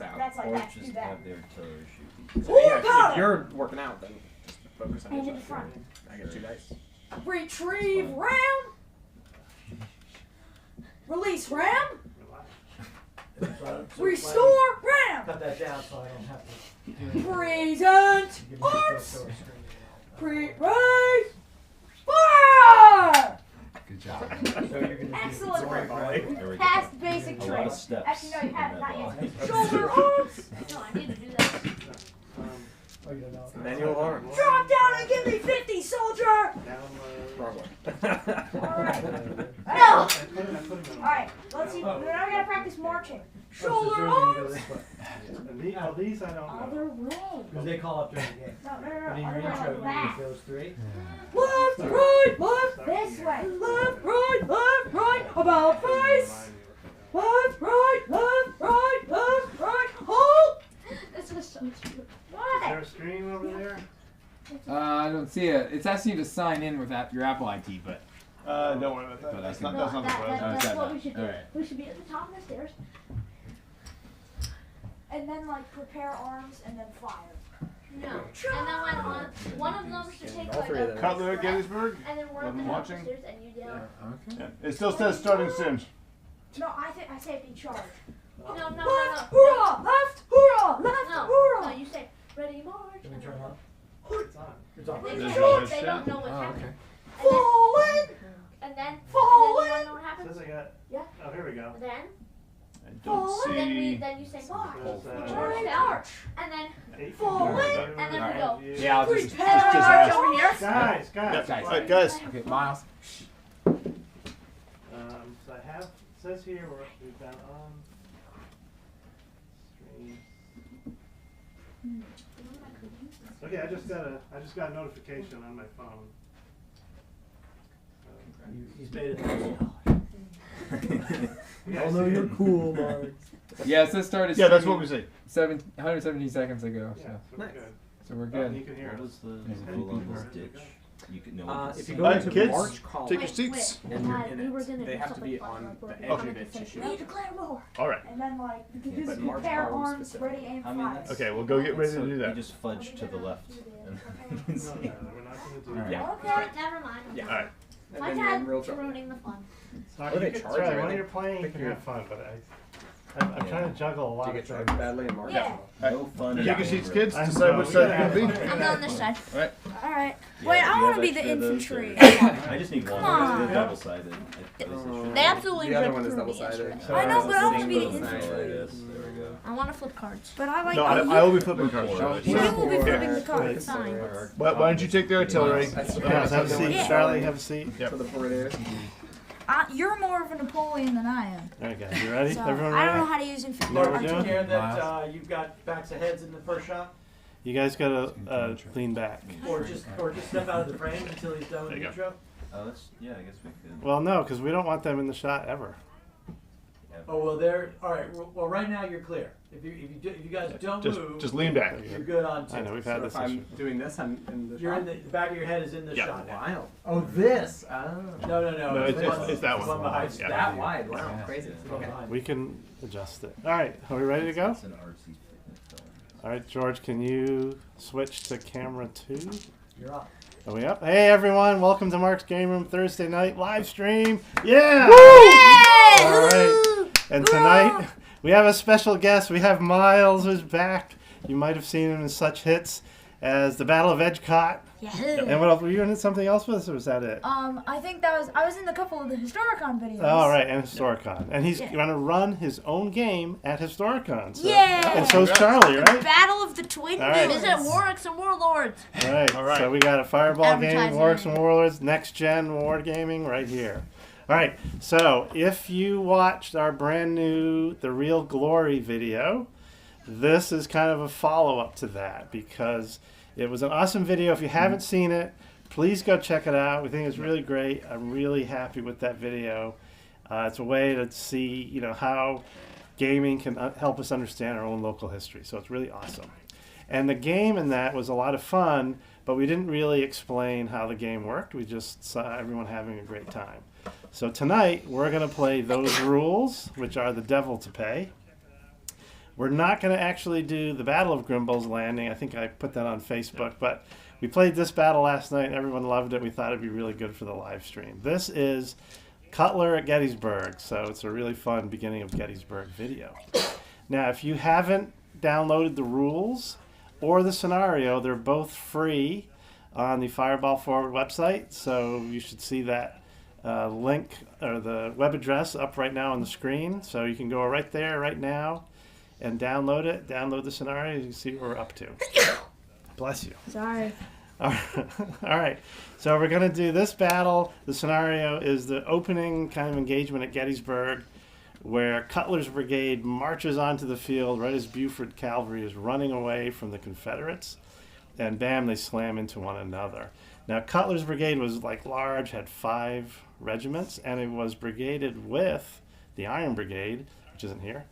works out. That's like Or that. Do just that. have the artillery shoot. So, yeah, if you're working out, then just focus on And each in other. front. I get 2 dice. Retrieve ram. Release ram. Restore ram. Cut that down so I don't have to do it. Present Give me the arms. first door screen. Pre-raise fire. Good job. So you're gonna do Excellent Great work. volley. There we go. Past basic A lot of training. steps. Actually, no, you in haven't. that Not volley. yet. Shoulder arms. No, I need to do that. Oh, you don't know. Manual arm. Drop down and give me 50, soldier. Wrong one. Alright. I No. put him in. Alright, let's see. Oh. Now we gotta practice marching. Oh, so Shoulder you're gonna go arms. this way. And these I don't know. Other way. Because they call up during the game. No, But in your other way intro, like you that. use those 3. Left, right, left. This way. Left, right. About face. Left, right. Hold. This was so stupid. Is What? there a stream over there? I don't see it. It's asking you to sign in with your Apple ID, but Don't worry about that. But That's I not, can- that's not the that- buzz. that's that what not? we should do. Alright. We should be at the top of the stairs. And then like prepare arms and then fire. No. And then one of them should take All like 3 of a them. Cutler at Gettysburg? and then one of I'm them up the watching. stairs and you yell. okay. Yeah. It still says starting soon. No, I say be charged. No. Left, hoorah! Left, hoorah! Left, No, hoorah! you say ready march. Can we And turn then on? It's on. It's on. they There's say no they shot. don't know what's Oh, happening. okay. Falling! And then Falling! you wanna know what happens? Says I got. Yeah. Oh, here we go. Then I don't see. then you say March. There's, Turn march. and then 8 Falling. And then we go. Yeah, I'll just Prepare ask. over here. Guys. Guys. Alright, guys. Okay, Miles. So I have. It says here we've got on. Stream. Okay, I just got a notification on my phone. He's made it. Yeah, I I know see you're it. cool, Mark. Yeah, so it started. Yeah, that's what we say. 117 seconds ago. Yeah, So, so we're Nice. good. so we're Oh, good. you can hear What us. was the Any rule on this people? ditch? You can know. If you go Alright, into kids, march column take your seats. and you're in we were gonna it, they do have to something be fun, on like the we're edge gonna of it to finish shoot. We declare war. All right. And then like you can But just march prepare column arms, specific. ready, aim, I mean, fire. that's- Okay, we'll go get ready to do You that. just fudge to the left. No, we're not gonna do Alright. that. Okay. Never mind. Yeah. All right. And My then you're in dad real is trouble. ruining the fun. Sorry, What do you they can- charge sorry, you? when They you're playing, you pick can your- have fun, but I'm trying to juggle a Do lot you of get things. charged badly in march? Yeah. No fun. Take in your seats, game kids. room. Decide which side you're gonna be. I'm on this side. Alright. Alright. Yeah, Wait, do I you want to have be the extra of those, or- infantry. I just need one. on. They're double-sided. They absolutely The other ripped one is through me double-sided. yesterday. I know, but I want to be the Single infantry. sided. There we go. I want to flip cards. But I like No, I will be flipping cards. Oh, Charlotte. You will be Yeah. flipping the cards. Fine. Why don't you take the artillery? That's- Yes, have a seat. Yeah. Charlie, have a seat. Yep. So the board is. You're more of a Napoleon than I am. Alright, guys, you ready? So Everyone I don't know ready? how to use infantry. Know what we're Aren't you doing? scared that you've got backs of heads in the first shot? You guys gotta lean back. Or just step out of the frame until he's done with There the you intro? Oh, that's, yeah, I guess we could. Well, no, because we don't want them in the shot ever. Oh, well, they're, all right, well, right now you're clear. If you guys don't move, Just lean back. you're good on two. I know, we've So had if this I'm issue. doing this, I'm in the You're shot. in the back of your head is in the Yeah. shot now. Wow. Oh, this. Oh. No. No, it's that the one. behind. Yeah. That wide. Wow. Yeah. Crazy. It's the one Okay. behind. We can adjust it. Alright, are we ready to go? It's an artsy picnic film. Alright, George, can you switch to camera 2? You're up. Are we up? Hey everyone, welcome to Mark's Game Room Thursday night live stream. Yeah! Yay! Alright, and tonight we have a special guest. We have Miles who's back. You might have seen him in such hits as the Battle of Edgecott. Yahoo! And what else? Were you in something else with us, or was that it? I think I was in a couple of the Historicon videos. Oh, right, and Historicon. And he's Yeah. going to run his own game at Historicon. So. Yeah! And so's Charlie, right? Battle of the Twin All right. Visit Warwicks and Warlords. All right. So we got a Fireball game, Advertising. Warwicks and Warlords, Next Gen Wargaming right here. All right. So if you watched our brand new The Real Glory video, this is kind of a follow-up to that because it was an awesome video. If you haven't seen it, please go check it out. We think it's really great. I'm really happy with that video. It's a way to see, how gaming can help us understand our own local history. So it's really awesome. And the game in that was a lot of fun, but we didn't really explain how the game worked. We just saw everyone having a great time. So tonight, we're going to play those rules, which are the devil to pay. We're not going to actually do the Battle of Grimbal's Landing. I think I put that on Facebook, but we played this battle last night and everyone loved it. We thought it'd be really good for the live stream. This is Cutler at Gettysburg, so it's a really fun beginning of Gettysburg video. Now, if you haven't downloaded the rules or the scenario, they're both free on the Fireball Forward website, so you should see that link or the web address up right now on the screen. So you can go right there right now and download it, download the scenario, you can see what we're up to. Bless you. Sorry. All right, so we're going to do this battle. The scenario is the opening kind of engagement at Gettysburg, where Cutler's brigade marches onto the field right as Buford cavalry is running away from the Confederates, and bam, they slam into one another. Now, Cutler's brigade was like large, had 5 regiments, and it was brigaded with the Iron Brigade, which isn't here.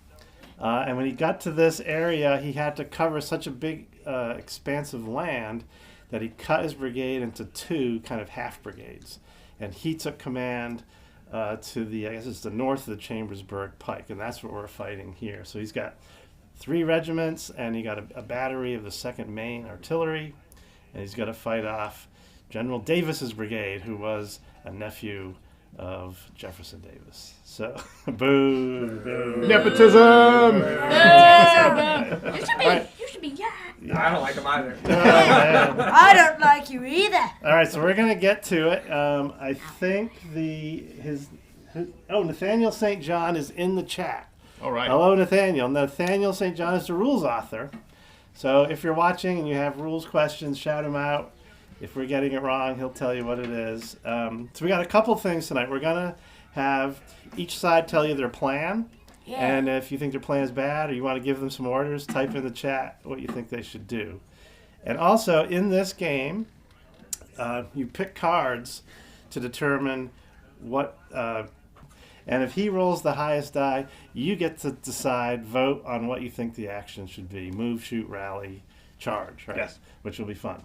And when he got to this area, he had to cover such a big, expansive land that he cut his brigade into 2 kind of half brigades. And he took command to the, I guess it's the north of the Chambersburg Pike, and that's what we're fighting here. So he's got 3 regiments, and he got a battery of the 2nd Maine Artillery, and he's got to fight off General Davis's brigade, who was a nephew of Jefferson Davis. So, boo, boo. Nepotism! You should be, yeah. I don't like him either. I don't like you either. All right, so we're gonna get to it. I think Nathaniel St. John is in the chat. All right. Hello, Nathaniel. Nathaniel St. John is the rules author. So if you're watching and you have rules questions, shout him out. If we're getting it wrong, he'll tell you what it is. So we got a couple things tonight. We're gonna have each side tell you their plan. Yeah. And if you think their plan is bad or you want to give them some orders, type in the chat what you think they should do. And also, in this game, you pick cards to determine what... and if he rolls the highest die, you get to decide, vote on what you think the action should be. Move, shoot, rally, charge, right? Yes. Which will be fun.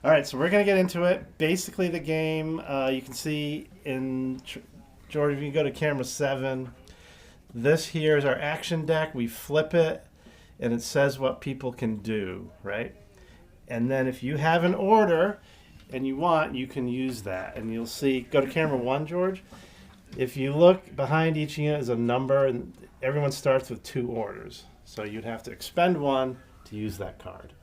All right, so we're going to get into it. Basically, the game, you can see in... George, if you go to camera 7... This here is our action deck. We flip it, and it says what people can do, right? And then if you have an order and you want, you can use that. And you'll see, go to camera 1, George. If you look, behind each unit is a number, and everyone starts with 2 orders. So you'd have to expend 1 to use that card.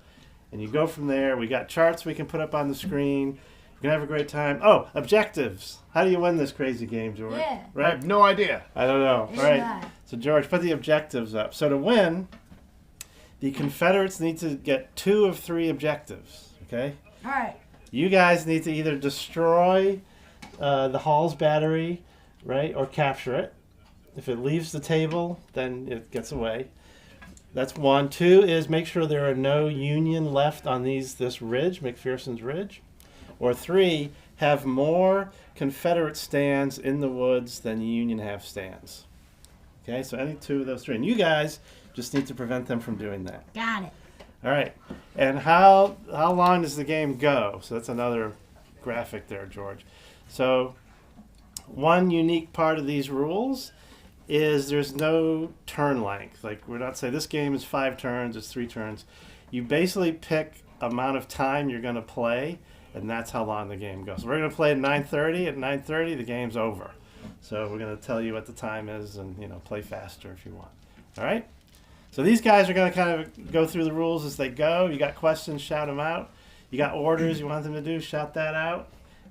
And you go from there. We got charts we can put up on the screen. You're going to have a great time. Oh, objectives. How do you win this crazy game, George? Yeah. I Right? have no idea. I don't know. Neither Right. do I. So, George, put the objectives up. So, to win, the Confederates need to get 2 of 3 objectives. Okay? All right. You guys need to either destroy the Hall's battery, right, or capture it. If it leaves the table, then it gets away. That's 1. 2 is make sure there are no Union left on this ridge, McPherson's Ridge. Or 3, have more Confederate stands in the woods than the Union have stands. Okay, so any 2 of those 3. And you guys just need to prevent them from doing that. Got it. All right. And how long does the game go? So that's another graphic there, George. So one unique part of these rules is there's no turn length. Like, we're not saying this game is 5 turns, it's 3 turns. You basically pick amount of time you're going to play, and that's how long the game goes. So we're going to play at 9:30. At 9:30, the game's over. So we're going to tell you what the time is and, play faster if you want. All right? So these guys are going to kind of go through the rules as they go. You got questions, shout them out. You got orders you want them to do, shout that out.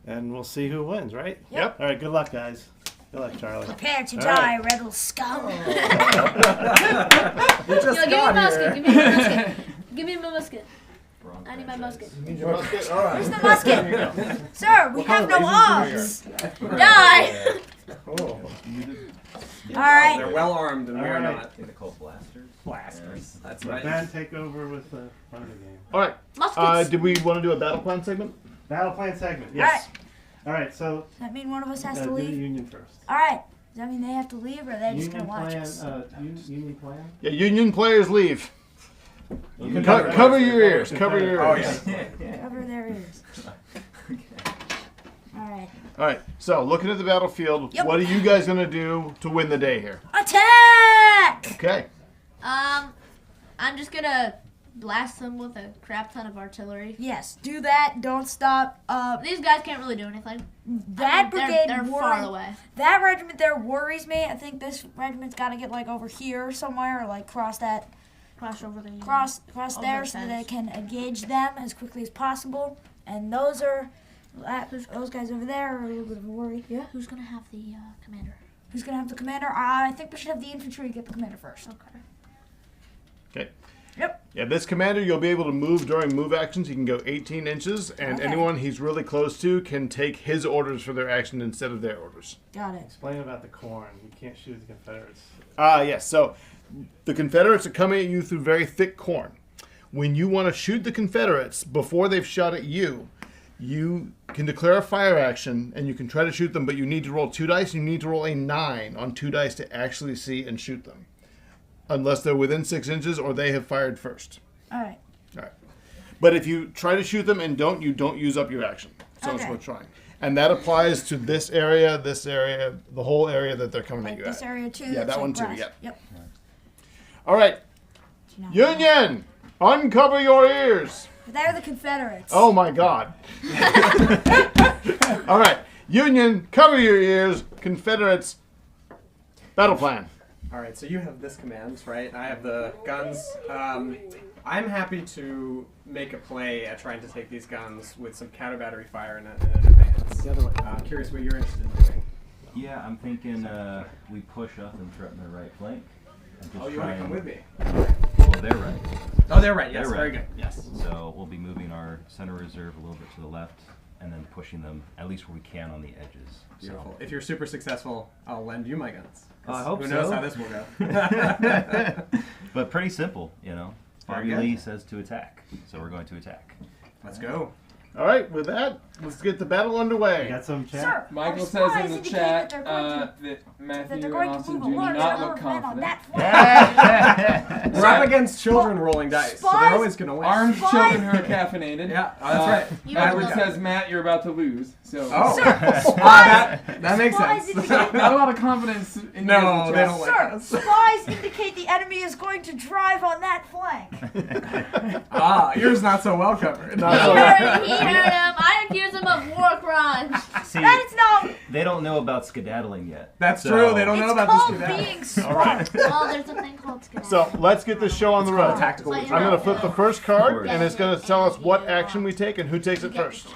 And we'll see who wins, right? Yep. All right, good luck, guys. Good luck, Charlie. Prepare to All die, rebel scum. You Yo, just give me a got musket. here. Give me my musket. Give me my musket. Wrong I need my franchise. musket. Need your musket? All Where's right. the musket? Sir, we have no arms. Die. Oh. All right. They're well armed and All we're right. not. I think they're called blasters. Blasters. That's Let right. Ben take over with the front of the game. All right. Muskets. Did we want to do a battle plan segment? Battle plan segment, yes. All right, so Does that mean one of us has to do the leave? Union first. All right. Does that mean they have to leave, or are they just Union gonna watch plan, us? Union plan? Yeah, Union players leave. You can Cover your ears. Cover your Oh, ears. yeah. Cover their ears. All right. All right. So, looking at the battlefield, Yep. what are you guys going to do to win the day here? Attack! Okay. I'm just gonna blast them with a crap ton of artillery. Yes, do that. Don't stop. These guys can't really do anything. That brigade they're far away. That regiment there worries me. I think this regiment's got to get like over here somewhere, or like cross that, Cross over the cross over there, the so that fence. they can engage them as quickly as possible. And those guys over there are a little bit of a worry. Yeah. Who's gonna have the commander? Who's gonna have the commander? I think we should have the infantry get the commander first. Okay. Okay. Yep. Yeah, this commander, you'll be able to move during move actions. He can go 18 inches, and Okay. anyone he's really close to can take his orders for their action instead of their orders. Got it. Explain about the corn. You can't shoot the Confederates. Yes. So the Confederates are coming at you through very thick corn. When you want to shoot the Confederates before they've shot at you, you can declare a fire action and you can try to shoot them, but you need to roll 2 dice. You need to roll a 9 on 2 dice to actually see and shoot them, unless they're within 6 inches or they have fired first. All right. All right. But if you try to shoot them and you don't use up your action. So it's Okay. worth trying. And that applies to this area, the whole area that they're coming at Like you this at. area too. Yeah, that's that like one too, grass. yeah. Yep. All right. No. Union, uncover your ears. They're the Confederates. Oh my God. All right. Union, cover your ears. Confederates, battle plan. All right, so you have this command, right? I have the guns. I'm happy to make a play at trying to take these guns with some counter battery fire in advance. The other way. Curious what you're interested in doing. Yeah, I'm thinking we push up and threaten their right flank. And just Oh, you try want to come and- with me? Well, they're right. Oh, they're right. Yes, They're very right. good. Yes. So we'll be moving our center reserve a little bit to the left, and then pushing them at least where we can on the edges. Beautiful. So. If you're super successful, I'll lend you my guns. I hope Who knows so. how this will go? But pretty simple, you know. Very Barbie Lee good. says to attack, so we're going to attack. Let's go. All right. With that, let's get the battle underway. You got some chat? Sir, Michael our says spies in the indicate chat that they're going that that Matthew they're and going to Austin move do a large not number look of men on confident. that flank. We're up against children rolling dice, so they're Spies- always going to win. Armed Spies- children who are caffeinated. Yeah, that's right. You Edward don't says, Matt, you're about to lose. So Oh, Sir, that makes spies sense. indicate- not a lot of confidence in you No, guys in the they chat. don't like Sir, us. spies indicate the enemy is going to drive on that flank. Yours not so well covered. Not He so- heard him. I accuse him of war crimes. See, That is not. they don't know about skedaddling yet. That's So- true. They don't know It's about called this cadet. being smart. All right. Oh, there's a thing called skedaddle. So let's get this show on the road. Tactical. So I'm going to flip the first card, and it's going to tell us what action we take and who takes it first.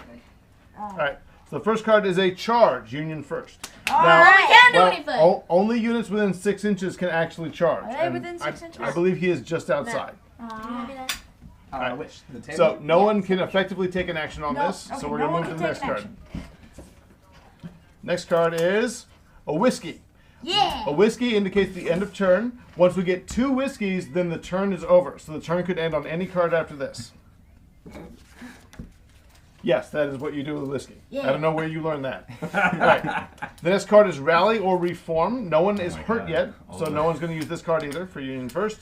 All right. So the first card is a charge. Union first. All Now- right. I can't do Well, anything. only units within 6 inches can actually charge. Are they and within 6 I inches? believe he is just outside. Do you want me to- I wish. The table. So no one can effectively take an action on No, this. okay, So we're no going one to move to can the next take an card. Next card is a whiskey. Yeah. A whiskey indicates the end of turn. Once we get 2 whiskeys, then the turn is over. So the turn could end on any card after this. Yes, that is what you do with whiskey. Yeah. I don't know where you learned that. Right. The next card is rally or reform. No one is my hurt God. yet, All so right. no one's going to use this card either for Union first.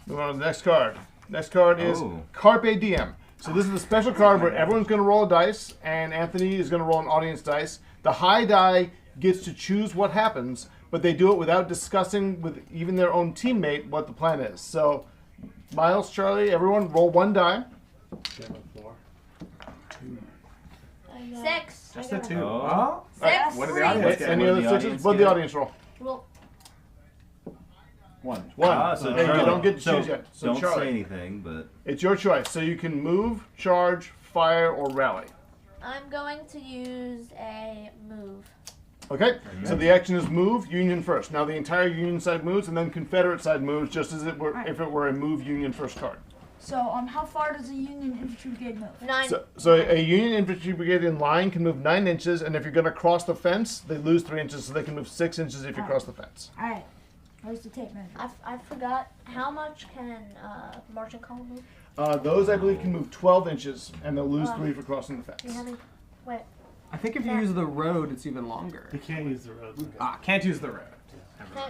Move on to the next card. Next card is Oh. Carpe Diem. So this is a special card where everyone's going to roll a dice, and Anthony is going to roll an audience dice. The high die gets to choose what happens, but they do it without discussing with even their own teammate what the plan is. So, Miles, Charlie, everyone roll 1 die. Get on the floor. 6. Just a 2. Oh. Oh. Six. What did the audience Any get? What did other the sixes? audience What did the get? audience roll? Well, 1. 1. Ah, so Hey, you Charlie. don't get to So choose yet. So don't Charlie, say anything, but it's your choice. So you can move, charge, fire, or rally. I'm going to use a move. Okay, so the action is move, Union first. Now the entire Union side moves, and then Confederate side moves, just as it were if it were a move Union first card. So, how far does a Union infantry brigade move? 9. So a Union infantry brigade in line can move 9 inches, and if you're going to cross the fence, they lose 3 inches, so they can move 6 inches if you cross the fence. All right. Where's the tape measure? I forgot. How much can marching column move? Those, I believe, can move 12 inches, and they'll lose 3 for crossing the Do you have fence. any? Wait. I think if you use the road, it's even longer. You can't use the road. Can't use the road.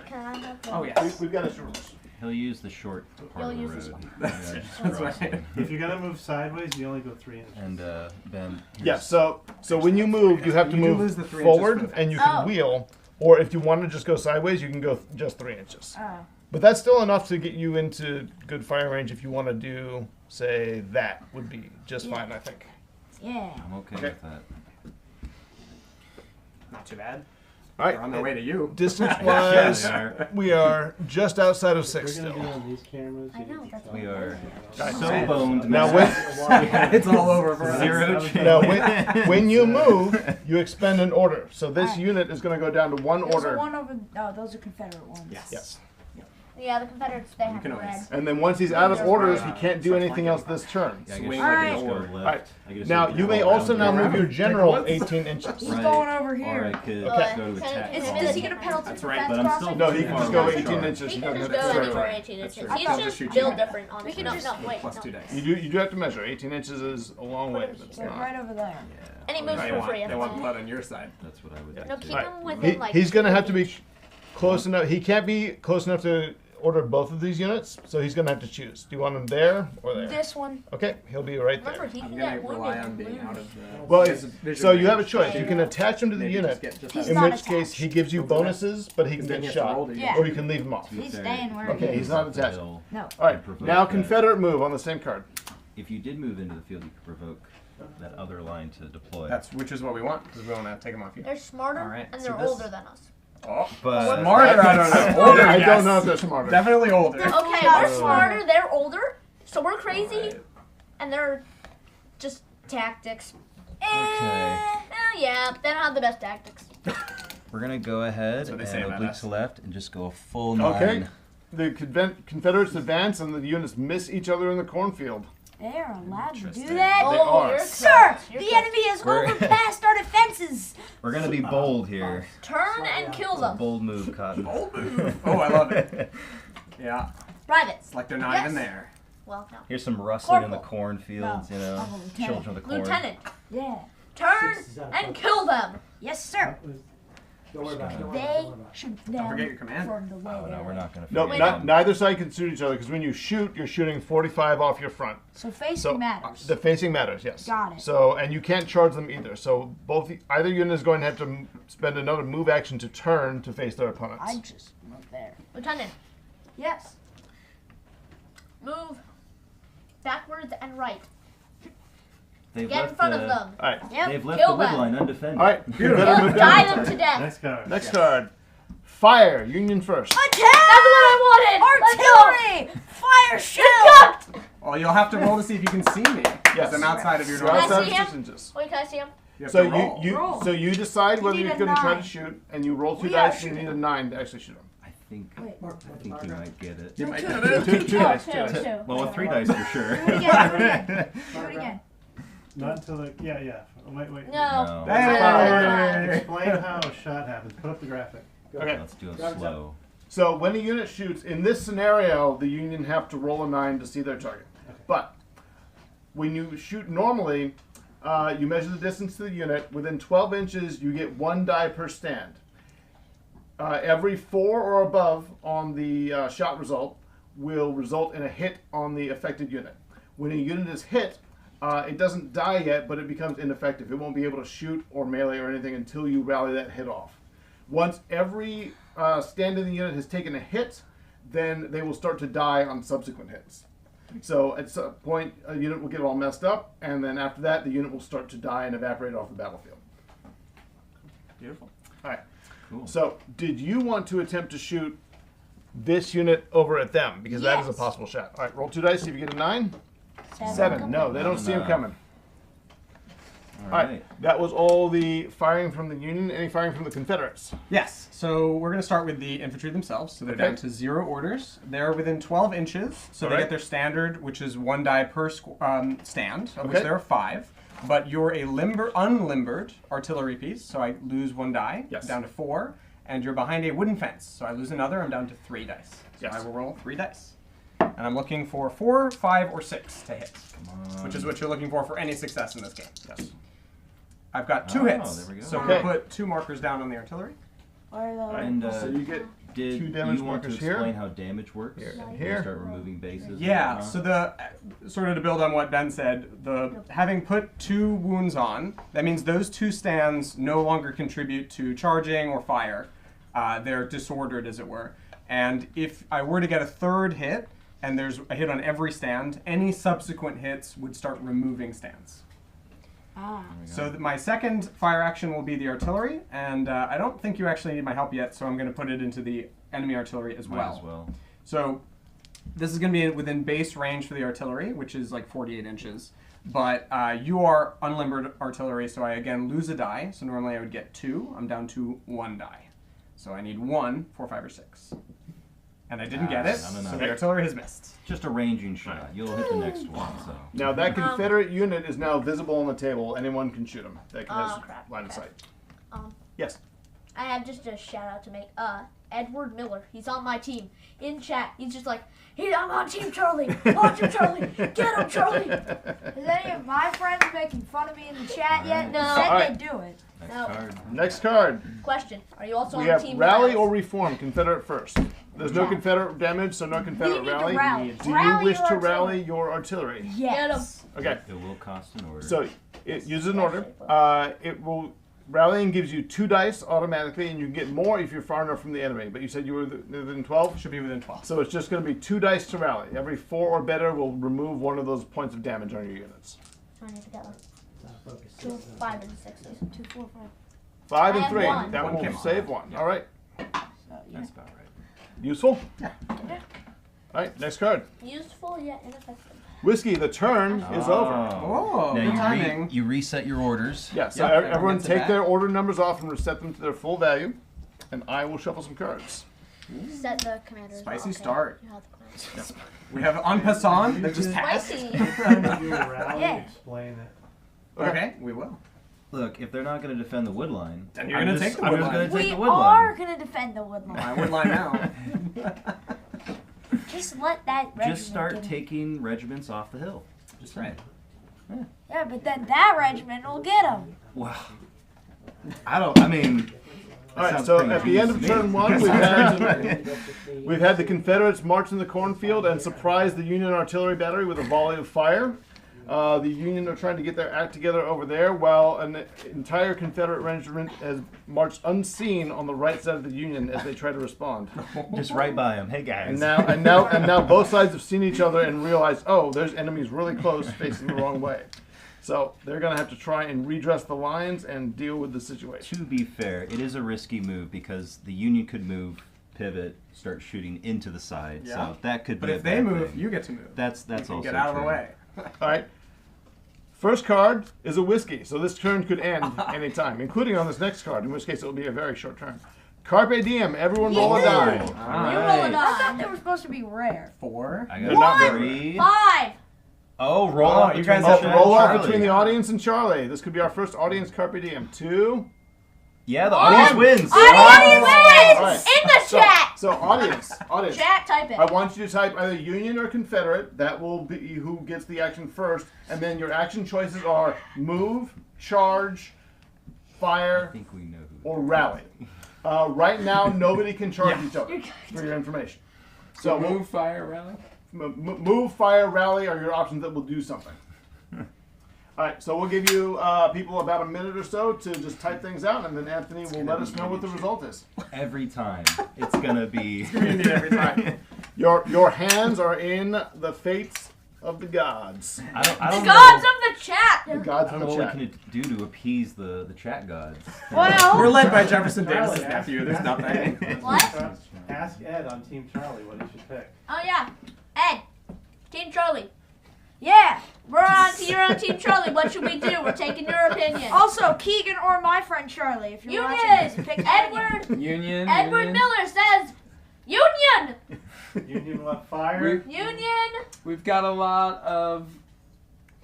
Can I have the... Oh yes. We've got extra rules. he'll use the short part You'll of the use this road. one. That's Yeah, just that's cross right. it. If you're gonna move sideways, you only go 3 inches. And Ben. Yeah, so when you move, you have to You do move lose the 3 inches for forward, the and you can Oh. wheel, or if you want to just go sideways, you can go just 3 inches. Oh. But that's still enough to get you into good fire range if you want to do, say, that would be just fine, I think. Yeah. I'm okay with that. Not too bad. All right. They're on their way to you. Distance-wise, Yeah, we are just outside of 6 We're gonna still. be on these cameras. I know, that's We are Right. so boned. Now, man. It's all over for us. Zero change. Now, when you move, you expend an order. So this Alright. unit is going to go down to 1 There's order. one over. Oh, those are Confederate ones. Yes. Yes. Yeah, the Confederates, they have can red. always- And then once he's out of orders, he can't do anything else this turn. Yeah, I Swing guess like I an can just go orb. left. Alright. I can just Now, go you may around also now here. move your general 18 inches. He's Right. going over Or I here. could Okay. go to attack. Is- column. does he get a penalty That's for right, fence but I'm still crossing? No, he can just go 18 Sure. inches. He He can doesn't just have go to anywhere serve. 18 inches. true. He's They'll just just shoot built you. different on We it. can No, just- no, wait, Plus no. 2 dice. You do have to measure. 18 inches is a long way. That's They're not. right over there. And he moves They for want, free. they want blood on your side. That's what I would No, do. keep Alright. him within like. He's going to have to 2 be close enough. He can't be close enough to order both of these units, so he's going to have to choose. Do you want him there or there? This one. Okay, he'll be right Remember, there. he I'm can gonna get wounded rely on and being out lose. of the. Well, vision so you have a range. choice. You can attach him to the Maybe unit, just get just He's in out not which attached. case he gives you bonuses, but he can Then get you have to roll shot, to Yeah. or you can leave him off. He's Fair. staying where Okay, he he's is. not attached. It'll No. All right, provoke now that. Confederate move on the same card. If you did move into the field, you could provoke that other line to deploy. Which is what we want because we want to take them off you. They're smarter Alright, and so they're this- older than us. Oh, but smarter. I don't know. Older. I yes. don't know if they're smarter. Definitely older. Okay, we're smarter, they're older, so we're crazy, Alright. and they're just tactics. Okay. Yeah, they don't have the best tactics. we're gonna go ahead That's what and they say about oblique us. to left and just go a full 9. Okay. The Confederates advance and the units miss each other in the cornfield. They are allowed to do Interesting. that. Oh, are. you're Sir, correct. You're the correct. enemy has We're- overpassed our defenses. We're gonna be bold here. Turn and kill It's a them. bold move, Cotton. Oh, I love it. Yeah, Privates. it's like they're not Yes. even there. Well, no. Here's some rustling in the Corporal. cornfields, you know, I'm a lieutenant. children of the corn. Lieutenant, Yeah. turn and kill them. Yes, sir. Don't worry about it. Don't worry about it. They Don't worry about it. should Don't down forget your command. from the way Oh they no, we're are. not gonna. No, forget Wait, them. neither side can shoot each other because when you shoot, you're shooting 45 off your front. So facing So matters. the facing matters, yes. Got it. So and you can't charge them either. So either unit is going to have to spend another move action to turn to face their opponents. I just moved there. Lieutenant, Yes. move backwards and right. They've Get in left front the, of them. All right. Yep. They've left Kill the wood them. line undefended. All right. Confederate move Die down. them to death. Next card. Next card. Fire. Union first. Attack! That's what I wanted. Let's go. Artillery! Fire shell! Well, you'll have to roll to see if you can see me. Yes. I'm outside of your You're normal. Can I outside see of him? 6 inches. Wait, can I see him? You have So to roll. Roll. so you decide You whether need you're a going to try to 9. shoot, and you roll 2 We are dice. And you need a shooting. 9 to actually shoot them. I think Wait. you might get it. You might Two. get it. Two dice. Two dice. Two. Well, with 3 dice for sure. Do it again. Do it again. Not until the yeah. Wait. No. No. Hey! Explain how a shot happens. Put up the graphic. Okay. Let's do it slow. So when a unit shoots, in this scenario, the Union have to roll a 9 to see their target. But when you shoot normally, you measure the distance to the unit. Within 12 inches, you get 1 die per stand. Every 4 or above on the shot result will result in a hit on the affected unit. When a unit is hit, it doesn't die yet, but it becomes ineffective. It won't be able to shoot or melee or anything until you rally that hit off. Once every stand in the unit has taken a hit, then they will start to die on subsequent hits. So at some point, a unit will get all messed up, and then after that, the unit will start to die and evaporate off the battlefield. Beautiful. All right. Cool. So, did you want to attempt to shoot this unit over at them? Because that is a Yes. possible shot. All right, roll 2 dice, see if you get a 9. 7. No, they don't see him coming. All All right. right, that was all the firing from the Union. Any firing from the Confederates? Yes. So we're going to start with the infantry themselves. So they're Okay. down to 0 orders. They're within 12 inches. So they Alright. get their standard, which is 1 die per stand, of which Okay. there are 5. But you're a unlimbered artillery piece, so I lose 1 die, Yes. down to 4. And you're behind a wooden fence, so I lose another. I'm down to 3 dice. So Yes. I will roll 3 dice. And I'm looking for 4, 5, or 6 to hit, Come on. which is what you're looking for any success in this game. Yes. I've got 2 Oh, hits, there we go. so Okay. we'll put 2 markers down on the artillery. Or the And So you get did 2 damage you want to markers here. explain how damage works? Here and You here. Start removing bases. and Yeah, whatnot? so the sort of to build on what Ben said, the having put 2 wounds on, that means those 2 stands no longer contribute to charging or fire. They're disordered, as it were. And if I were to get a third hit, and there's a hit on every stand, any subsequent hits would start removing stands. So my second fire action will be the artillery, and I don't think you actually need my help yet, so I'm going to put it into the enemy artillery as well. Might as well. So this is going to be within base range for the artillery, which is like 48 inches. But you are unlimbered artillery, so I again lose a die. So normally I would get 2. I'm down to 1 die. So I need 1, 4, 5, or 6. And I didn't get it, no. so the artillery has missed. Just a ranging shot. You'll hit the next one. So Now that Confederate unit is now visible on the table. Anyone can shoot them. That has crap. line of Okay. sight. Yes. I have just a shout out to make. Edward Miller. He's on my team. In chat, he's just like, hey, I'm on Team Charlie. Watch him, Charlie. Get him, Charlie. Is any of my friends making fun of me in the chat yet? No. Said Alright. they do it. next No. card. Next card. Question: are you also We on have Team rally Miles? or reform. Confederate first. There's no Yeah. Confederate damage, so no Confederate need to rally. rally. Do you Rally wish your to artillery. rally your artillery? Yes. Okay. It will cost an order. So it uses an order. It will rallying gives you 2 dice automatically, and you can get more if you're far enough from the enemy. But you said you were within 12. Should be within 12. So it's just going to be 2 dice to rally. Every 4 or better will remove one of those points of damage on your units. I need to get one. 2, 5, and 6. 2, 4, 5. 5 I and have 3. one. That One will came off. save 1. All right. That's about right. Useful. Yeah. All right. Next card. Useful yet ineffective. Whiskey. The turn is over. Oh, good timing. You reset your orders. Yeah. So Yep, everyone everyone gets it take back. their order numbers off and reset them to their full value, and I will shuffle some cards. Set the commander. as well. Spicy Okay. start. You have the commander. We have en passant that just passed. Spicy. Yeah. Explain it. Okay, we will. Look, if they're not going to defend the wood line, Then you're gonna take the I'm wood just line. going to take We the wood are line. going to defend the wood My line. wood line now. Just let that regiment Just start get him. taking regiments off the hill. Just Right. Yeah, but then that regiment will get him. Wow. I mean. All right. So at the end of turn 1, we've had the Confederates march in the cornfield and surprise the Union artillery battery with a volley of fire. The Union are trying to get their act together over there, while an entire Confederate regiment has marched unseen on the right side of the Union as they try to respond. Just right by him. Hey guys. And now both sides have seen each other and realized, oh, there's enemies really close facing the wrong way. So they're going to have to try and redress the lines and deal with the situation. To be fair, it is a risky move because the Union could move, pivot, start shooting into the side. Yeah. So that could But be if a they bad move, thing. you get to move. That's You can also get out of the true. way. All right. First card is a whiskey, so this turn could end any time, including on this next card, in which case it will be a very short turn. Carpe diem, everyone roll a die. You roll a I thought die. they were supposed to be rare. 4. I They're not got very 3. 5. Oh, roll Oh, up you between guys the have chat to Roll and off Charlie. between the audience and Charlie. This could be our first audience Carpe Diem. 2. Yeah, the audience wins. Audience wins! All right. In the chat! So audience. Chat, type it. I want you to type either Union or Confederate. That will be who gets the action first. And then your action choices are move, charge, I fire, think we know who. or rally. Right now, nobody can charge each other, for your information. So So move, fire, rally. move, fire, rally are your options that will do something. All right, so we'll give you people about a minute or so to just type things out, and then Anthony will let us know what the result is. Every time. It's going to be. Union every time. Your hands are in the fates of the gods. I don't The know. gods of the chat! The gods I of don't know the what we chat. can do to appease the chat gods. Well, We're led by Jefferson Davis's nephew. There's nothing. What? Ask Ed on Team Charlie what he should pick. Oh yeah. Ed. Team Charlie. yeah. You're on Team Charlie. What should we do? We're taking your opinion. Also, Keegan or my friend Charlie, if you're watching this, Union! pick Edward Union. Edward Union. Miller says Union! Union left fire. Union! We've got a lot of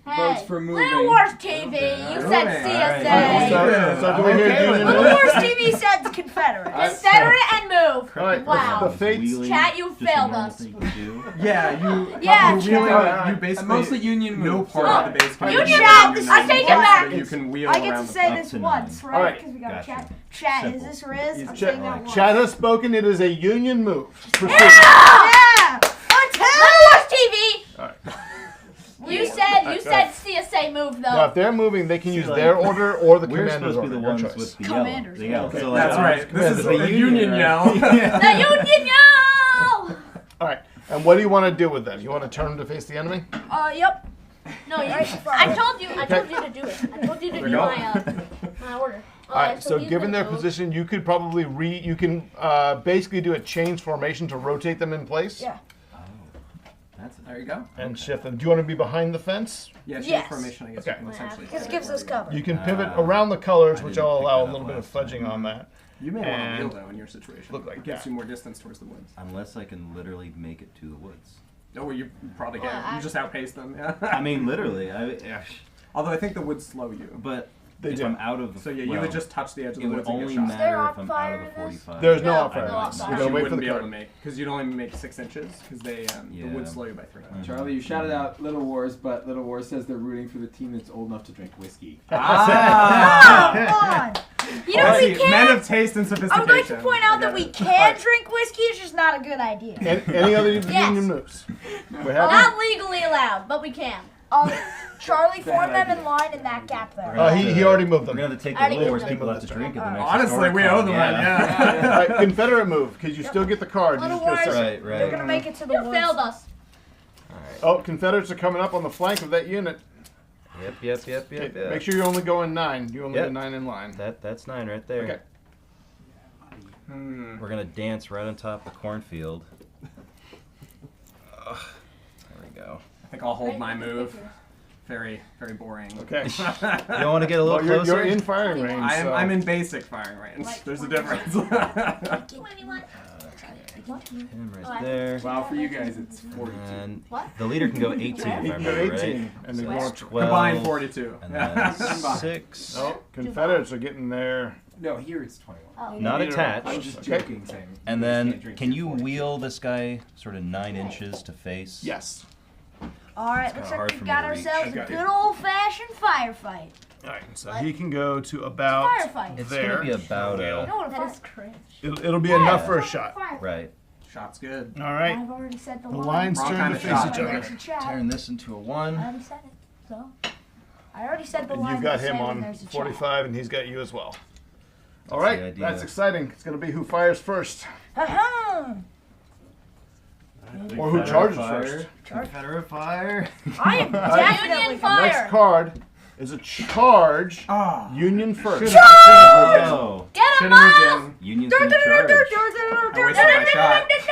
Hey, votes for Little moving. Wars TV, you Moving, said alright. CSA. So do we hear Okay with Union? that. Little Wars TV said the Confederate. Confederate and move. All right, Wow. the fates. Wheeling, Chat, you just a failed normal us. thing you do. Yeah, you. Yeah, you wheeling. chat. You basically. Mostly Union No moves. part of the base can be Union used moves! in I your take it name, back. but you can wheel I get around to the say Up this to once, nine. right? Alright. Because we got Gotcha. a chat. Chat, is Simple. this Riz? I'm Chat, saying that once. chat has spoken. It is a Union move. Proceed. Yeah! Little Wars TV! All right. You said CSA move Now, though. if they're moving, they can See, use like, their order or the We're commander's supposed to order. be the Your ones choice. with the Commanders, yellow. yeah. So, That's like, right. This is Commander. a Union yell. The Union yell! All right. And what do you want to do with them? You want to turn them to face the enemy? Yep. No, I told you to do it. I told you to do my order. All right. So given their position, you could probably basically do a change formation to rotate them in place. Yeah. There you go. And shift them. Do you want to be behind the fence? Yeah, change Yes. formation, I guess. Okay. You can essentially This do gives it us where you- cover. You can pivot around the colors, which didn't I'll pick allow a that little up bit of last fudging on that. You may want to And- wheel though in your situation. Look like it gives that. you more distance towards the woods. Unless I can literally make it to the woods. Oh, well, you probably can. Well, You just outpace them. Yeah. I mean, literally. Although I think the woods slow you. But They if do. I'm out of the So yeah, you would just touch the edge of it the would woods and only get shot. matter there if I'm out fire of the in this? 45. There's no No, outfire. no You outfire. Which gotta you wait for wouldn't the be able to card. make because you'd only make 6 inches because the Yeah. woods slow you by 3. Charlie, you shouted out Little Wars, but Little Wars says they're rooting for the team that's old enough to drink whiskey. Ah! Come on. You know Well, we see, men can. of taste and I sophistication. would like to point out I that get we it. can drink whiskey. It's just not a good idea. Any other union moves? We're happy? Not legally allowed, but we can. Charlie, form them in line in that gap there. He already moved We're them. going to take I already the Little Wars gave people them have to this drink at the next Honestly, historic we owe con, them one. Yeah. All right, Confederate move because you still get the card. You Little just go Wars, second. Right, they're gonna make it to the You woods. failed us. Oh, Confederates are coming up on the flank of that unit. Yep. Okay, make sure you're only going 9. You only Yep. go 9 in line. That's 9 right there. Okay. We're gonna dance right on top of the cornfield. Ugh, there we go. I think I'll hold my move. Very, very boring. Okay. You don't want to get a little Well, you're closer? in firing range. I'm so- in basic firing range. There's a difference. 21. Him Oh, right there. Wow, for you guys, it's 42. And What? the leader can go 18 if I You can go remember 18, right. and then So go that's up to 12. Combined 42. And then Combined. 6. Oh, Confederates are getting there. No, here it's 21. Oh. Not You need attached. I was just Okay. joking, saying. And you guys then, can't drink can you before. wheel this guy sort of 9 inches to face? Yes. All right, kinda looks hard like for we've me got to reach. ourselves I a got you. good old-fashioned firefight. All right, so he can go to about Firefight. It's there. gonna be about You a... know what a That is fire? cringe. It'll be enough for a shot. Right. Shot's good. All right. I've already said the The line. lines Wrong turn kind to of face shot. each other. There's a chat. Turn this into a 1. I already said it. So I already said the And line. you've got to him say when on there's a chat. 45, and he's got you as well. All That's right, the idea. that's exciting. It's going to be who fires first, Ha-ha. or who charges first. Confederate fire. I am definitely Union The fire. next card is a charge. Ah. Union first. Oh. Get Should him have up! moved in. Union's gonna charge. I wasted my shot. It's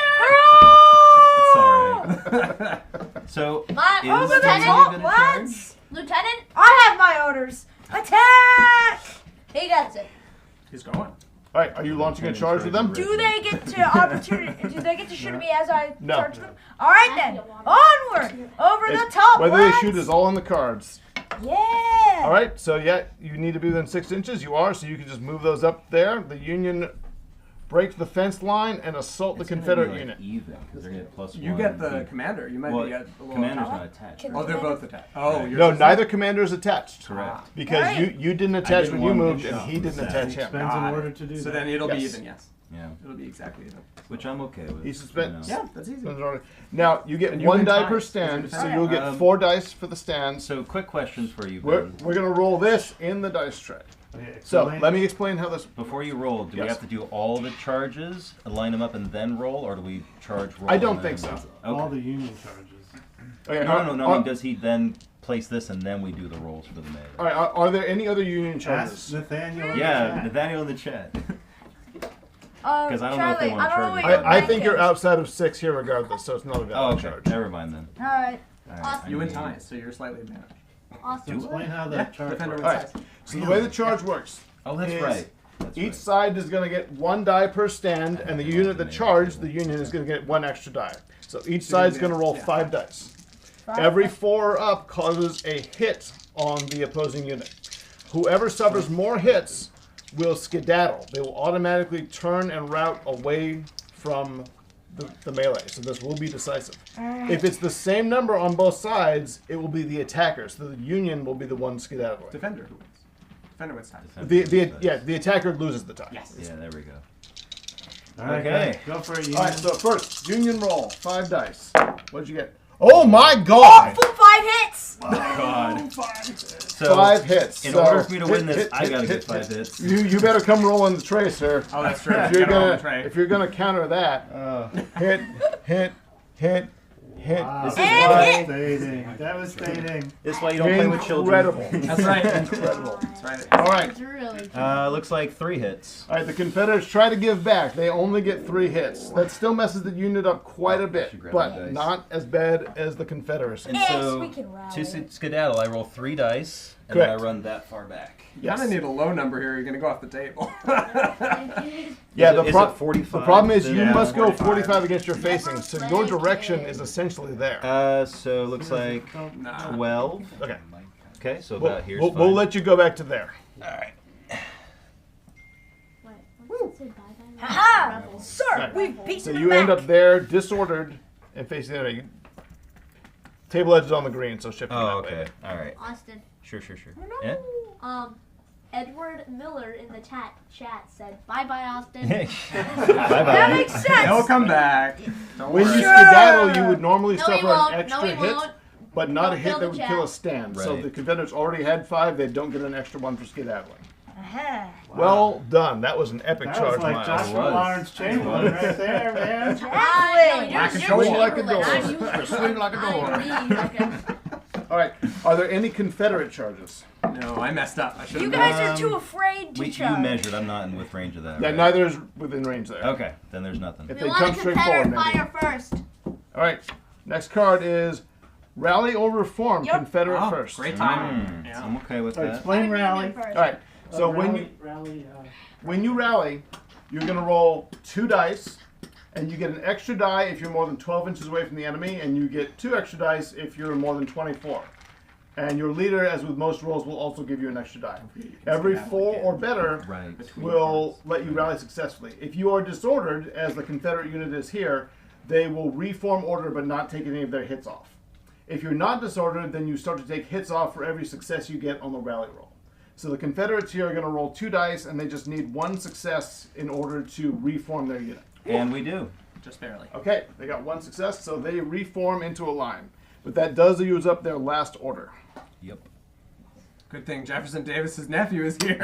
alright. So, My is the Lieutenant, Union gonna charge? What? Lieutenant, I have my orders. Attack! he gets it. He's going. All right, are you launching a charge with them? Do they get to opportunity? Do they get to shoot at me as I No. charge them? All right then, onward, over the It's- top. Whether they lads. shoot is all on the cards. Yeah. All right, so yeah, you need to be within 6 inches. You are, so you can just move those up there. The Union breaks the fence line and assault the It's gonna Confederate be, like, unit. even, 'cause they're gonna get plus You 1. get the commander. You might Well, be at a little commander's top. not attached. Can- Oh, they're both attached. Oh, Right. you're No, just- neither commander is attached. Correct. Because Right. you didn't attach didn't when you want moved, to and shot he didn't that. attach him. Spends in Got order it. to do So that. then it'll be Yes. even, yes. Yeah. It'll be exactly even. Which I'm okay with. He suspends. you know. Yeah, that's easy. Now you get And you 1 win die ties. per These are stand, the so ties. you'll get Um, 4 dice for the stands. So, quick questions for you, We're, Ben. we're gonna roll this in the dice tray. Okay, So explain- let me explain how this. Before you roll, do we Yes. have to do all the charges, line them up, and then roll, or do we charge, roll? I don't and think then- so. all Okay. the union charges. Okay, No. I mean, does he then place this and then we do the rolls for the mayor? all right, are there any other Union Ask charges? Nathaniel. in the Yeah, chat. Nathaniel in the chat. Because 'Cause I don't know if they wanna charge me. I think you're outside of 6 here regardless, so it's not a Oh, valid okay. charge. Never mind then. All right. All right, Awesome. I You win need- ties, so you're slightly advantaged. Awesome. Explain how the Yeah, charge defender works. wins All right. ties. So the way the charge works, Oh, that's is right. That's each right. side is going to get 1 die per stand, and the unit that charged, the Union is going to get 1 extra die. So each side's going to roll Yeah. 5 dice. Every 4 or up causes a hit on the opposing unit. Whoever suffers more hits will skedaddle. They will automatically turn and route away from the melee. So this will be decisive. If it's the same number on both sides, it will be the attacker. So the Union will be the one skedaddling. Defender who wins. Defender wins ties. The attacker loses the tie. Yes. Yeah, there we go. All right, Okay. go for it. All right, Union. so first, Union roll, 5 dice. What'd you get? Oh my God! Full 5 hits. Oh, God. So, 5 hits. in So, order for me to win hit, this, hit, I gotta hit, get hit, 5 hit. hits. You better come roll on the tray, sir. Oh, that's true. If You you're gotta roll the gonna tray. if you're gonna counter that, hit, hit. Wow. This is Devastating. Devastating. This is why you don't play with children. Incredible. That's right. Incredible. That's right. All right. It's really. Looks like 3 hits. All right, the Confederates try to give back. They only get 3 hits. That still messes the unit up quite a bit, Should grab my but dice. not as bad as the Confederacy. And Yes, so, we can rally. to skedaddle, I roll 3 dice, and then I Correct. run that far back. You kind of need a low number here. You're going to go off the table. Yeah, Is it 45? the problem is you Yeah, must go 45. 45 against your facing, so your direction is essentially there. So looks like Nah. 12. Okay, Okay, so we'll, about here's we'll, fine. we'll let you go back to there. Alright. Wait, what's it say? Bye-bye? Haha! Rebels. Sir, Right. we've beaten So them you back. end up there, disordered, and facing the other. Table edge is on the green, so shift. Oh, that way. okay. Alright. Austin. Sure. Yeah? Edward Miller in the chat said, bye-bye, Austin. That Bye-bye. makes sense. They'll come back. Don't When you worry. skedaddle, you would normally No, he suffer won't. an extra No, he hit, won't. but not Don't a hit kill that the would chat. kill a stand. So Right. the Confederates already had 5; they don't get an extra 1 for skedaddling. Uh-huh. Well done. That was an epic That charge, was like Miles. Joshua was. Lawrence Chamberlain right there, man. Like a door. Like a door. Swing like a door. All right. Are there any Confederate charges? No, I messed up. I should You have. guys are too afraid to You charge. measured. I'm not with range of that. Yeah, right? neither is within range there. Okay, then there's nothing. If We they want come a straight Confederate forward, maybe. fire first. All right. Next card is Rally or Reform. Yep. Confederate Oh, first. great timing. Mm, Yeah. I'm okay with So that. explain rally. First. All right. So when you rally, you're going to roll 2 dice, and you get an extra die if you're more than 12 inches away from the enemy, and you get 2 extra dice if you're more than 24. And your leader, as with most rolls, will also give you an extra die. Every 4 or better Right. will let you rally successfully. If you are disordered, as the Confederate unit is here, they will reform order but not take any of their hits off. If you're not disordered, then you start to take hits off for every success you get on the rally roll. So the Confederates here are going to roll 2 dice, and they just need 1 success in order to reform their unit. And we do. Just barely. Okay, they got 1 success, so they reform into a line. But that does use up their last order. Yep. Good thing Jefferson Davis's nephew is here.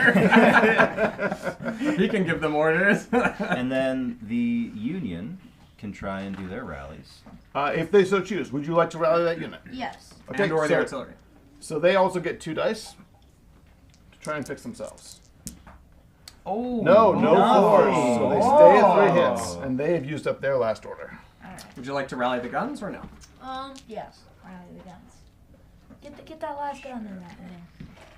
He can give them orders. And then the Union can try and do their rallies. If they so choose. Would you like to rally that unit? Yes. Okay, and or the so, artillery. so they also get 2 dice to try and fix themselves. Oh. No force. So they stay at 3 Oh. hits, and they have used up their last order. Would you like to rally the guns or no? Yes. Rally the guns. Get that last gun in that.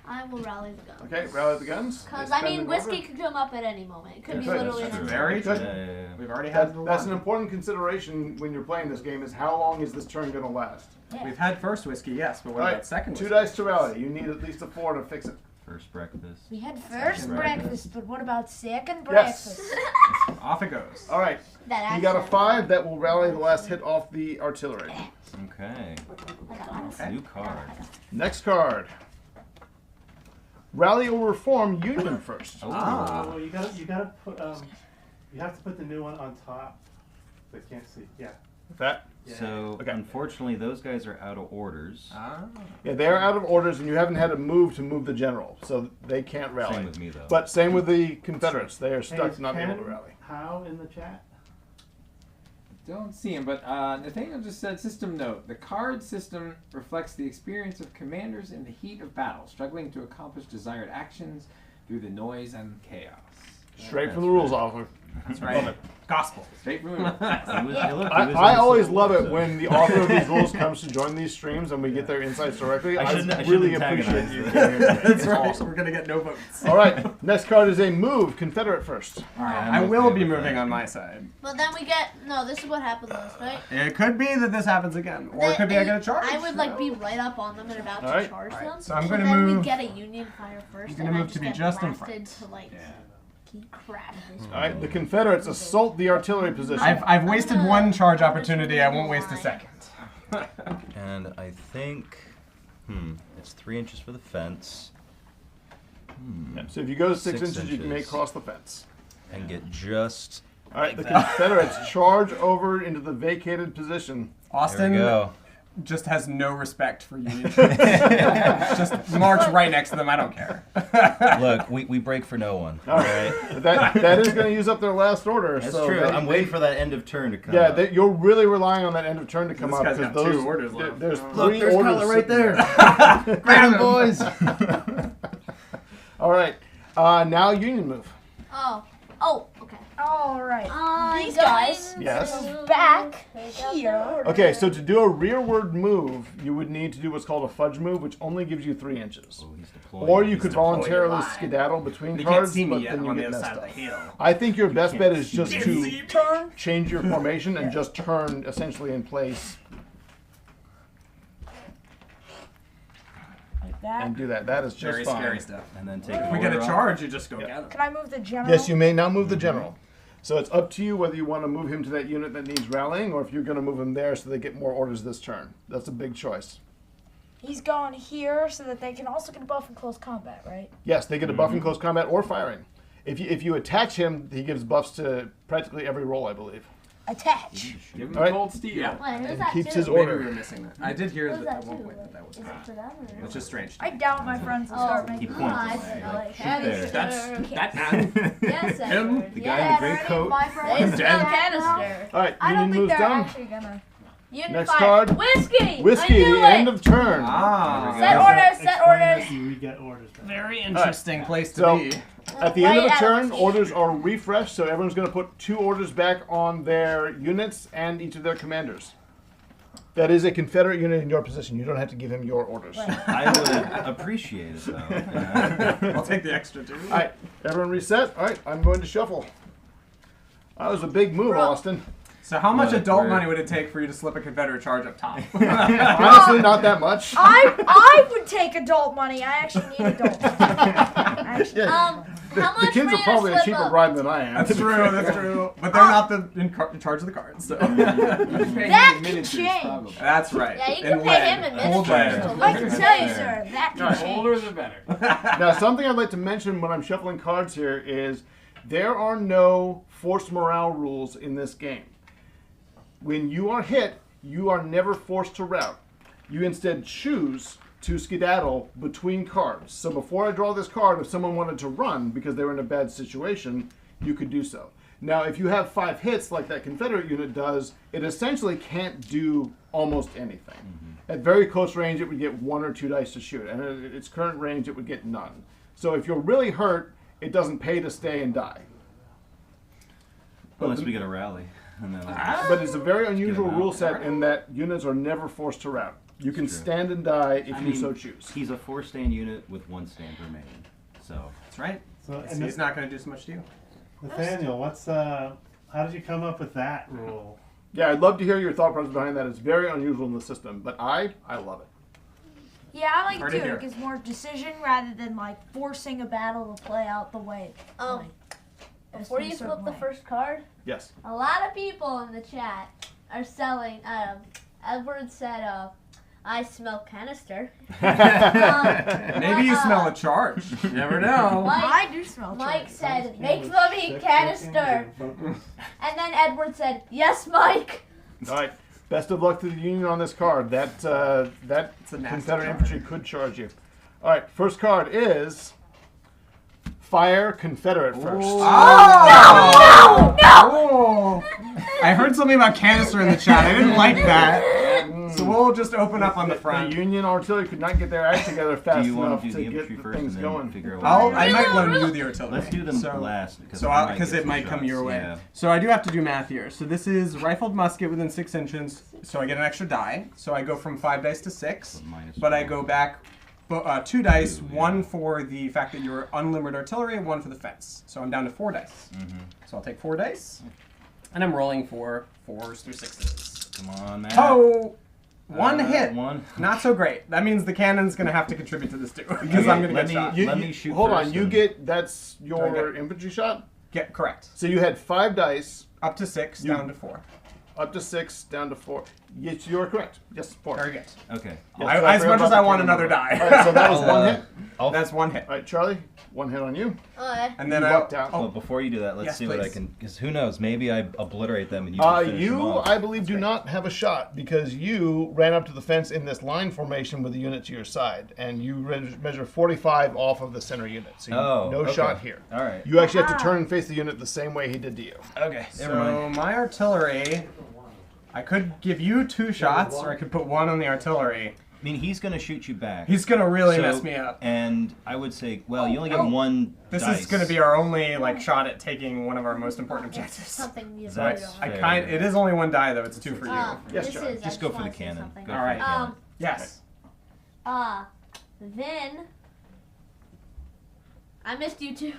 I will rally the guns. Okay, rally the guns. Because, They I spend mean, an whiskey order. could come up at any moment. It could be That's right, literally that's an Very Good. Yeah. We've already had the That's an one. important consideration when you're playing this game is how long is this turn going to last? Yeah. We've had first whiskey, yes, but what All about right, second 2 whiskey? dice to rally. You need at least a 4 to fix it. First breakfast. We had first Second breakfast, but what about second Yes. breakfast? Off it goes. All right, That you got a accent. 5 that will rally the last hit off the artillery. Okay. Okay. New card. Next card. Rally or reform Union first. Oh. Ah. You gotta put you have to put the new one on top. They can't see. Yeah. That. So, Okay. unfortunately, those guys are out of orders. Ah. Yeah, they are out of orders, and you haven't had a move to move the general, so they can't rally. Same with me, though. But same with the Confederates; they are Hey, stuck is not able to Ken rally. Howe in the chat? Don't see him, but Nathaniel just said, system note. The card system reflects the experience of commanders in the heat of battle, struggling to accomplish desired actions through the noise and chaos. Straight from the rules author. That's right. Gospel. Straight from the He was- hey, look, he was I in the always Civil love War, it so- when the author of these rules comes to join these streams and we get their insights directly. I shouldn't really appreciate antagonize you. them. That's right. We're gonna get no votes. All right, next card is a move. Confederate first. All right. I'm I will okay be with moving that. on my side. But then we get no. This is what happened last, right? It could be that this happens again, or it could be I get a charge. I would like be right up on them and about All to right. charge All right, them. so I'm gonna then move- we get a Union fire first. I'm gonna and I move to be get just in blasted front. To like keep crap. All right, the Confederates assault the artillery position. I've wasted one charge opportunity. I won't waste a second. And I think, it's 3 inches for the fence. Yeah, so if you go 6 6 inches, you can make inches. cross the fence. And get just All right, the like that. Confederates charge over into the vacated position. Austin, There we go. just has no respect for Union troops. Just march right next to them. I don't care. Look, we break for no one. All right. That is going to use up their last order. That's so true. I'm waiting for that end of turn to come. Yeah, up. you're really relying on that end of turn to come This up. guy's got 2 orders left. There's Look, 3 there's orders Cutler right sitting there. Grab him, boys. All right. Now Union move. Oh, okay. All right. These Going guys Yes. back Take out here. their order. Okay, so to do a rearward move, you would need to do what's called a fudge move, which only gives you 3 inches. Oh, he's deployed. Or you He's could deployed. voluntarily line. skedaddle between You can't cards, see me but yet. then I'm you on the get other messed side of up. the hill. I think your best bet is just Can't to see. Turn. change your formation and just turn essentially in place Like that. and do that. That is just Very fine. scary stuff. And then take If we get a order off. charge, you just go get him. Can I move the general? Yes, you may now move the general. So it's up to you whether you want to move him to that unit that needs rallying or if you're going to move him there so they get more orders this turn. That's a big choice. He's going here so that they can also get a buff in close combat, right? Yes, they get a buff in close combat or firing. If you attach him, he gives buffs to practically every roll, I believe. Attach. Give him All right. cold steel. Yeah. Wait, who's And that keeps too? his Maybe order. we were missing that. I did hear Who's that at that one too? point that was Is it for them or? It's just strange. I doubt my friends will start He making points I away, smell like, like shoot there. canister. That man. Yes, Him? Edward. The guy in Yeah, the gray Ernie, coat. my They friends. smell canister. All right, I don't Union think moves they're done. actually gonna. Union Next fire. card. Whiskey. Whiskey, I knew the end it. of turn. Ah. Set orders. Set Explain orders. this and we get orders back. Very interesting place to So- be. At the end of the Right turn, out. orders are refreshed, so everyone's going to put 2 orders back on their units and each of their commanders. That is a Confederate unit in your position. You don't have to give him your orders. I would appreciate it, though. Yeah. I'll take the extra 2. All right, everyone reset. All right, I'm going to shuffle. That was a big move, Bro. Austin. So how much Look, adult we're- money would it take for you to slip a Confederate charge up top? Honestly, not that much. I would take adult money. I actually need adult money. Yeah, How the much kids for are you probably to a slip cheaper up? bribe than I am. That's true, that's true. But they're not in charge of the cards, so. That can change. Probably. That's right. Yeah, you can pay him in Cold miniatures lead. to I look can at tell you, it. sir, that The can change. older the better. Now, something I'd like to mention when I'm shuffling cards here is there are no forced morale rules in this game. When you are hit, you are never forced to rout. You instead choose to skedaddle between cards. So before I draw this card, if someone wanted to run because they were in a bad situation, you could do so. Now, if you have 5 hits like that Confederate unit does, it essentially can't do almost anything. At very close range, it would get 1 or 2 dice to shoot, and at its current range, it would get none. So if you're really hurt, it doesn't pay to stay and die. Unless we get a rally. And then But it's a very unusual Get 'em out. rule set in that units are never forced to rout. You can True. stand and die if I you mean, so choose. He's a 4-stand unit with 1 stand remaining. So That's right. So, So and he's not going to do so much to you. Nathaniel, what's how did you come up with that rule? Yeah, I'd love to hear your thought process behind that. It's very unusual in the system, but I love it. Yeah, I like Hard it to too. hear. It gives more decision rather than like forcing a battle to play out the way. Um, Before you flip the first card, Yes. a lot of people in the chat are selling. Edward said, "I smell canister." Maybe you smell a charge. You never know. Mike, I do smell. Mike choice. said, "Make them eat canister," and then Edward said, "Yes, Mike." All right. Best of luck to the Union on this card. That a nasty Confederate charge. infantry could charge you. All right. First card is Fire Confederate first. Oh! No! I heard something about canister in the chat. I didn't like that. So we'll just open up on the The front. Union artillery could not get their act together do fast you want enough to do to the get infantry the first things and then going. figure out I what might loan you the artillery. Let's do them So- last. Because Because it might come your way. So I do have to do math here. So this is rifled musket within 6 inches. So I get an extra die. So I go from 5 dice to 6. But I go back 2 dice, 1 for the fact that you're unlimited artillery, and 1 for the fence. So I'm down to 4 dice. So I'll take 4 dice. And I'm rolling for 4s through 6s. Come on, man. Oh! One hit. One. Not so great. That means the cannon's going to have to contribute to this too. Because I'm going to get shot. You- Let you- me shoot Hold first on. You and- get that's your Okay. infantry shot. Get correct. So you had 5 dice, Up to 6, You- down to 4. up to 6, down to 4. Yes, you're correct. Yes, 4. Very good. Okay. Yes, I, so as forgot much as about I the want cannon another number. die. All right, so that was I'll, 1 hit. That's one hit. All right, Charlie, one hit on you. Okay. And then You I walk down. Well, before you do that, let's Yes, see what I please. can. Because who knows? Maybe I obliterate them and you can finish them You, off. I believe, do not have a shot because you ran up to the fence in this line formation with the unit to your side, and you measure 45 off of the center unit. So no okay. shot here. All right. You actually have to turn and face the unit the same way he did to you. Okay. Never mind. So my artillery, I could give you 2 shots, or I could put 1 on the artillery. I mean, he's going to shoot you back. He's gonna really So- mess me up. And I would say, well, you only get one This dice. is gonna be our only shot at taking one of our most important objectives. Something you That's voted It is only 1 die though. It's 2 for you. on. Yes, This Charlie. is. Just I go for the wanna say cannon. something. Go All for right. the cannon. Yes. Then I missed you too.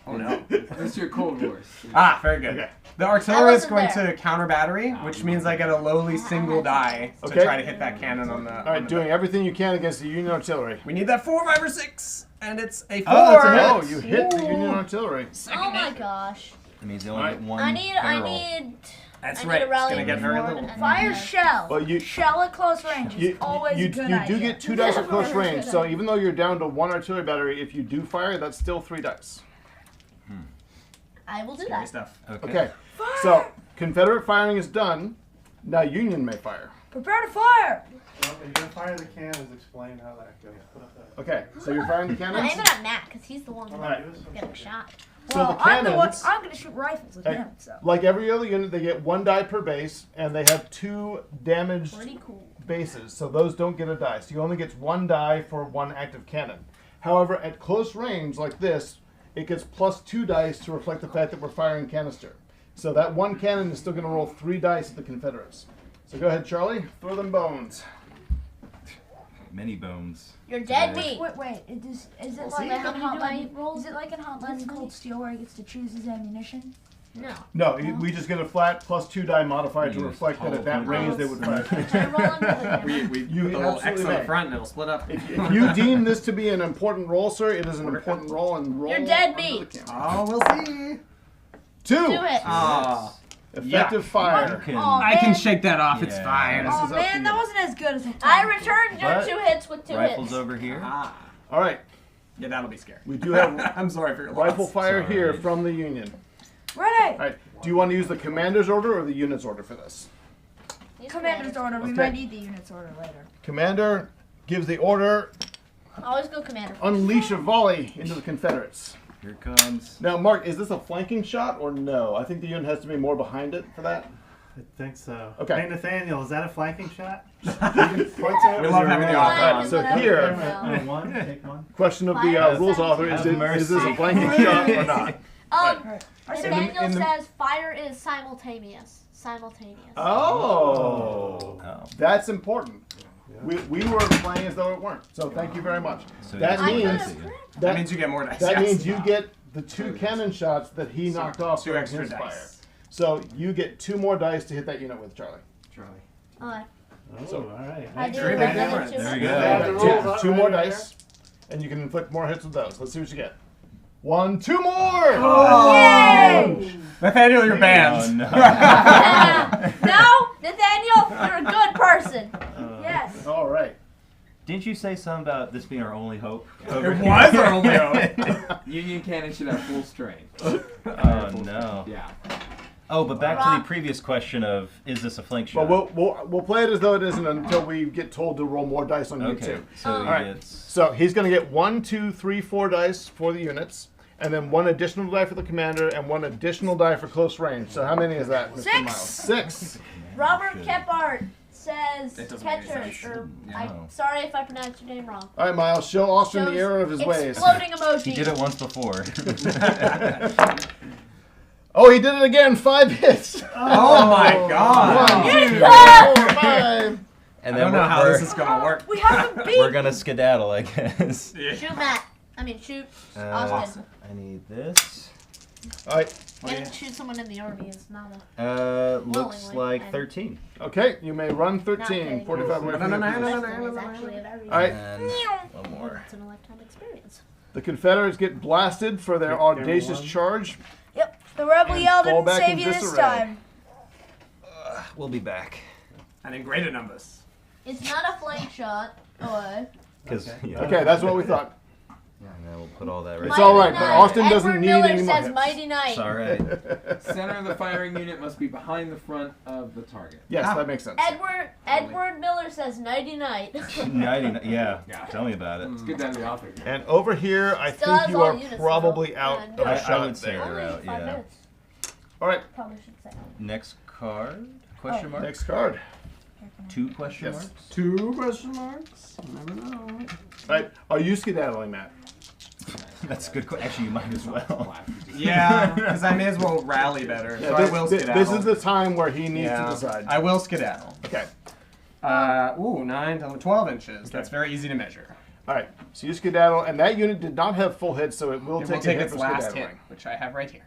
Oh no. That's your Cold Wars. Ah, very good. Okay. The artillery is wasn't going there. to counter battery, which means I get a lowly single die to Okay. try to hit that cannon on the. All right, doing everything you can against the Union artillery. We need that 4, 5, or 6, and it's a 4. Oh, that's a hit. Oh, you hit the Union artillery. Oh my gosh. That means they only Alright. get one I need. That's I right. Need a It's rally gonna get very reward little. and Fire then- shell. Well, you Shell at close range is you, always you, a good you idea. do get 2 dice at close Never a range. good So idea. even though you're down to 1 artillery battery, if you do fire, that's still 3 dice. I will do Scary that. stuff. Okay. So Confederate firing is done. Now Union may fire. Prepare to fire. Well, you're gonna fire the cannons. Explain how that goes. Put up that. Okay. So you're firing the I'm cannons. aiming at Matt because he's the one who's Alright. getting shot. So Well, the I'm the one. cannons, I'm gonna shoot rifles at Hey. him. So. like every other unit, they get 1 die per base, and they have 2 damaged Pretty cool. bases, so those don't get a die. So you only get 1 die for 1 active cannon. However, at close range like this, it gets plus 2 dice to reflect the fact that we're firing canister. So that 1 cannon is still going to roll 3 dice at the Confederates. So go ahead, Charlie. Throw them bones. Many bones. You're dead Today. meat. Wait. Is it see. like How in many do I Hotline? roll? Is it like in Hotline Cold Steel where he gets to choose his ammunition? No. No, we just get a flat plus 2 die modifier to Use reflect that at that hollow range they would fire. Can I roll under the camera? We You put the little X absolutely on the may. front and it'll split up. If you deem this to be an important roll, sir, it is an important roll, and roll. You're dead under the meat. camera. Oh, we'll see. 2 Do it. Ah, effective You fire. can, Oh, I can man. shake that off. It's Yeah. fine. This Oh is up to man, you. that wasn't as good as I thought. I returned your But 2 hits with 2 rifles hits. over here. Ah, All right, yeah, that'll be scary. we do have I'm sorry for your rifle loss. fire Sorry. here from the Union. Ready. All right, do you want to use the commander's order or the unit's order for this? These Commander's order. We Okay. might need the unit's order later. Commander gives the order, Always go commander. unleash a volley into the Confederates. Here it comes. Now, Mark, is this a flanking shot or no? I think the unit has to be more behind it for that. I think so. Okay. Hey, Nathaniel, is that a flanking shot? We love having the offer. Alright, so here, One. Take one. question of the Fire rules sounds author, Have is this a mercy. flanking shot or not? Nathaniel in the- says fire is simultaneous. Simultaneous. Oh, Oh. that's important. We were playing as though it weren't, so thank you very much. So That you- means That means you get more dice. that yes. means you get the 2 cannon shots that he knocked off 2 during extra his dice. fire. So you get 2 more dice to hit that unit with, Charlie. Charlie. Alright. Oh, all right. I do Very another bad difference. 2 There hits. you go. Yeah, the rules are 2 right more there. dice, and you can inflict more hits with those. Let's see what you get. 1, 2 more. Oh! Nathaniel, you're Oh, banned. no. No, Nathaniel, you're a good person. Yes. All right. Didn't you say something about this being our only hope? It was our only hope. Union cannon should have full strength. Oh no. Yeah. Oh, but back to Rock. the previous question of is this a flank shot? Well, we'll play it as though it isn't until we get told to roll more dice on you okay. too. So All right. it's So he's going to get 1, 2, 3, 4 dice for the units, and then 1 additional die for the commander, and 1 additional die for close range. So how many is that, Mr. 6. Miles? 6. Robert Should. Kephart says It doesn't make any catcher. sense. Or No. I'm sorry if I pronounced your name wrong. All right, Miles. Show Austin the Shows error of his ways. Exploding emoji. he did it once before. Oh, he did it again. 5 hits. Oh my god. 1, 2, 4, 5. And I then don't know we're, how we're, this is gonna work. We have to beat. we're gonna skedaddle, I guess. Shoot Matt. I mean shoot Austin. I need this. All right. And shoot someone in the army. It's not a. Looks Willingly, like and- 13. Okay, you may run Not 13. kidding. 45 away from No, your no, no, position. no, Wrestling is actually a very. All right. And one more. It's an lifetime experience. The Confederates get blasted for their audacious charge. Yep. The rebel And yell fall didn't back save in you this disarray. time. We'll be back. And in greater numbers. It's not a flank shot. Or Because Okay, that's what we thought. And then we'll put all that right. It's all right, Mighty but Knight. Austin doesn't Edward need Miller any more says hits. Mighty Knight. It's all right. Center of the firing unit must be behind the front of the target. Yes, that makes sense. Edward Miller says Nighty Night. Yeah. Tell me about it. It's good to have the author here. And over here, I Still think has you all are units, probably though. out And of I shot would say there. they're Only out. 5 Yeah. minutes. All right, Probably should say that. Next card? Question mark? next card. 2 question Yes. marks? 2 question marks. You never know. All right, are you skedaddling, Matt? That's a good question. Actually, you might as well. Yeah, because I may as well rally better. So I will skedaddle. this is the time where he needs to decide. I will skedaddle. Okay. 9, 10, 12 inches. That's very easy to measure. All right, so you skedaddle, and that unit did not have full hits, so it will It take will take a hit its for last skedaddling. hit, which I have right here.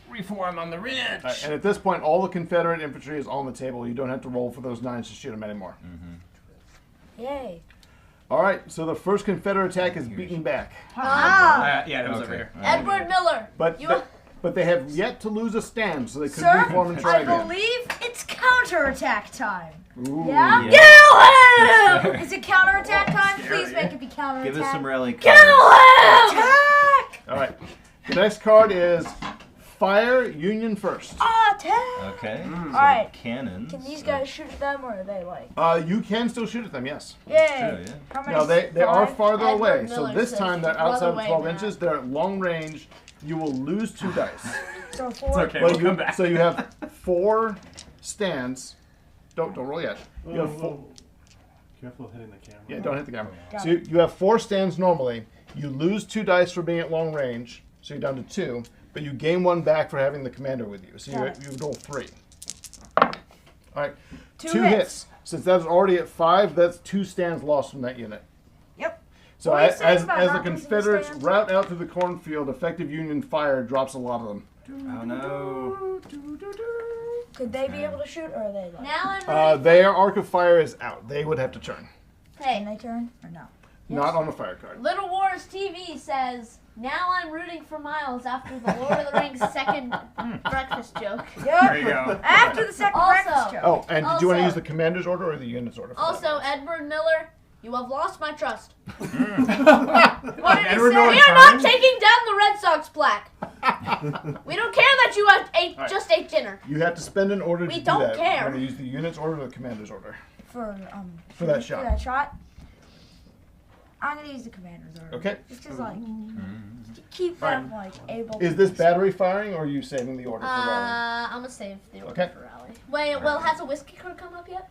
Reform on the ridge. All right, and at this point, all the Confederate infantry is on the table. You don't have to roll for those 9s to shoot them anymore. Yay. All right, so the first Confederate attack is beaten back. Yeah, it was over Okay. here. Edward Miller. But they have yet to lose a stand, so they could Sir, reform and try I again. believe it's counterattack time. Ooh. Yeah? Yeah. Kill him! Is it counterattack time? Please make it be counterattack. Give us some rally Kill cards. him! Attack! All right, the next card is Fire Union First. Attack! Okay. So Alright. cannons. Can these guys shoot them, or are they like? You can still shoot at them, yes. Yay! True, yeah. How many? Now they are Five? farther Edward away, so Miller this says time they're run outside of away, 12 Matt. inches. They're at long range. You will lose 2 dice. So It's 4. okay, Well, we'll come back. So you have 4 stands. Don't roll yet. You have 4. Careful hitting the camera. Yeah, don't hit the camera. Got So you have 4 stands normally. You lose 2 dice for being at long range, so you're down to 2. But you gain 1 back for having the commander with you. So Got you roll 3. All right, 2 hits. Since that's already at 5, that's 2 stands lost from that unit. Yep. So What are you as saying about the not losing Confederates stands? route out through the cornfield, effective Union fire drops a lot of them. Oh no. Could they be able to shoot, or are they like? Now I'm ready. Their arc of fire is out. They would have to turn. Can Hey, they turn or no? Not on a fire card. Little Wars TV says, now I'm rooting for Miles after the Lord of the Rings second breakfast joke. There you go. After the second Also- breakfast joke. Oh, and did you want to Also- use the commander's order or the unit's order? For Also, that? Edward Miller, you have lost my trust. What did he Edward say? Miller We are not turned? taking down the Red Sox plaque. We don't care that you just ate dinner. You have to spend an order We to do don't that. care. You want to use the unit's order or the commander's order? For that shot. For that shot. I'm gonna use the commander's order. Okay. Just 'cause, like, to keep them like able. Is this battery firing or are you saving the order for rally? I'm gonna save the order Okay. for rally. Wait, well, has a whiskey card come up yet?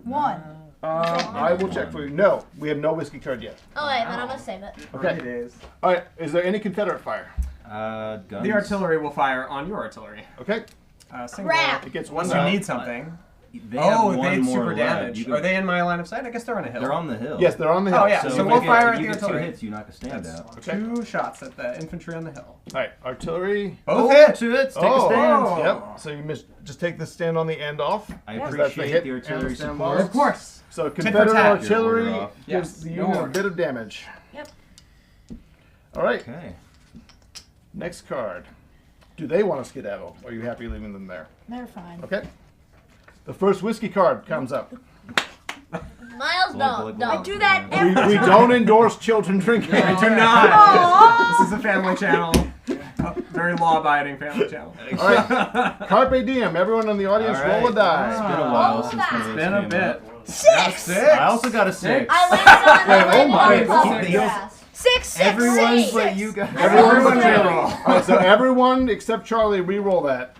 one? I will check for you. No, we have no whiskey card yet. Oh wait, then I'm gonna save it. Okay. It is. All right. Is there any Confederate fire? Guns. The artillery will fire on your artillery. Okay. Single. Crap. It gets Once one. you die. need something. They have Oh, one they more super left. damage. You Are go- they in my line of sight? I guess they're on a hill. They're on the hill. Yes, they're on the hill. Oh, yeah, So, so if we'll you fire get, at you the get 2 artillery. hits, you knock a stand That's out. Okay. 2 shots at the infantry on the hill. All right. Artillery. Both Oh, hit. 2 hits. Take Oh. a stand. Oh. Yep. So you just take the stand on the end off. I Because that's appreciate the hit and artillery stand support. loss. Of course. So for Confederate tat. artillery Your order off. gives Yes, the no unit a order. bit of damage. Yep. All right. Okay. Next card. Do they want to skedaddle? Or are you happy leaving them there? They're fine. Okay. The first whiskey card comes up. Miles, Glug, don't. glug, glug. I do that We, every we time. don't endorse children drinking. We do not. Aw. This is a family channel. A very law-abiding family channel. All right. Carpe diem. Everyone in the audience, All right. roll a It's die. been a while Oh, since that. one It's of been those a came bit. out. Six. I also got a 6. I landed on Wait, oh my. the public Six. grass. Six. Everyone's Six. but you guys. Everyone Six. reroll. All right, so everyone except Charlie, re-roll that.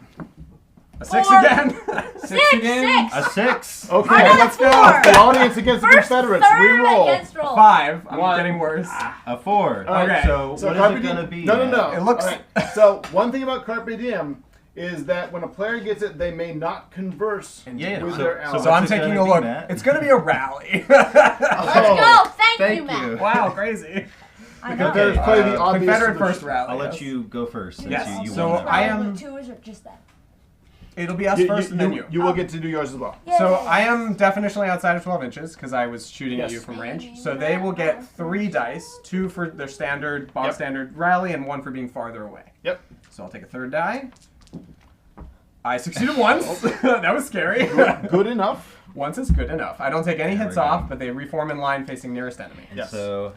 A 6 4. again. Six. again? Six. A 6. Okay, I got let's four. go. The audience against the First, Confederates, Third re-roll. against roll. 5. I'm One. getting worse. A 4. All right, Okay. So, what is Carpe it Diem- going to be? No, no, no. It looks- All right. So one thing about Carpe Diem is that when a player gets it, they may not converse Yeah, with so- their so allies. So I'm What's it taking gonna a be, look. Matt? It's going to be a rally. Let's Oh, go. Thank Thank you, Matt. you. Wow, crazy. I The know. Confederates play the obvious Confederate solution. first rally. I'll let yes. you go first. Since Yes, You so won that I one. am- Two is just that. It'll be us first and then you. You will get to do yours as well. Yay. So I am definitionally outside of 12 inches because I was shooting at Yes. you from range. So they will get 3 dice, 2 for their standard, box Yep. standard rally, and 1 for being farther away. Yep. So I'll take a 3rd die. I succeeded once. That was scary. Good enough. Once is good enough. I don't take any There hits we go. off, but they reform in line facing nearest enemy. And Yes. so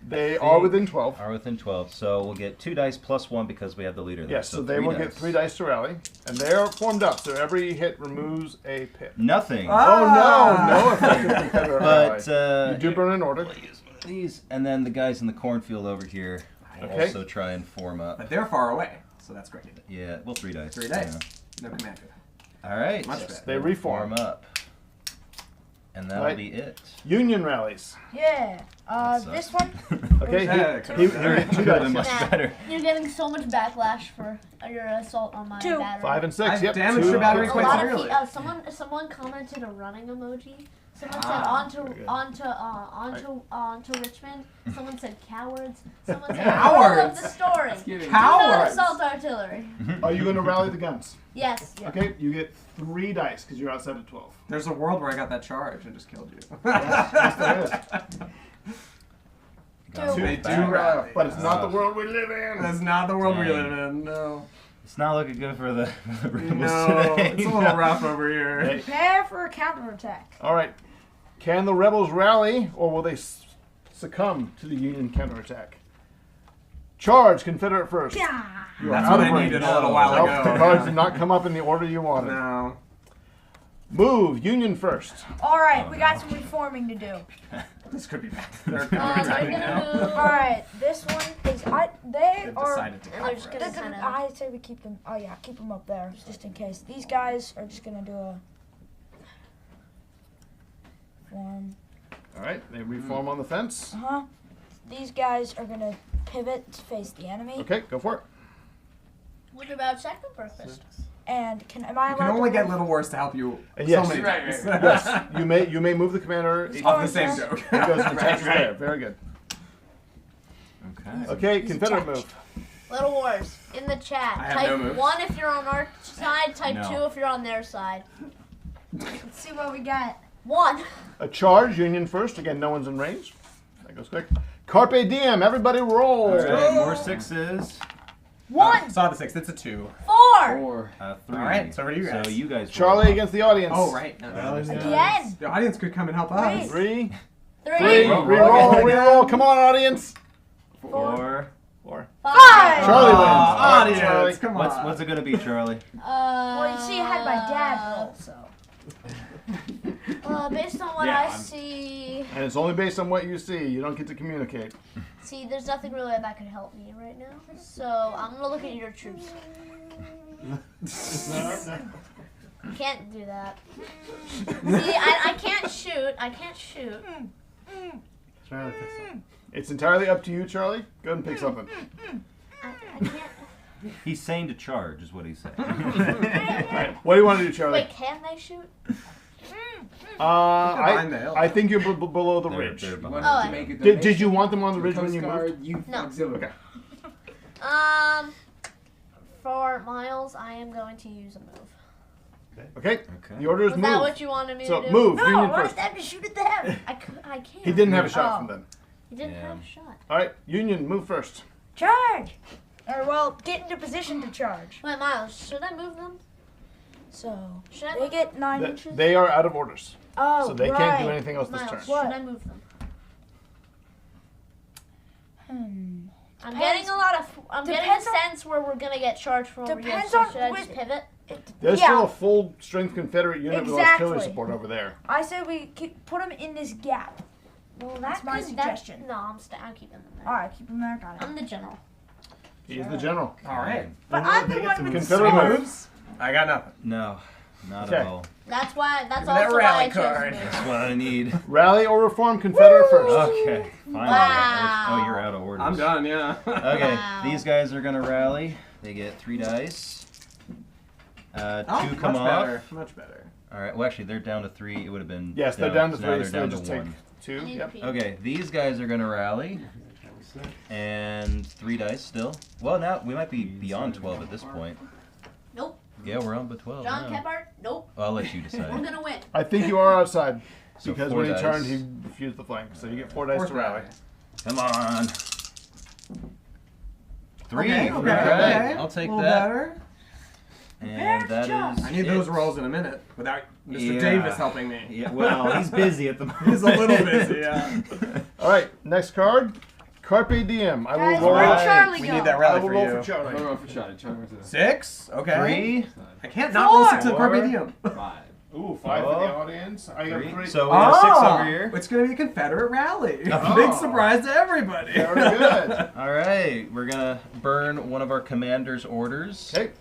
They are within 12. are within 12. So we'll get 2 dice plus 1 because we have the leader there. Yes, so they 3 will dice. get 3 dice to rally. And they are formed up, so every hit removes a pip. Nothing. Oh, no effective Confederate But rally. You do burn an order. we'll use one of these, and then the guys in the cornfield over here will Okay. also try and form up. But they're far away, so that's great. Yeah, well, 3 dice. 3 dice. No command. Yeah. All right. Much better. They reform. Form up. And that'll Right. be it. Union rallies. Yeah. That This sucks. one. Okay, Yeah, he 2 dice. Much Nah, better. You're getting so much backlash for your assault on my 2. battery. 5 and 6. I've Yep. damaged 2. your battery A quite lot severely. of someone commented a running emoji. Someone said very good. onto Richmond. Someone said cowards. Someone said Cowards? moral of the story. Kidding. Do not Cowards. assault artillery. Are you going to rally the guns? Yes. Okay, you get 3 dice because you're outside of 12. There's a world where I got that charge and just killed you. Yes, there is. Got Two. it They back. do rally. But it's not the world we live in. That's not the world we Dang. live in, no. It's not looking good for the rebels No, today. it's a little rough over here. Hey. Prepare for a counterattack. All right. Can the rebels rally, or will they succumb to the Union counterattack? Charge, Confederate first. Yeah. You are That's out what of I range. needed a little while Nope, ago. the cards yeah. did not come up in the order you wanted. No. Move, Union first. All right, Oh, we got no. some reforming to do. This could be bad. They're I'm counterattacking gonna now. move. All right, this one is they They've are. decided to And they're just cover gonna us. kind of. I say we keep them. Oh yeah, keep them up there just in case. These guys are just gonna do a form. All right, they reform on the fence. These guys are gonna pivot to face the enemy. Okay, go for it. What about second purpose? And am I You allowed can only to get move? Little Wars to help you Yes. so many Right, times. right, Yes, you may move the commander. It Off the same It joke. goes and attaches there. Very good. Okay. Okay, He's Confederate attached. move. Little Wars in the chat. I have Type no moves. 1 if you're on our side. Type No. 2 if you're on their side. Let's see what we got. 1. A charge, Union first. Again, no one's in range. That goes quick. Carpe diem, everybody roll. All right, more 6s. 1, Saw the 6. It's a 2. 4. 4. 3. All right, so what do you guys? So you guys. Charlie roll. against the audience. Oh, right. No, Again. the audience could come and help us. 3. 3. Reroll, reroll. Come on, audience. 4. 4. 5. Charlie wins. Oh, All right, audience, Charlie. come on. What's it gonna be, Charlie? Well, you see, I had my dad roll, so. Based on what Yeah, I I'm- see, And it's only based on what you see. You don't get to communicate. there's nothing really that could help me right now. So I'm gonna look at your troops. Can't do that. See, I can't shoot. I can't shoot. Trying to pick something. It's entirely up to you, Charlie. Go ahead and pick something. I can't. He's saying to charge, is what he's saying. All right. What do you want to do, Charlie? Wait, can they shoot? Combine the I think you're below the They're- ridge. they're behind. Oh, to make a Did you donation want them on the to ridge when Coast you moved? Guard Youth No. Auxiliary. Okay. For Miles, I am going to use a move. Okay. Okay. The order is Was that move. what you wanted me So to do? move. No, Union I want first. them to shoot at them. I can't. He didn't have a shot Oh. from them. He didn't Yeah. have a shot. All right. Union, move first. Charge! Or, well, get into position to charge. Wait, Miles, should I move them? So, Should I they move get 9 Th- inches. They are out of orders, Oh, so they right. can't do anything else this Miles, turn. What? should I move them? I'm Depends- getting a lot of. I'm getting a depends on- sense where we're gonna get charged from over here. Depends So on should I which- just pivot? There's yeah. still a full strength Confederate unit with artillery Exactly. support over there. I say we put them in this gap. Well, That's my suggestion. No, I'm keeping them there. All right, keep them there. Got it. I'm the general. He's the general. All right. But Well, I'm they the get one to with move. Confederate Three moves. I got nothing. No, not Okay. at all. That's why. That's Give me that also why rally I chose card. move. That's what I need. Rally or reform Confederate first. Okay, finally. Wow. Oh, you're out of orders. I'm done, yeah. Okay, Wow. these guys are gonna rally. They get 3 dice. Oh, 2 come much off. better. Much better. All right. Well, actually, they're down to 3. It would have been. Yes, they're down to so now 3, they're so down they to just take 1. 2. I need Yep. to pee. Okay, these guys are gonna rally, and 3 dice still. Well, now we might be beyond 12 at this point. Nope. Yeah, we're on but 12. John now. Kephart. Nope. Well, I'll let you We're decide. gonna win. I think you are outside So because 4 when he dice. turned, he refused the flank. So you get 4 dice Fourth to rally. rally. Come on. 3. Okay, All okay, right, okay. I'll take A little that. better. And that is. I need those rolls in a minute without Mr. Yeah. Davis helping me. Yeah, well, he's busy at the moment. He's a little busy, yeah. All right, next card. Carpe diem. I will Guys, roll. where'd Charlie We go? need that I rally will for roll you. for Charlie. I'm gonna roll for Charlie. Charlie went to the 6? Okay. 3, I can't not roll 6 at Four. Carpe Diem. 5. Ooh, 5 for the Oh. audience. I got 3. 3. So we have 6 over here. It's going to be a Confederate rally. Oh. Big surprise to everybody. Very good. All right, we're gonna burn one of our commander's orders. Okay.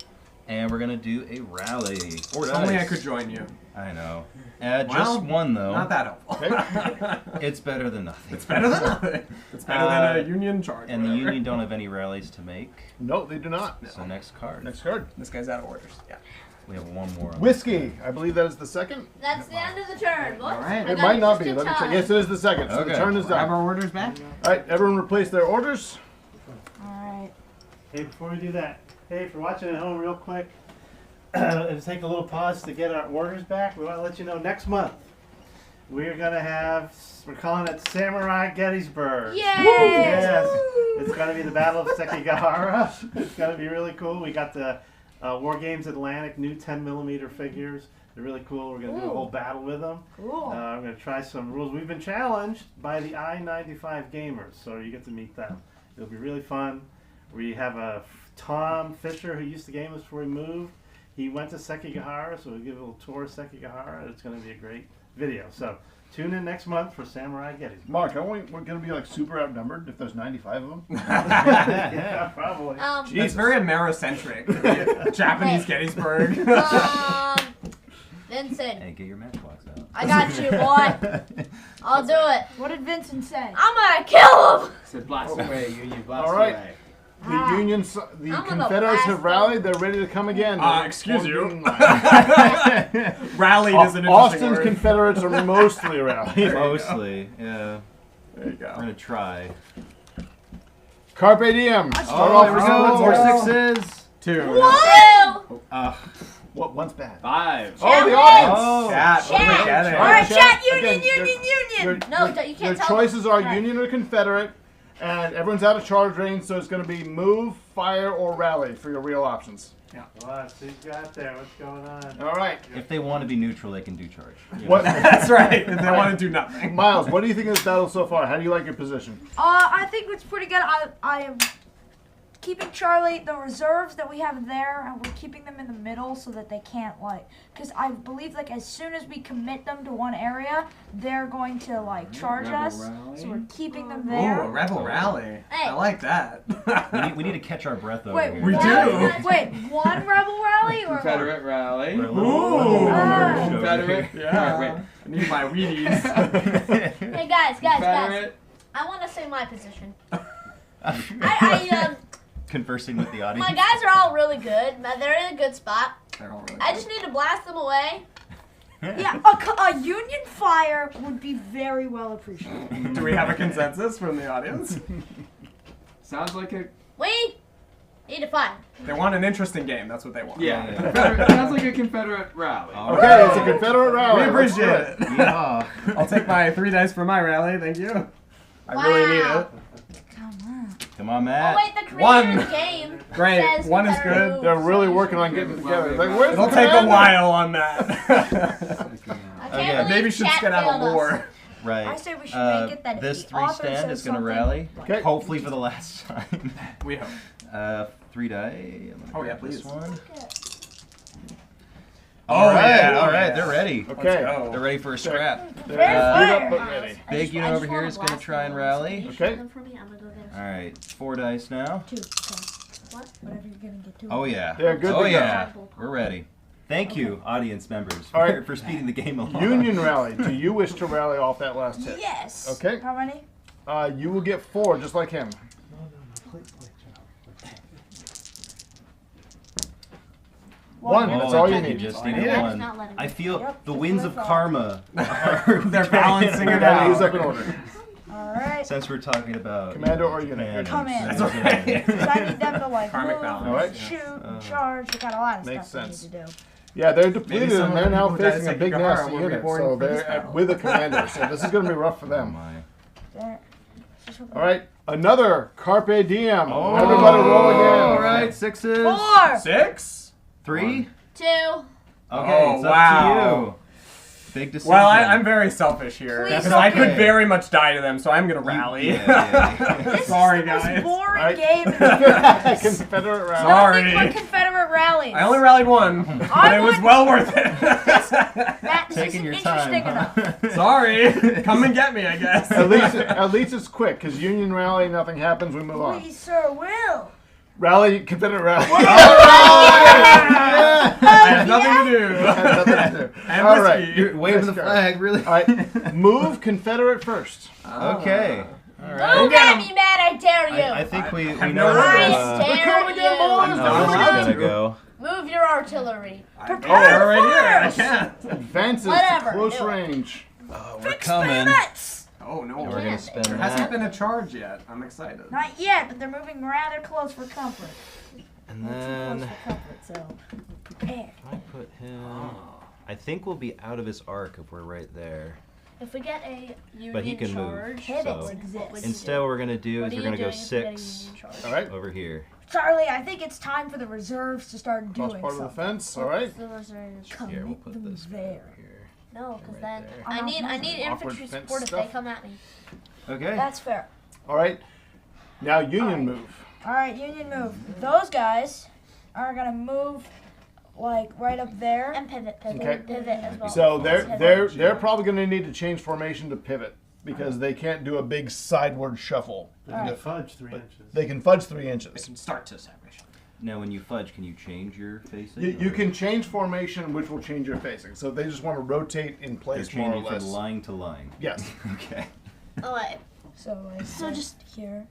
And we're gonna do a rally. Or If only I dice. could join you. I know. Well, Just one though. Not that helpful. It's better than nothing. It's better than nothing. It's better than a Union charge. And the whatever. Union don't have any rallies to make. No, they do not. So next card. Next card. This guy's out of orders. Yeah. We have one more. On Whiskey. I believe that is the second. That's the end of the turn. What? All right. I It got might not just be. in Let me check. time. Yes, it is the second. So the Okay. turn is Grab done. our orders back. All right, everyone replace their orders. Alright. Hey, before we do that, hey, if you're watching at home real quick, let's take a little pause to get our orders back. We want to let you know next month we're going to have, we're calling it Samurai Gettysburg. Yay! Yes. It's going to be the Battle of Sekigahara. It's going to be really cool. We got the War Games Atlantic new 10mm figures. They're really cool. We're going to do a Ooh. whole battle with them. Cool. I'm going to try some rules. We've been challenged by the I-95 gamers, so you get to meet them. It'll be really fun. We have a Tom Fisher who used to game us before he moved. He went to Sekigahara, so we'll give a little tour of Sekigahara. It's going to be a great video. So tune in next month for Samurai Gettysburg. Mark, are we're going to be like super outnumbered if there's 95 of them? Yeah, probably. It's very Americentric. Japanese Gettysburg. Vincent, Hey, get your matchbox out. I got you, boy. I'll do it. What did Vincent say? I'm gonna kill him. Said blast away, Union, blast All right. away. The Union, the I'm gonna Confederates have blast rallied. They're ready to come again. Excuse you. Union line. Rallied is an interesting Austin's word. Confederates are mostly rallied. Mostly, yeah. There you We're go. gonna try. Carpe diem. Start Oh, off there we with go. some More rolls. 6s. 2. Two. What? One's bad. 5. Oh, the Chat audience. Oh. Chat, what are we Chat. getting? All right, chat. Again, Union. No, you can't Your tell choices them. are Right. Union or Confederate, and everyone's out of charge range, so it's going to be move, fire, or rally for your real options. What? Who's got there? What's going on? All right. If they want to be neutral, they can do charge. What, That's right. If they want to do nothing. Miles, what do you think of this battle so far? How do you like your position? I think it's pretty good. I am keeping Charlie, the reserves that we have there, and we're keeping them in the middle so that they can't, because I believe, as soon as we commit them to one area, they're going to, charge Rebel us. rally. So we're keeping them Ooh, there. a rebel rally. Hey. I like that. We need to catch our breath over Wait, here. We one, do. Wait, one rebel rally or Confederate rally. We're a little- Ooh. merged over Confederate. here. Yeah. Alright, I need my Wheaties. Hey guys. Confederate. I want to say my position. Conversing with the audience. My guys are all really good. They're in a good spot. They're all really I good. just need to blast them away. Yeah, a Union fire would be very well appreciated. Do we have a consensus from the audience? Sounds like a We need to fight. They want an interesting game. That's what they want. yeah. Confederate, sounds like a Confederate rally. Okay, it's a Confederate rally. We Let's appreciate do it. Yeah. I'll take my 3 dice for my rally. Thank you. I really need Wow. it. Come on, Oh Matt. wait, the creator One. of the game Great. says 1 is Confederate good. moves. They're really working on getting together. Like, where's It'll the take a commander? while on that. I can't Okay. believe Maybe should chat get out failed of us. war. Right. I say we should make it that if this the 3 author stand says is going to something- rally. Okay. Hopefully for the last time. We hope. 3 die. I'm gonna Oh, yeah, grab this please. one. Oh, All right, yeah. all right, they're ready. Okay. Let's go. They're ready for a scrap. They're Very beat up fire. but ready. Big unit over here is going to try and rally. Okay. For me, I'm gonna go get All right, 4 dice now. 2. Okay. What? Whatever you're gonna get to. Oh yeah. They're good Oh to go. yeah. We're ready. Thank you, audience members, All right. for speeding the game along. Union rally. Do you wish to rally off that last hit? Yes. Okay. How many? You will get 4, just like him. One. Oh, That's all you you need. just All need you need. one. Not letting I me. feel Yep, the that's winds what of I thought. karma. They're balancing it Gotta out. use up in order. All right. Since we're talking about Commander or unit? commanders. Come in. That's right. So I need them to Karmic move, balance. All right. shoot, charge. We got a lot of Makes stuff sense. we need to do. Yeah, they're depleted some and of they're the now people who died facing a at big Sekigahara nasty were unit. born So for this they're battle. with a commander. So this is going to be rough for Oh them. my. There. All right, another Carpe Diem. Oh. Everybody roll again. All right, 6s. 4. 6? 3. 2. Okay, Oh, it's wow. up to you. Big decision. Well, I'm very selfish here Please because I could okay. very much die to them, so I'm gonna rally. Yeah. Sorry, This is the most guys. boring Alright. game in the Confederate round. Sorry. Nothing but Confederate rallies. I only rallied one, but it was would- well worth it. Matt, this Taking isn't your interesting time. enough. Sorry. Come and get me, I guess. At least it's quick, because Union rally, nothing happens, we move on. Please, sir, will. Rally, Confederate rally. I have nothing to do. And All right, whiskey. You're waving the Next card. flag, really? All right, move Confederate first. Okay. All Move right. at me, Matt, I dare you. I think we have know no where I this, dare We're coming again, boys. you. how this is gonna go. Move your artillery. Prepare right here. I can't. Advances Whatever, to close do it. range. Oh, we're coming. Bayonets. Oh no. And we're gonna spend There hasn't that. been a charge yet. I'm excited. Not yet, but they're moving rather close for comfort. And Too close then for comfort, so prepare. I put him. I think we'll be out of his arc if we're right there. If we get a Union But he can move, charge, so- what would you Instead, do? what we're gonna do What is are we're you gonna go doing if we get a 6 Union charge? All right, over here. Charlie, I think it's time for the reserves to start cross doing part of the something. fence. All right. The reserves. Here, we'll Commit put them this guy there. over here. No, because Right then there. I need Awkward infantry fence support if stuff. they come at me. Okay. That's fair. All right. Now Union move. All right, Union move. Those guys are gonna move like right up there. And pivot, Okay. pivot as well. So Pivot. they're probably going to need to change formation to pivot because they can't do a big sideward shuffle. They can fudge 3 inches. They can fudge 3 inches. can start to separation. Now, when you fudge, can you change your facing? You or- can change formation, which will change your facing. So they just want to rotate in They're place more or changing less. from line to line. Yes. Okay. Oh, wait. So like So just here.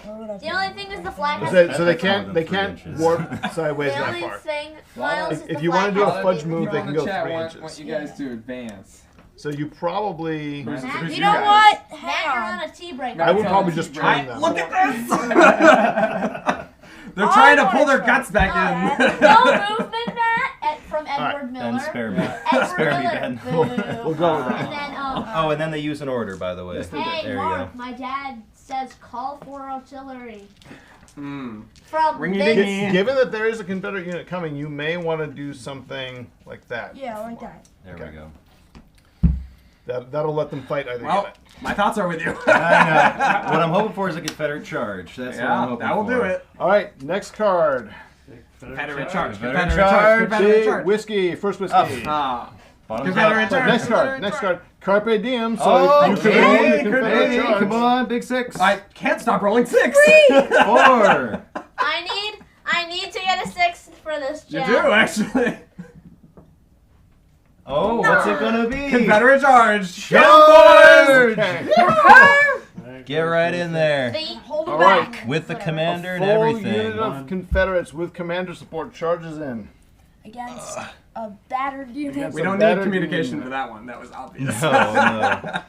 Or would I the only thing is the flag has So, to so be they can't they 3 can't inches. warp sideways The that only far. thing, Miles, is If the you wanna flag do a has to fudge be- move, People they in can the go chat 3 want inches. you guys to advance. So you probably. Who's Matt, you You know guys? what? Matt, Hang you're on. on a T-break. I would Tell probably us just to train break. them. Look at this! They're trying to pull their guts back in. No movement, Matt, from Edward Miller. Then spare me. Edward Spare me, Miller. Ben. Boo. We'll go with that. And then, Oh, and then they use an order, by the way. hey, there you Mark, go. my dad says call for artillery. Hmm. From Ringy Vince. dingy. Given that there is a Confederate unit coming, you may want to do something like that. Yeah, like that. There Okay. we go. That'll let them fight either Well, unit. my thoughts are with you. I know. What I'm hoping for is a Confederate charge. That's what I'm Yeah, hoping that will for. do it. All right, next card. Confederate charge. Confederate Confederate charge. charge. Confederate Big charge. whiskey, first whiskey. Ah. Bottoms Confederate up. charge. Next card, Confederate next charge. card. Carpe diem, so Oh, you can okay. roll the Maybe. Confederate charge. Come on, big 6. I can't stop rolling 6. 4. I need to get a 6 for this You jab. do, actually. Oh, what's it gonna be? Confederate charge. Charge! Okay. Get right in there. Hold them All right. back. With the Whatever. commander and Full everything. unit of Confederates with commander support charges in. Against a battered unit. Against We a don't need battered communication unit. for that one. That was obvious. No.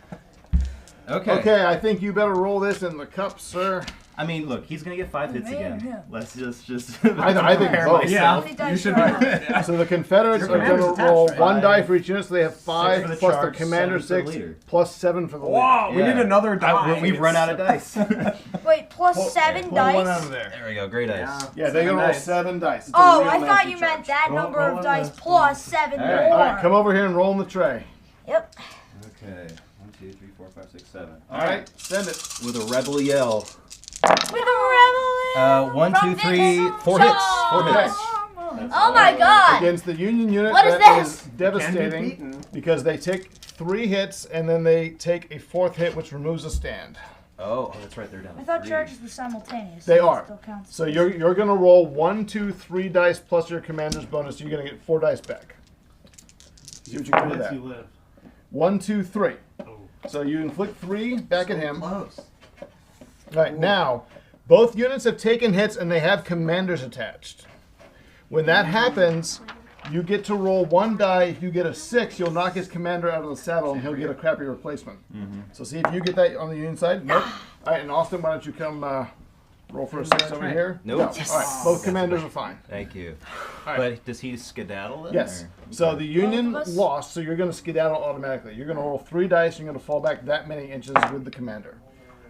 Okay. Okay, I think you better roll this in the cup, sir. I mean, look, he's gonna get 5 hits Man, again. yeah. Let's just. I think prepare both. myself. Yeah, Dice you should roll. be. Yeah. So the Confederates Your are going commander's to roll attached, right? 1 die for each unit, so they have 5 for the plus charge, the commander 7 for the 6 leader. plus 7 for the leader. Whoa, we Yeah. need another die. We've run out of dice. Wait, plus Pull- 7 Pull one out dice? of there. There we go. Great dice. Yeah, they're going to roll dice. 7 dice. It's a Oh, real I thought nasty you charge. meant that Roll- number roll of on dice this. plus 7 All more. right. All right, come over here and roll in the tray. Yep. Okay. 1, 2, 3, 4, 5, 6, 7. All right, send it. With a rebel yell. With a revelation. 1, 2, 3, 4 hits. 4 hits. Oh my god! Against the Union unit, What is that this? is devastating beaten. because they take 3 hits and then they take a 4th hit, which removes a stand. Oh, that's right. They're down. I thought 3. charges were simultaneous. They so it are. Still counts. So you're going to roll 1, 2, 3 dice plus your commander's bonus. So you're going to get 4 dice back. See what you can do with Lets that. you live. 1, 2, 3. Oh. So you inflict 3 back at him. Close. All right, now, both units have taken hits and they have commanders attached. When that happens, you get to roll 1 die. If you get a 6, you'll knock his commander out of the saddle and he'll get a crappy replacement. So see if you get that on the Union side. Nope. All right, and Austin, why don't you come roll for a 6 over here? Nope. No. All right, both commanders are fine. Thank you. All right. But does he skedaddle then? Yes. or- So the Union Both of us? lost, so you're going to skedaddle automatically. You're going to roll 3 dice, and you're going to fall back that many inches with the commander.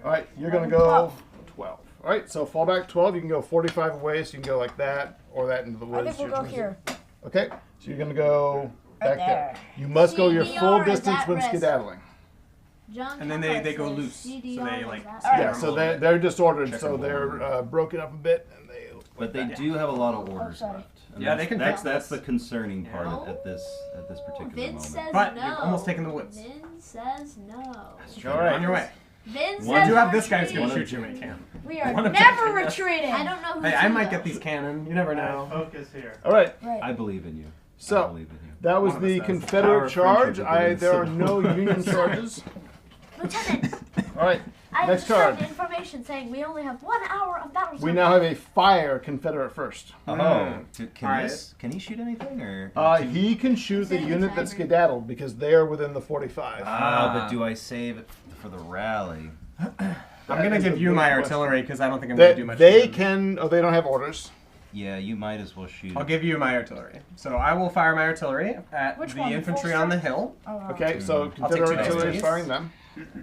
All right, you're going to go 12. All right, so fall back 12. You can go 45 away, so you can go like that or that into the I woods. think we'll go here. Okay, so you're gonna go back there. there. You must go your CDR full is distance at when risk. skedaddling. John And then Cutler they go says loose. So CDR they is like at scatter Yeah, them a so little they're, bit. they're disordered, Check so them they're over. broken up a bit, and they. But they do have a lot of orders sorry. left. And Yeah, that's, they can That's fix that's this. the concerning part Yeah. at this particular Vince moment. says But no. you've almost taken the woods. Vin says no. All right. On your way. Vin One- says You do have we're this guy who's going to retreating. shoot you when he can. We are One never objective. retreating. I don't know who's Hey, I who, might though. get these cannon. You never know. Focus here. All right, Right. I believe in you. I so believe in you. that was One of us the does. Confederate Power of charge. friendship within the There are civil no Union charges. Lieutenant, All right, I Next just heard card. information saying we only have 1 hour of battle time. we now have a fire Confederate first. Oh, can Alright. this? Can he shoot anything or? He can shoot the Save the unit timer. that skedaddled because they are within the 45. But do I save it for the rally? I'm going to is give the you big my question. artillery because I don't think I'm going They, to do much. they damage. can. Oh, they don't have orders. Yeah, you might as well shoot. I'll give you my artillery. So I will fire my artillery at Which the one? infantry Full on the strength? hill. Oh, Okay, so I'll take Confederate two artillery is dice. firing them.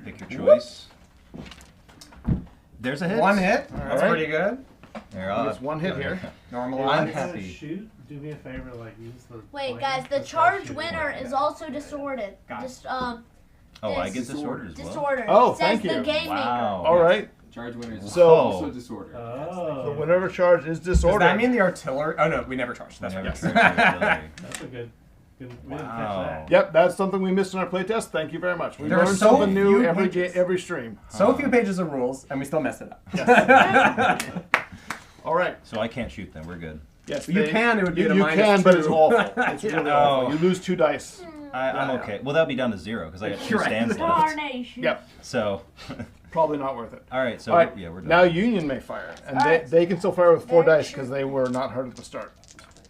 Pick your choice. There's a hit. One hit. That's right. pretty good. There, There's one hit here. Normal. I'm If you're gonna happy. Shoot. Do me a favor, like use the. Wait, blade guys, the to start charge shooting. winner is also disordered. Got it. Just Oh, I get disordered as well. disordered. Oh, Says thank the you. game Wow. All right. Charge winners is So- also disordered. Oh. So whenever charge is Does disordered. that mean the artillery? Oh no, we never charged. That's Never right. tried artillery. That's a good. We didn't Wow. catch that. Yep, that's something we missed in our playtest. Thank you very much. We There are learned so something new few every pages. every stream. So few pages of rules, and we still messed it up. All right. So I can't shoot them. We're good. Yes, You can, it would be you, the you minus can, but two. it's awful. It's really Yeah. awful. You lose 2 dice. I'm Yeah. okay. Well, that'll be down to 0 because I got 2 You're right. stands left. Darnation. Yep. So, Probably not worth it. all right. So All right. yeah, we're done. Now Union may fire, and All right. they can still fire with 4 Very dice because they were not hurt at the start.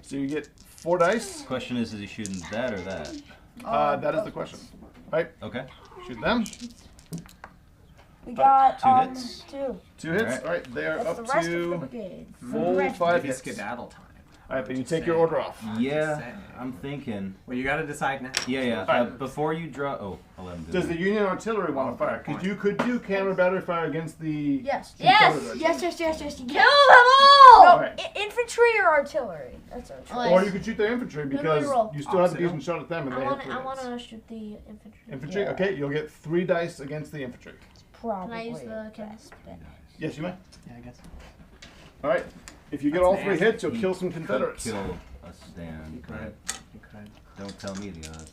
So you get 4 dice. Question is he shooting that or that? That is the question. Right. Okay. Shoot them. We got 2 hits. 2. 2 hits. Alright. All right. They are That's up the rest of the to brigade. full Red. 5 Maybe hits. skedaddle time. All right, but you take your order off. Yeah, Say. I'm thinking. Well, you got to decide now. Yeah. Alright. Before you draw. Oh, 11. Does the Union artillery want to fire? Because you could do counter battery fire against the. Yes. Yes! Confederate Yes, yes, yes, yes. Kill them all! No, Alright. infantry or artillery? That's our choice. Oh, Or you could shoot their infantry do we because roll? you still have a Opposite. decent shot at them and they have 3 I hits. want to shoot the infantry. Infantry? Yeah. Okay, you'll get 3 dice against the infantry. Probably. Can I use the the cannon? best bet. Yes, you may. Yeah, I guess. All right. If you get That's all 3 nasty. hits, you'll kill some Confederates. Kill a stand. Right. Okay. Don't tell me the odds.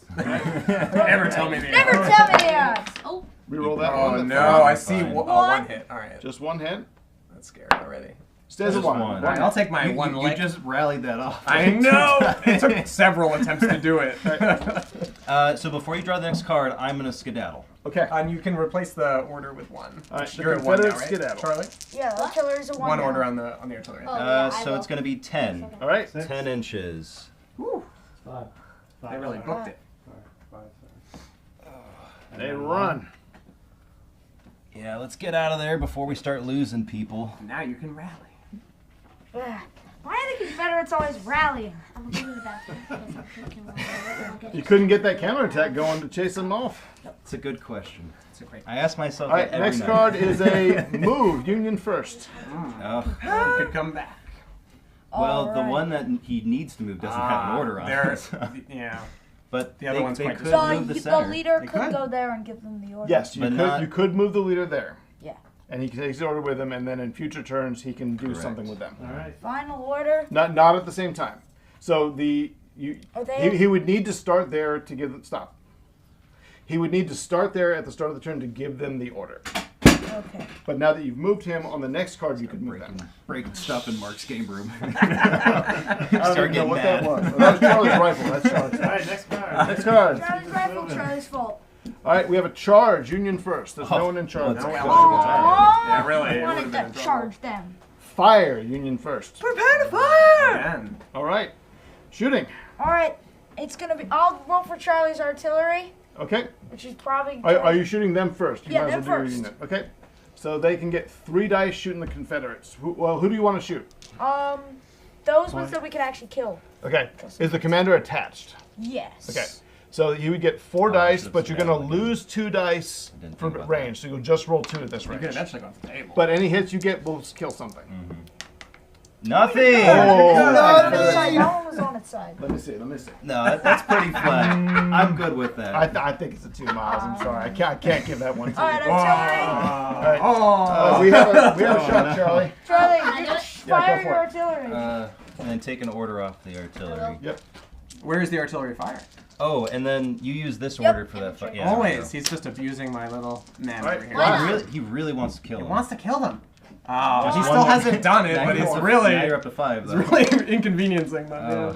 Never tell me the Never odds. tell me the odds. Oh, Reroll that Oh one. no, That's I fine. see Fine. one hit. All right. Just 1 hit. That's scary already. Stays at Just 1. one. All right, I'll take my You one lick. just rallied that off. I know. It took several attempts to do it. So before you draw the next card, I'm gonna skedaddle. Okay. And you can replace the order with 1. All right, the You're at 1 now, Confederate right? skedaddle. Charlie? Yeah, artillery's a 1. One now. order on the artillery. Oh, yeah, I So will. it's gonna be 10. All right. 10 inches. Whew. 5. They really booked it. 5. They run. Yeah, let's get out of there before we start losing people. Now you can rally. Ugh. Why are the Confederates always rallying? I'm going to the bathroom. because I'm drinking water. I'll get You couldn't get that counterattack going to chase them off. It's a good question. It's a great. I ask myself All right, that every next night. card is a move. Union first. Oh, You could come back. well, the Alright. one that he needs to move doesn't have an order on There. it. so- Yeah. But The other they, one's they quite could distant. move the The center. leader They could could. go there and give them the order. Yes, you But could. not- You could move the leader there. Yeah. And he takes the order with him, and then in future turns he can do Correct. something with them. All right. Final order. Not at the same time. So Are they? he would need to start there to give them stop. He would need to start there at the start of the turn to give them the order. Okay. But now that you've moved him on the next card, you could move them. breaking stuff in Mark's game room. I don't even know getting what that mad. was. Oh, that was Charlie's rifle. That's Charlie's. All right, next card. Next card. Charlie's rifle, Charlie's fault. All right, we have a charge. Union first. There's no one in charge. Let's No, go. Alan. Yeah, really. I it wanted would've been to a trouble. charge them. Fire. Union first. Prepare to fire! Again. All right. Shooting. All right. It's gonna be. I'll roll for Charlie's artillery, Okay. which is probably. Are you shooting them first? You Yeah, might as them well do first. your unit. Okay. So they can get 3 dice shooting the Confederates. Who do you want to shoot? Those ones that we can actually kill. Okay. Is the commander attached? Yes. Okay. So you would get 4 I dice, should've but you're said going to that again. lose 2 dice I didn't from think about range. So you'll just roll 2 at this You could range. eventually go to the table. But any hits you get will kill something. Nothing. Oh, That one was on its side. Let me see. No, that's pretty flat. I'm good with that. I think it's a 2 miles. I'm sorry. I can't give that one to All you. right, artillery. All right. Oh. We have a shot, Charlie. Charlie, Can I do it? fire go for your it. artillery. And then take an order off the artillery. Yep. Where is the artillery fire? Oh, and then you use this Yep, order for that. infantry. Yeah, there we Always. He's just abusing my little man All right. over here. Why go. not? He really wants to kill He him. wants to kill them. Oh, Just he one still more- hasn't done it, Now but you're it's up- really, Now you're up to 5, it's though. really inconveniencing them. Oh.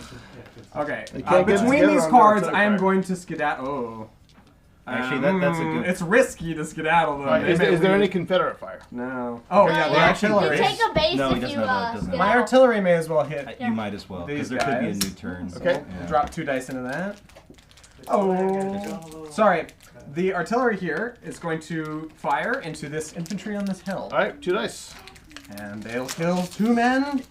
Yeah. Okay. You can't get Between together these on the cards, artillery I am fire. going to skedaddle. Oh. Actually, that's a good. It's risky to skedaddle them. All right. They Is may there any leave. Confederate fire? No. Oh yeah, the well, actually, artillery. You take a base No, he if doesn't you have that, doesn't have My that. artillery may as well hit. You might as well, These because there could be a guys. new turn. Okay. Yeah. Drop 2 dice into that. Oh, sorry. The artillery here is going to fire into this infantry on this hill, All right. 2 dice. and they'll kill 2 men.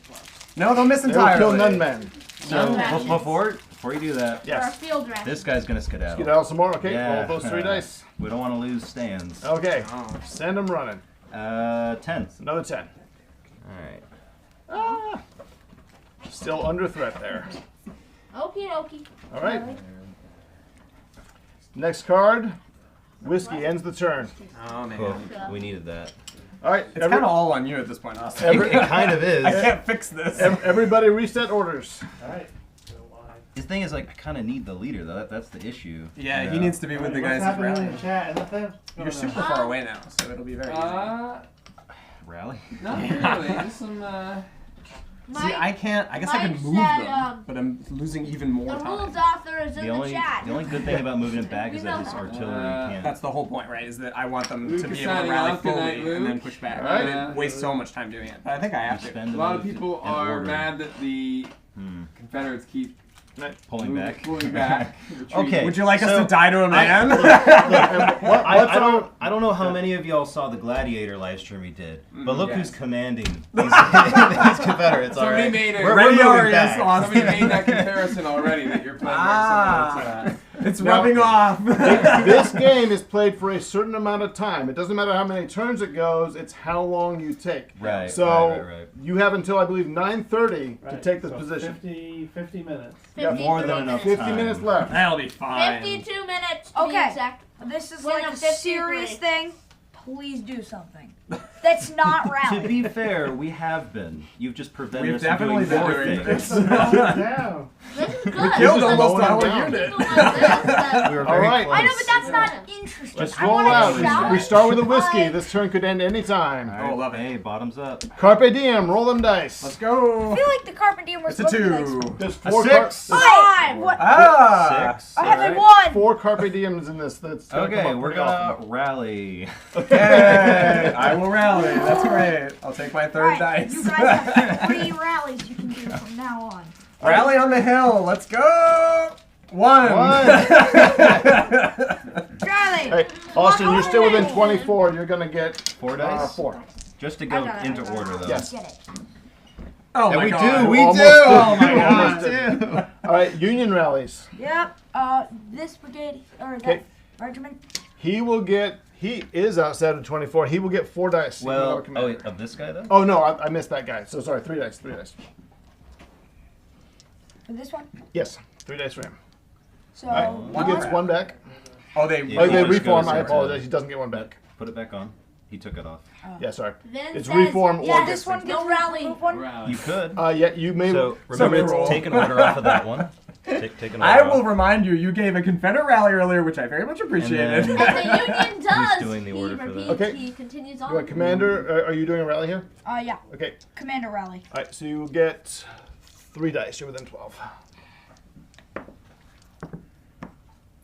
No, they'll miss They will entirely. kill none men. So Nice. before you do that, For a Yes. field ration. this guy's gonna skedaddle. Get out some more. Okay. Yeah. Roll those 3 dice. We don't want to lose stands. Okay. Oh. Send them running. 10. Another 10. All right. Still under threat there. Okie dokie. All right. Next card. Whiskey ends the turn. Oh man. Cool. We needed that. All right. It's kind of all on you at this point, Austin. It kind of is. I can't fix this. Everybody reset orders. All right. His thing is like I kind of need the leader though. That's the issue. Yeah, he needs to be with the guys What's who's happening in rallying. the chat? Anything? You're super far away now, so it'll be very easy. Rally. Not really. Just some. See, I can't. I guess I can Mike move said, them, but I'm losing even more The time. rules author is in The only the chat. good thing about moving it back We is that know his that. artillery can't. That's the whole point, right? Is that I want them Luke to is be able to signing rally off. Good night, fully and then Luke. push back. All right. I waste so much time doing it, but I think I have to. Spend A lot of move people in are order. mad that the Hmm. Confederates keep Pulling back. Pulling back. Okay. Would you like us so to die to a man? I don't know how many of y'all saw the Gladiator live stream we did, but look yes. who's commanding these Confederates. All Somebody right, made it. we're Ready moving Arius back. on- Somebody made that comparison already that you're playing Ah. It's Now- rubbing off. This game is played for a certain amount of time. It doesn't matter how many turns it goes, it's how long you take. Right, So right. you have until I believe 9:30 to take this so position. 50 minutes. Yeah, more than enough 50 time. minutes left. That'll be fine. 52 minutes to be Okay. exact. This is Win like them a 53. serious thing. Please do something. That's not To rally. be fair, we have been. You've just prevented We've us from definitely doing been more doing things. this. Down. This is good. We killed Just almost mowing a whole them down. unit. People like this that- We were All very right. close. I know, but that's not interesting. Let's I roll wanna out. shout. We start with a whiskey. I This turn could end any time. All right. Oh, love it. Hey, bottoms up. Carpe diem. Roll them dice. Let's go. feel like the Carpet Diem was It's a supposed to be 2. like There's A 4 6. five. What? Ah. 6. I have All a right. 1. 4 carpe diems in this. That's gonna come Okay, up we're pretty gonna often. rally. Okay, I will rally. That's great. I'll take my third Alright, dice. you guys have 3 rallies you can do from now on. Rally on the hill. Let's go. 1. Charlie! Hey, Austin, you're still within Already. 24. You're gonna get 4 dice. 4. Just to I go got it, into I got it. order, though. Yes. Get it. Oh And my we god. do. We Almost do. did. Oh my Almost god. did. All right, Union rallies. Yep. This brigade, or that Okay. regiment. He will get. He is outside of 24. He will get 4 dice. even though Well, commander. of this guy though. Oh no, I missed that guy. So sorry. 3 dice. 3 dice. For this one. Yes, 3 dice for him. So, All right, one he gets back. 1 back. Oh, they. Yeah. Oh, they just reform. goes I into- apologize. He doesn't get 1 back. Put it back on. He took it off. Yeah, sorry. Then It's says, reform or yeah, get this one things. gets No rally. move one. Rally. You could. Yeah, you may. So Somebody remember, roll. take an order off of that one. Take an order I will off. remind you, you gave a Confederate rally earlier, which I very much appreciated. then- And the Union does. doing the order he for that? repeats, Okay. he continues You on. want commander? Are you doing a rally here? Yeah. Okay. Commander rally. All right. So you will get 3 dice. You're within 12.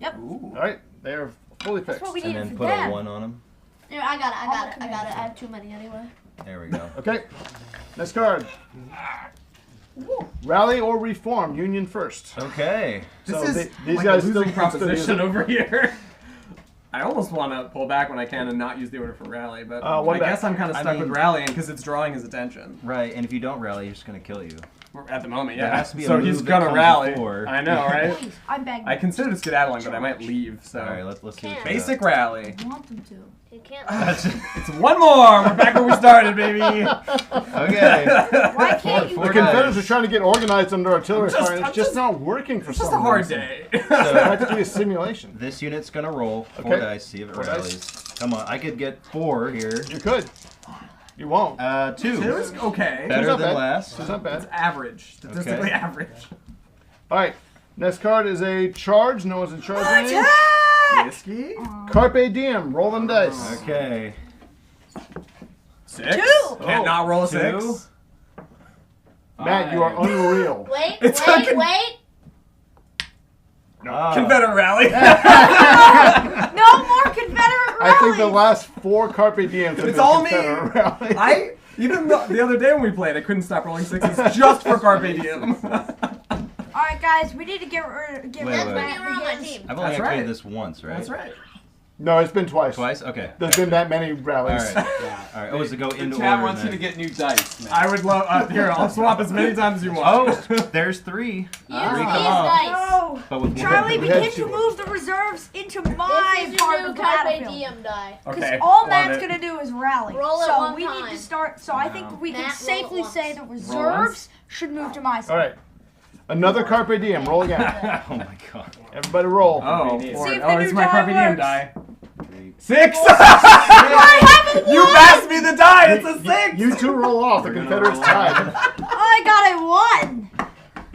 Yep. Ooh. All right. They are fully That's fixed. what we And needed then for put them. a 1 on him. Here, I got it. I got it. I got commander. it. I have too many anyway. There we go. Okay. Next card. Rally or reform. Union first. Okay. This So is these like guys a losing still proposition over here. I almost want to pull back when I can and not use the order for rally, but one I back. guess I'm kind of I stuck mean- with rallying because it's drawing his attention. Right, and if you don't rally, he's just gonna kill you. At the moment, There yeah. has to be a So move he's that gonna comes rally. before. I know, right? Please, I'm begging. I considered skedaddling, but I might leave. So All right, let's see. What Can't. you basic rally. I want them to. You can't. got. It's one more. We're back where we started, baby. Okay. Why can't you? The Confederates are trying to get organized under artillery I'm just- fire, and I'm it's just just- not working for It's some just a hard reason. day. It's practically a simulation. This unit's gonna roll 4 Okay. dice. See if it 4 rallies. dice. Come on, I could get 4 here. You could. You won't. 2. It was okay. Better not than bad. last. It's not It's bad. average. Statistically Okay. average. All right. Next card is a charge. No one's in charge. of any. Whiskey. Carpe diem. Roll them dice. Okay. 6. 2. Can't not roll a 2. 6. Matt, you are unreal. Wait, It's wait, fucking- wait. Confederate rally. No more Confederate rallies. I think the last 4 Carpe Diems have It's been all me. Confederate rally. Even the other day when we played, I couldn't stop rolling 6s just for Carpe Diem. All right, guys, we need to get rid Wait, of wait. that You were on my because- team. I've only That's activated right. this once, right? That's right. No, it's been twice. Twice? Okay. There's been that many All rallies. right. All right. Oh, is it go The into chat order? wants you then? to get new dice, man. I would love. Here, I'll swap as many times as you want. Oh, there's 3. Use these come dice. No. But with Charlie, We had begin to two. move the reserves into This my is part your of new the Carpe battlefield. Diem die. Because Okay. all love Matt's it. gonna do is rally. Roll it so one we need time. to start. So I think we can Matt, roll it safely once. say the reserves should move to my side. All right. Another Carpe Diem. Roll again. Oh my god. Everybody roll. Oh, See if Lord. the Oh, new it's my die Carpe Diem works. die. 3. 6. I have a You one! passed me the die. It's a 6. You two roll off. The We're gonna Confederates roll tied. I got a 1.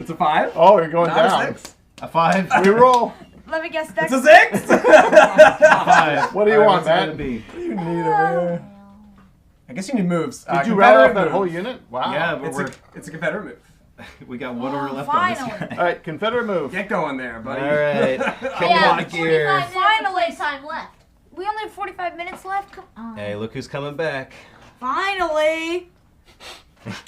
It's a 5. Oh, you're going Not down. a 6. A 5. Reroll. Let me guess. It's Next. a 6. 5. What do you All right, want, what's it Matt? gonna be? You need a. I guess you need moves. Did you rally off that Confederate whole move. unit? Wow. Yeah, but It's it's a Confederate move. we got 1 order left finally. on this All guy. right, Confederate move. Get going there, buddy. All right. We Come have on, 45 gear. minutes Finally. of playtime left. We only have 45 minutes left. Come on. Hey, look who's coming back. Finally.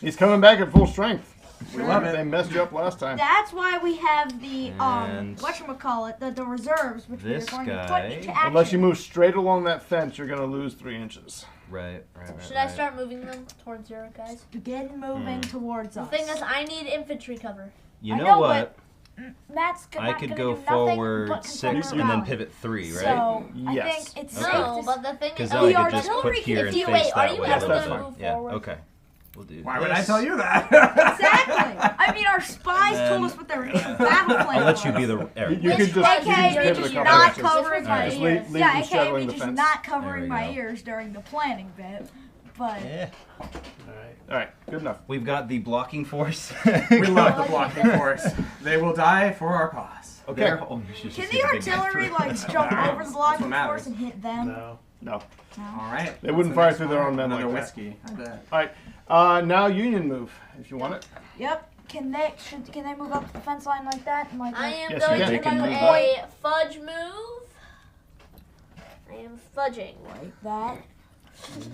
He's coming back at full strength. We love it. They messed you up last time. That's why we have the And whatchamacallit, the reserves, which this we're going to guy- put into action. Unless you move straight along that fence, you're going to lose 3 inches. Right. Should I start moving them towards zero, guys? Begin moving towards The us. thing is, I need infantry cover. You I know know, what? Matt's I not could gonna go do nothing forward but 6 Confederate and then rally. pivot 3, right? So Yes. I think it's Okay. safe No, to but the thing Because is, then the I could just put artillery here and if you face wait, are that you way. ever that's gonna fine. move Yeah. forward? Okay. We'll do. Why would this. I tell you that? Exactly. I mean, our spies And told us what their initial battle plan I'll let you was. be the. Eric. You Which can just, AKA you can AKA pivot me a just couple not inches. covering my Just ears. leave Yeah, them AKA straddling me the just fence. not There covering we my go. ears during the planning bit. But Yeah. All right, good enough. We've got the blocking force. We love the blocking force. They will die for our cause. Okay. There- oh, you should can just the hit big guy artillery through. like jump over the what blocking matters. force and hit them? No. No. All right. They wouldn't That's the fire next through their one. own men Another like that. whiskey. I bet. All right, now Union move, if you want it. Yep. Can they move up the fence line like that and like I that? am Yes, going you to can. do They can a fudge move. I am fudging. like that?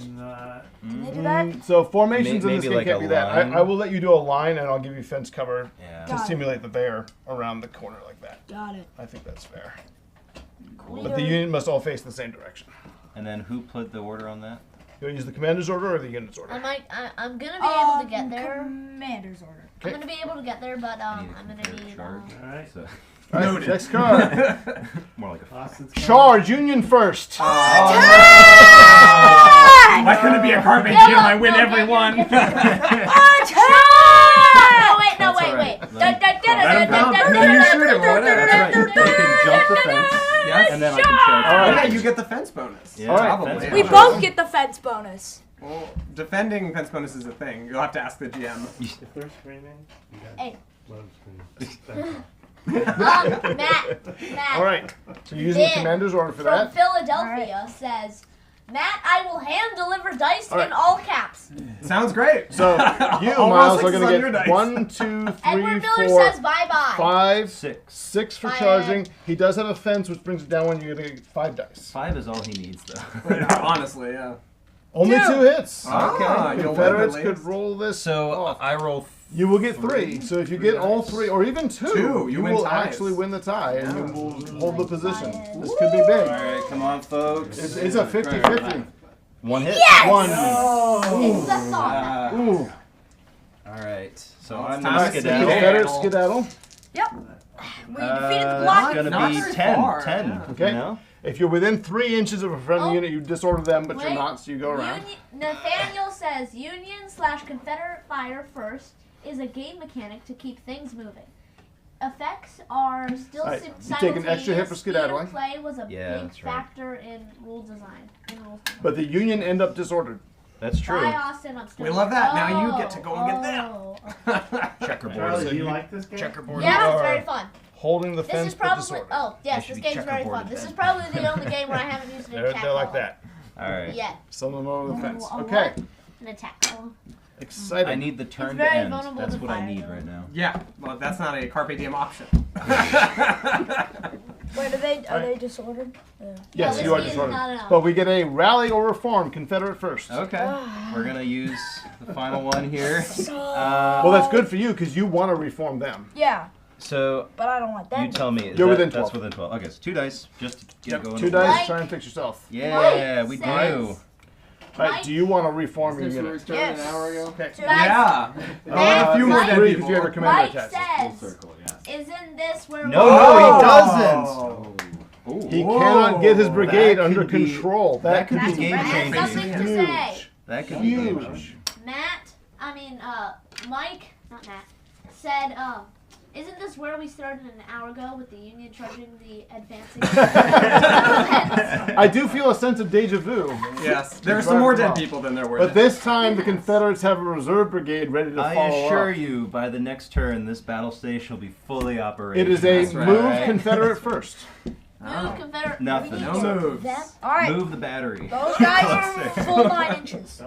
Not. Can they do that? So formations in Maybe this game like can't a be that. line. I will let you do a line, and I'll give you fence cover Yeah. to Got it. simulate that they are around the corner like that. Got it. I think that's fair. Cool. But the unit must all face the same direction. And then who put the order on that? You want to use the commander's order or the unit's order? I'm gonna be able to get there. Commander's order. I'm gonna be able to get there, but I'm gonna need. charge. All right. So All right, Noted. next card. more like a. Austin's coming. Charge Union first. Why couldn't it be a Carpe Diem? I win every one. No, wait, no, That's wait, all wait. right. Let him come. Then you shoot him or whatever. That's right. You can jump the fence, Yes. and then I can charge. All right. Yeah, you get the fence bonus. Yeah, All right. Probably. fence We bonus. both get the fence bonus. Well, defending fence bonus is a thing. You'll have to ask the GM. If they're screaming, you guys Hey. let them scream. Matt. All right. So you're using the Ben commander's order for from that. Philadelphia says, Matt, I will hand deliver dice All right. in all caps. Sounds great. So you, All Miles, sixes are on going your to get dice. 1, 2, 3, Edward Miller 4, says bye bye. 5, 6. 6 for Five. charging. He does have a fence, which brings it down when you're going to get 5 dice. 5 is all he needs, though. Honestly, yeah. Only 2 hits. Ah, you'll Confederates live at could least. roll this. So off. I roll. You will get 3. So if you get all 3, or even 2, Two, you win will ties. actually win the tie, and you Yeah. will hold the position. This could be big. All right, come on, folks. It's a 50-50. 1 hit. Yes! 1. It's the thought. Ooh. All right. So Well, I'm it's gonna time to skedaddle. Confederate skedaddle. Yep. We defeated the It's block. gonna Not be very 10. far, 10. yeah. Okay. You know? If you're within 3 inches of a friendly Oh. unit, you disorder them, but you're Wait. not, so you go around. Nathaniel says Union/Confederate fire first is a game mechanic to keep things moving. Effects are still Alright, simultaneous. you take an extra hit for Speed skedaddling. of play was a Yeah, big that's right. factor in rule design. But the Union end up disordered. That's true. Bye, Austin. I'm still We love that. Now you get to go and get them. Checkerboard. Charlie, So do you you- like this game? Checkerboard. Yes, You it's are very fun. Holding the This fence is but probably. disordered. Oh, yes, should this be game's very checkerboarded fun. This then. is probably the only game where I haven't used an They're attack like column that. All right. yet. Some of them over the fence. A Okay. what? An attack column. Exciting. I need the turn to very end. vulnerable That's to what I fire, need though. right now. Yeah, well, that's not a Carpe Diem option. Wait, are they disordered? Yes, No, you are this is disordered. not enough. But we get a rally or reform Confederate first. Okay. We're gonna use the final one here. Well, that's good for you because you want to reform them. Yeah, So but I don't want them. you tell me. Is You're that- within That's 12. within 12. Okay, so 2 dice just to get Yep, going. 2 dice, Mike. try and fix yourself. Yeah, we Mike do. says- All right, do you want to reform your This where we unit? started Yes. an hour ago? Okay. Yeah. Mike- a few more Mike- dead 3 because people. you have a commander Mike attached. Full says, circle, yes. isn't this where No, we... no, he Oh. doesn't. He Whoa. cannot get his brigade That under could be- control. that could be That's game I have changing. something to say. Huge. That could be game changing. Huge. Mike, not Matt, said, isn't this where we started an hour ago with the Union charging the advancing? I do feel a sense of deja vu. Yes, there are some more dead people than there were. But this time, the Confederates have a reserve brigade ready to I follow assure up. you, by the next turn, this battle station will be fully operational. It is a That's right. move Right. Confederate first. Move Confederate. Nothing. we need No to- moves. All right, Move the battery. those guys are full 9 inches.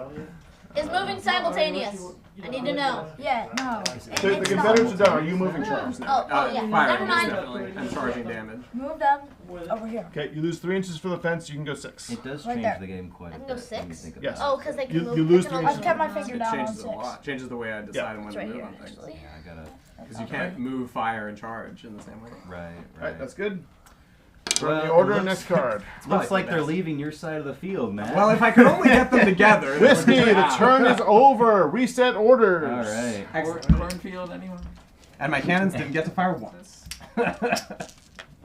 Is moving simultaneous. I need to know. Yeah, no. The Confederates are done. Are you moving Charles now? Oh, yeah. Fire Never mind. definitely, and charging damage. Move them over here. Okay, you lose 3 inches for the fence. You can go 6. It does Right change there. the game quite I a can go bit. when you 6? think about Yes. it. Oh, because they can You- move. you lose they can three only I've kept my move finger It down on changes a 6. lot. Changes the way I decide on when to It's right move here, on things. actually. Yeah, I gotta. Because you can't move fire and charge in the same way. Right, All right. right, that's good. Well, From the order, it looks- next card. Looks probably like the they're best. leaving your side of the field, Matt. Well, if I could only get them together. that would Whiskey, be- the turn is over. Reset orders. All right. Excellent. Cornfield, anyone? And my cannons didn't get to fire once. Well,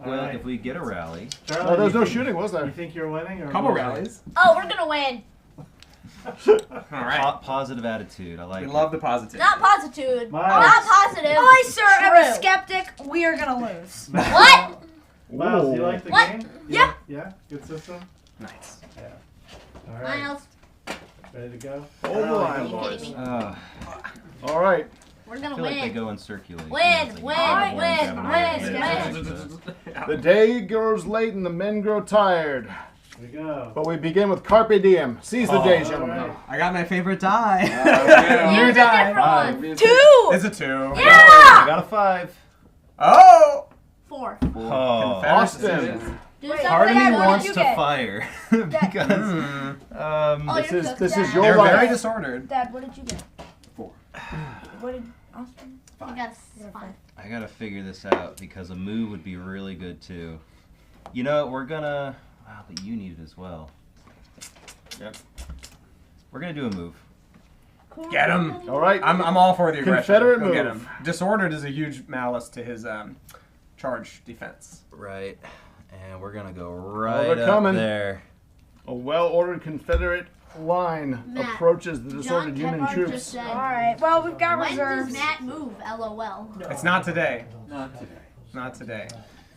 Alright. if we get a rally, Charlie, No, there was you no think- shooting, was there? You think you're winning? Or Couple losing? rallies. Oh, we're gonna win. All right. positive attitude. I like We it. love the positivity. Not positive. Miles. Not positive. I, sir, am a True. skeptic. We are gonna lose. What? Miles, you like the What? game? Yeah. Yeah? Good system? Nice. All right. Miles, Ready to go? Hold the are line, you boys. kidding me? All right. We're I gonna feel like they win. go in circulation. Win, It's like win, you win, have one, win, The day grows late and the men grow tired. Here we go. But we begin with Carpe Diem. Seize the day, gentlemen. Alright. I got my favorite die. Use a different one. It's a 2. Yeah. I got a 5. Oh! 4. Oh. Austin. Do Wait, something. Part of me Dad, what did wants you to get? fire because Oh, This you're is cooked, this is Dad. your They're life. very disordered. Dad, what did you get? 4. What did Austin? You got a 5. I gotta figure this out because a move would be really good too. You know, we're gonna. Wow, but you need it as well. Yep. We're gonna do a move. Get him. All right. I'm all for the aggression. Confederate Go get move. him. Disordered is a huge malice to his charge defense. Right, and we're gonna go right they're up coming. there. A well-ordered Confederate line Matt, approaches the John disordered Union Kevard troops. just said, All right. Well, we've got when does reserves. Matt move? LOL. It's not today. Not today. Not today.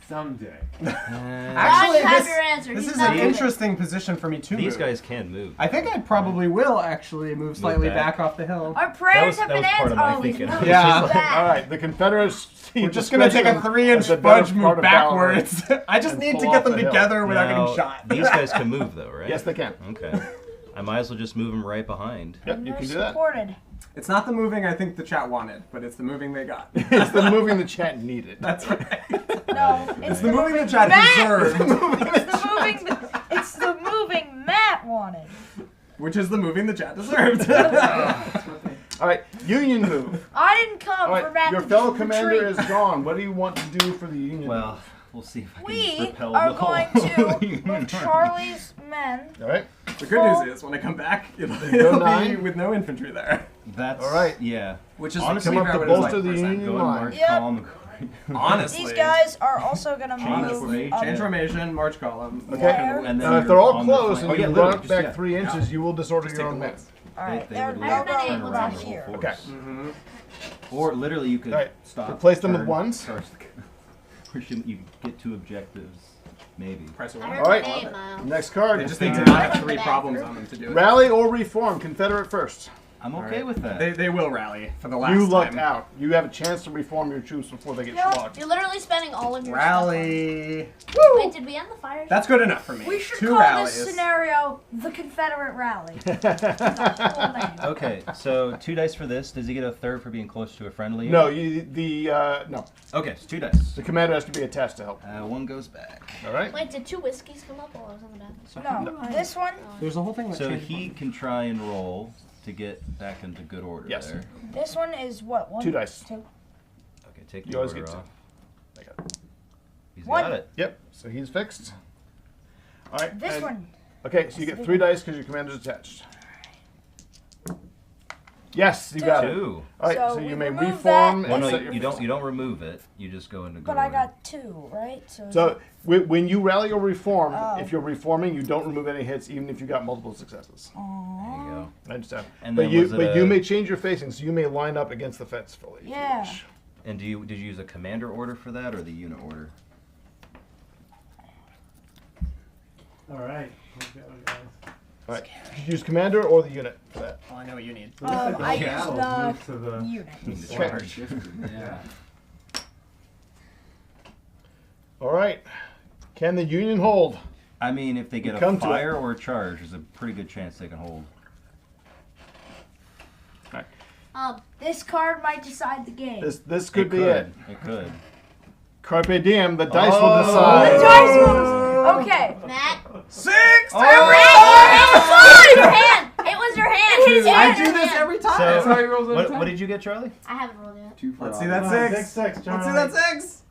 Someday. Actually, you have this, your answer. this He's is not an moving. interesting position for me to These move. guys can move. I think I probably will actually move slightly back. back off the hill. Our prayers That have was been part answered. of my Oh, he's thinking. moving Yeah. back. All right, the Confederates. We're just gonna take a 3-inch the better fudge part move of valor. backwards. I just and need to pull get off them the hill. together without Now, getting shot. These guys can move though, right? Yes, they can. Okay. I might as well just move them right behind. Yep, And you they're can do that. supported. It's not the moving I think the chat wanted, but it's the moving they got. It's the moving the chat needed. That's right. No, It's the moving the chat Matt! deserved, It's the moving Matt wanted. which is the moving the chat deserved. All right, Union move. I didn't come All for right, Matt your to fellow retreat. commander is gone. What do you want to do for the Union? Well, we'll see if I can We repel are the whole going to Union move army. Charlie's men all right. The good news is, when I come back, it'll go be 9. with no infantry there. That's All right. Yeah. Which is Honestly, come up to what it was bolster like the first time. Union Go and line. march Yep. column. Honestly. These guys are also gonna Honestly. move up. Change formation, march column. Okay. Where? And then Now, if you're they're all on the close flank. and you literally, run just, back yeah. 3 inches, you will disorder Just your take own the men. All right, They they're would they'll been go able to right do here. Okay. Or literally, you could Alright, stop. replace them with turn, ones. charge the- Or you get 2 objectives, maybe. Press of I one. heard All right. my name, Miles. Next card. They just need to not have 3 problems on them to do it. Rally or reform. Confederate first. I'm okay Alright. with that. They will rally for the last You time. lucked out. You have a chance to reform your troops before they get Yep. schlocked. You're literally spending all of your Rally. stuff on. Wait, did we end the fire? That's good enough for me. We should 2 call rallies. this scenario the Confederate Rally. Okay, so 2 dice for this. Does he get a 3rd for being close to a friendly? No, no. Okay, it's 2 dice. The commander has to be attached to help. 1 goes back. All right. Wait, did 2 whiskeys come up while I was on the bathroom? So how No, do I- this one, There's a whole thing that So changed. he can try and roll to get back into good order Yes. there. this one is what? 2 dice. 2. Okay, take You the always order get 2. off. I got it. He's One. got it. Yep. So he's fixed. All right. This and- one. Okay, so you get 3 dice because your commander's attached. Yes, you got it. 2. All right, So so you we may remove reform that. Well, and no, set your you don't remove it. You just go into good But order. I got 2, right? So when you rally or reform, Oh. if you're reforming, you don't remove any hits, even if you got multiple successes. There you go. I understand. And But then you was it you a- may change your facing, so you may line up against the fence fully. if you Yeah. wish. And did you use a commander order for that or the unit order? All right. Let's go, guys. All right. You can use commander or the unit for that. Well, I know what you need. I use Battles the move to the unit. The Okay. charge. Yeah. All right. Can the Union hold? I mean, if they get Come a to fire or a charge, there's a pretty good chance they can hold. This card might decide the game. This could be it. It could. Carpe diem. The dice will Oh. decide. The dice will. Okay. Matt, 6! your hand! It was your hand! It was I your do this hand. every time. That's how he rolls every What, time. what did you get, Charlie? I haven't rolled yet. 2 for Let's all. see that Come on, 6. big 6, Let's Charlie. see that 6.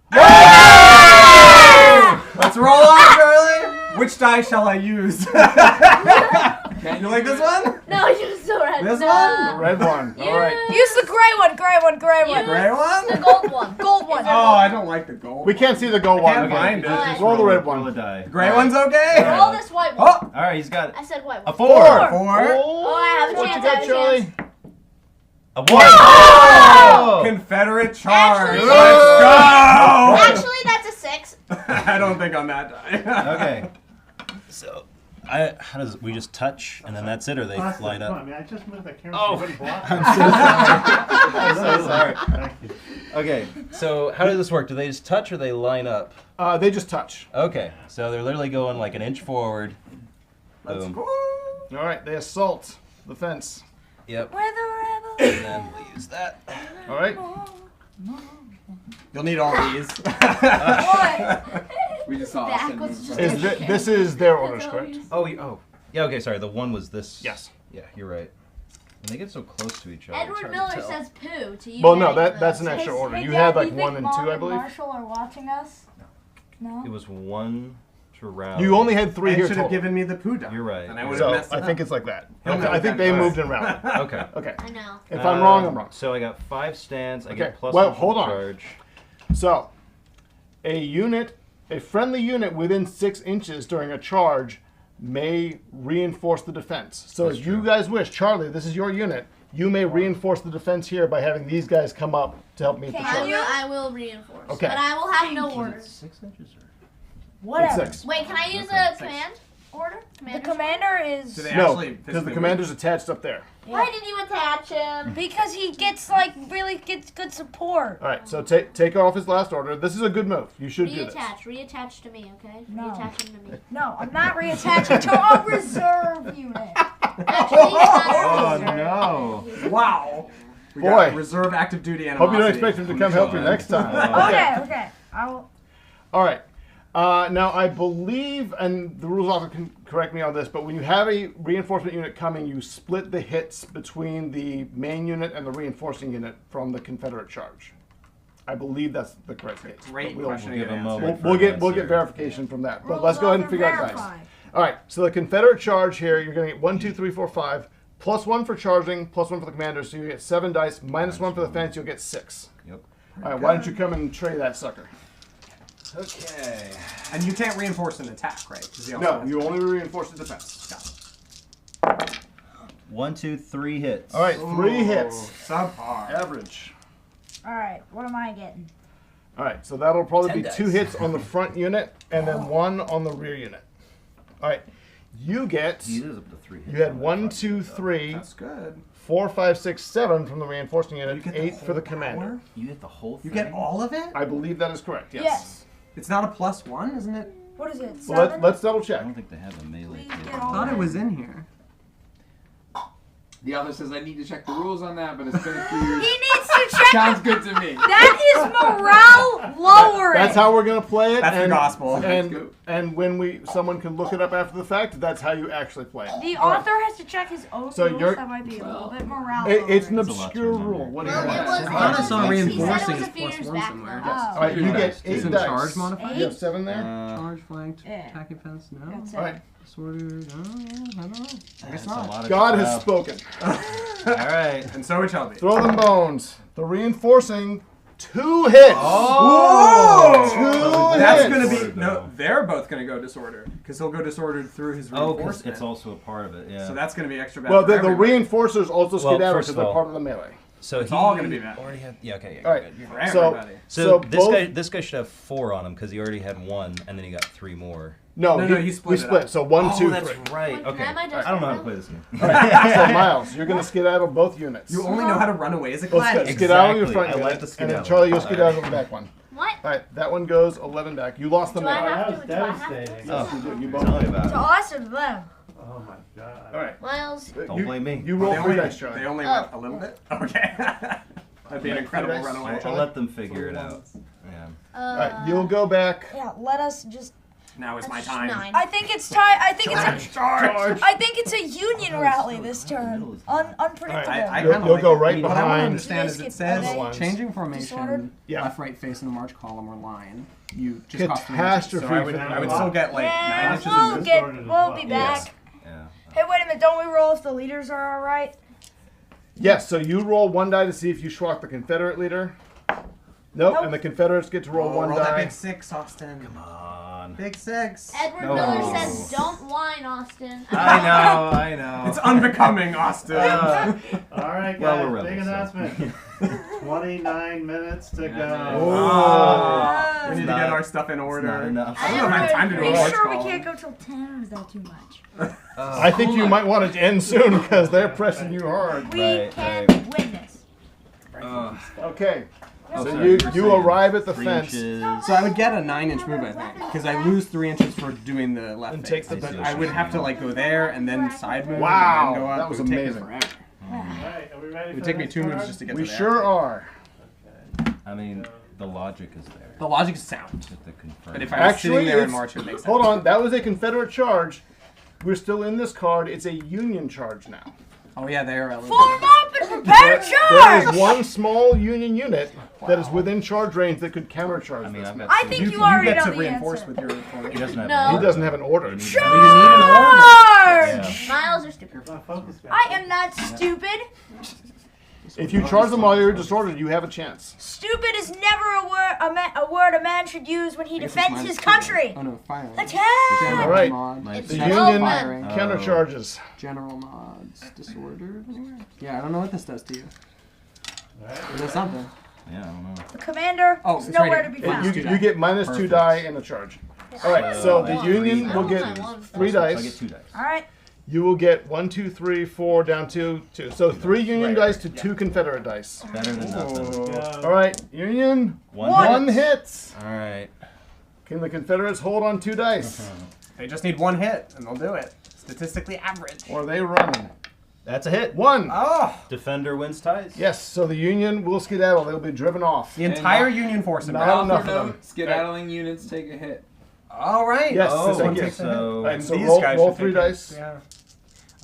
Let's roll on, Charlie. Which die shall I use? You like this one? No, you still red. This no. The red one. All right. Use the gray one. Gray one. Gray one. Gray one? The gold one. Gold one. Oh, I don't like the gold. We can't see the gold one. can't find it. Just roll the red Roll a one. die. Gray one's okay? Roll this white one. Oh, All right, he's got I said white a one. 4. 4. Oh, I have a What chance. you I got, have a Charlie? chance. A 1. Oh! Confederate charge. Actually- Let's Actually, that's a 6. go. I don't think on that die. Okay. So, how does we just touch and then that's it, or they Plastic, line come up? on, man. I just moved the camera. Oh. So you wouldn't block I'm it. so sorry. I'm so sorry. Thank you. Okay, so how does this work? Do they just touch or they line up? They just touch. Okay, so they're literally going like an inch forward. Let's Boom. go. All right. They assault the fence. Yep. We're the rebels. And then we use that. All right. You'll need all these. What? We just saw Back Austin was move just- from- This is their orders, That's all correct? we- Oh. Yeah, okay, sorry. The 1 was this. Yes. Yeah, you're right. When they get so close to each other, it's Edward hard to Miller tell. says poo to you. Well, no, getting that's an those. extra order. Hey, You Dad, had do like you 1 think and Mom 2, I and believe. Marshall are watching us. No. It was 1 to rally. You only had 3 And here should have total. given me the poo die. You're right. And I would have So messed it I up. think it's like that. He'll know I think that. they All right. moved and routed. Okay. Okay. I know. If I'm wrong, I'm wrong. So I got 5 stands. I Okay, get plus well, 1 for hold the on. charge. So, a friendly unit within 6 inches during a charge may reinforce the defense. So That's if you true. guys wish, Charlie, this is your unit, you may reinforce the defense here by having these guys come up to help meet the Can charge. I will reinforce. Okay. But I will have no Is it orders. 6 inches or? Whatever. It's 6. Wait, can I use Okay, a command order? The Commander's commander is Do they No, actually because the physically commander's attached up there. Why did you attach him? because he gets like really gets good support. All right, so take off his last order. This is a good move. You should do this. Reattach to me, okay? No. Reattach him to me. No, I'm not reattaching to a reserve unit. Actually, he's not a Oh no! Wow. We Boy. got reserve active duty Hope you don't animosity. expect him to come help you next time. Okay. I will. All right. Now, I believe, and the rules officer can correct me on this, but when you have a reinforcement unit coming, you split the hits between the main unit and the reinforcing unit from the Confederate charge. I believe that's the correct case. Great But we'll, question. We'll give to a get moment. answered. for we'll an get answer. verification from that. But Rules let's go ahead and officer figure out dice. verify. All right, so the Confederate charge here, you're going to get 1, 2, 3, 4, 5, +1 for charging, +1 for the commander, so you get 7 dice, -1 for the fence, you'll get 6. Yep. All right, why don't you come and tray that sucker? Okay. And you can't reinforce an attack, right? 'Cause he also No, has- you only reinforce the defense. Got it. 1, 2, 3 hits. All right, 3 hits. Subpar. Average. All right, what am I getting? All right, so that'll probably 10 be dice. 2 hits on the front unit and then 1 on the rear unit. All right, you get. He is up to 3 hits. You had on that 1, front 2, unit, though. 3, That's good. 4, 5, 6, 7 from the reinforcing You unit, get 8 for the whole commander. power? You get the whole thing. You get all of it? I believe that is correct. Yes. Yes. It's not a +1, isn't it? What is it? Well, 7? let's double I check. don't think they have a melee. We table. get I all thought of it was in here. The other says I need to check the rules on that, but it's been a few He years. needs to check. Sounds good to me. That is morale lowering. That's how we're gonna play it. That's the and, gospel. And Let's go. and when someone can look it up after the fact, that's how you actually play it. The All right. author has to check his own So rules. you're- That might be a little bit morale. It's an lowering. It's a lot to obscure remember. rule. What do you Well, want? it was I thought I saw he said it reinforcing was is a few years +1 back, somewhere. though. Oh. All right, you Three get dice. 8 Isn't dice. charge modifier? You have 7 there. Charge, flanked, Yeah. attacking fence, no. That's it. All right. Disordered, I don't know. I guess That's a not. lot of God crap. has spoken. All right. And so it shall be. Throw them bones. The reinforcing 2 hits. Oh! 2 That's hits. gonna be Disordered, no. though. They're both gonna go disordered because he'll go disordered through his Oh, because reinforcement. it's also a part of it. Yeah. So that's gonna be extra bad. Well, for the everybody. reinforcers also Well, skedaddle first because of they're all- part of the melee. So It's he all gonna be bad. already had. Yeah. Okay. Yeah. All right. Good. For So- everybody. So, both- this guy should have 4 on him because he already had 1, and then he got 3 more. No, No, he split we it split. up. So 1, 2, 3. that's right. Wait, Okay. can I just I don't know how to now? play this game. All right. So Miles, you're gonna skedaddle both units. You only know how to run away as a Well, gladiator. skedaddle your Exactly. front I unit, like the and then skedaddle. Charlie, you'll skedaddle the back one. What? All right, that one goes 11 back. You lost the Do I melee. have That to? was Do I have to? devastating. Yes, you do. You both Tell me did. about To it. us or them? Oh my god. All right. Miles. Don't blame me. You roll They 3 only, dice, Charlie. they only Oh. went a little bit. Okay. That'd be an incredible dice. runaway. I'll let them figure it out. Yeah. All right, you'll go back. Yeah, let us just. Now is my That's time. 9. I think it's time. I think it's a. Charge. I think it's a union rally this turn. Unpredictable. You'll kinda go it. right What I want to behind. understand is it Are says they changing formation, disordered? Yeah. left, right face in the march column or line. You just cost 3 Catastrophe inches. So I would for still get like 9 Yeah, inches of we'll move. get. Disordered as We'll well. be Yes. back. Yeah. Hey, wait a minute. Don't we roll if the leaders are all right? Yes, so you roll 1 die to see if you schlock the Confederate leader. Nope, Nope. and the Confederates get to roll 1 roll that die. big 6, Austin. Come on. Big 6. Edward No. Miller says, "Don't whine, Austin." I know. It's unbecoming, Austin. All right, Well, guys. we're Big rebels, so. announcement. 29 minutes to Yeah. go. Oh, we need to not- get our stuff in It's order. not enough. I don't know if I have time to do Are a you march sure we column. can't go till 10, or is that too much? I think you might want it to end soon because they're pressing you hard. We Right, can right. win this. Okay, Oh, so sorry. you arrive at the 3 fence. inches. So I would get a 9-inch move, I think, because I lose 3 inches for doing the left And face. take the- But I would have to like go there and then side move. Wow, and then go up. that was It would take me amazing. forever. All right, are we ready It for would take the me next 2 moves card? just to get We to there. sure are. I mean, the logic is there. The logic is sound. With the confirm. But if I was Actually, sitting there in it's- March, it would make sense. Hold on, that was a Confederate charge. We're still in this card. It's a Union charge now. Oh yeah, they are. Form up and prepare to There charge! is one small Union unit that is within charge range that could countercharge I mean, this. I've got I some- think you already get know to the reinforce answer. with your formation. He doesn't have. No. an He order. doesn't have an order. They need Charge! Yeah. Miles are stupid. Come on, focus, guys. I am not stupid. If you charge them while you're disordered, you have a chance. Stupid is never a word a man should use when he I guess it's defends minus his 2. country. Oh no, firing. Attack! General All right. mod. Minus The two. Union Firing. countercharges. General mods. Disordered. Yeah, I don't know what this does to you. All right. It does something. Yeah, I don't know. The commander Oh, is it's right nowhere here. to be Yeah, found. You, you get minus 2 Perfect. die in the charge. All right, so the Oh, Union I will don't get know, I want 3 So I get dice. 2 dice. All right. You will get 1, 2, 3, 4, down 2, 2. So 3 Union Right. dice to 2 Confederate dice. Better than nothing. Go. All right, Union, One. one hits. All right. Can the Confederates hold on 2 dice? They just need 1 hit, and they'll do it. Statistically average. Or are they running? That's a hit. 1. Oh! Defender wins ties. Yes, so the Union will skedaddle. They'll be driven off. The entire And Union force in not battle. enough Author of them. note, skedaddling units take a hit. All right. Yes, Oh, this one takes takes a a hit. so- All right, And so these roll, guys roll should 3 take it. dice. Yeah.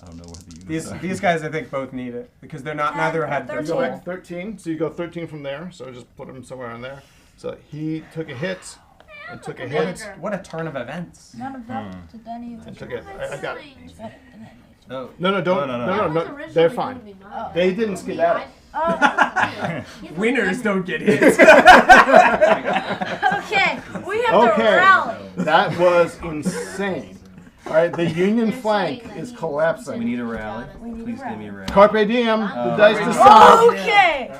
I don't know where the units are. These guys I think both need it because they're not neither had You their go Thirteen. back 13, so you go 13 from there. So just put him somewhere on there. So he took a hit. It took a Commander. hit. What a turn of events. None of that did any of It it. took it. I got it. Oh. No, don't. No. They're fine. They didn't skedaddle. Winners don't get hit. Okay, we have to rally. That was insane. All right, the Union flank is We collapsing. need a rally. We need a Please rally. give me a rally. Carpe diem. The dice Oh. decide. Okay.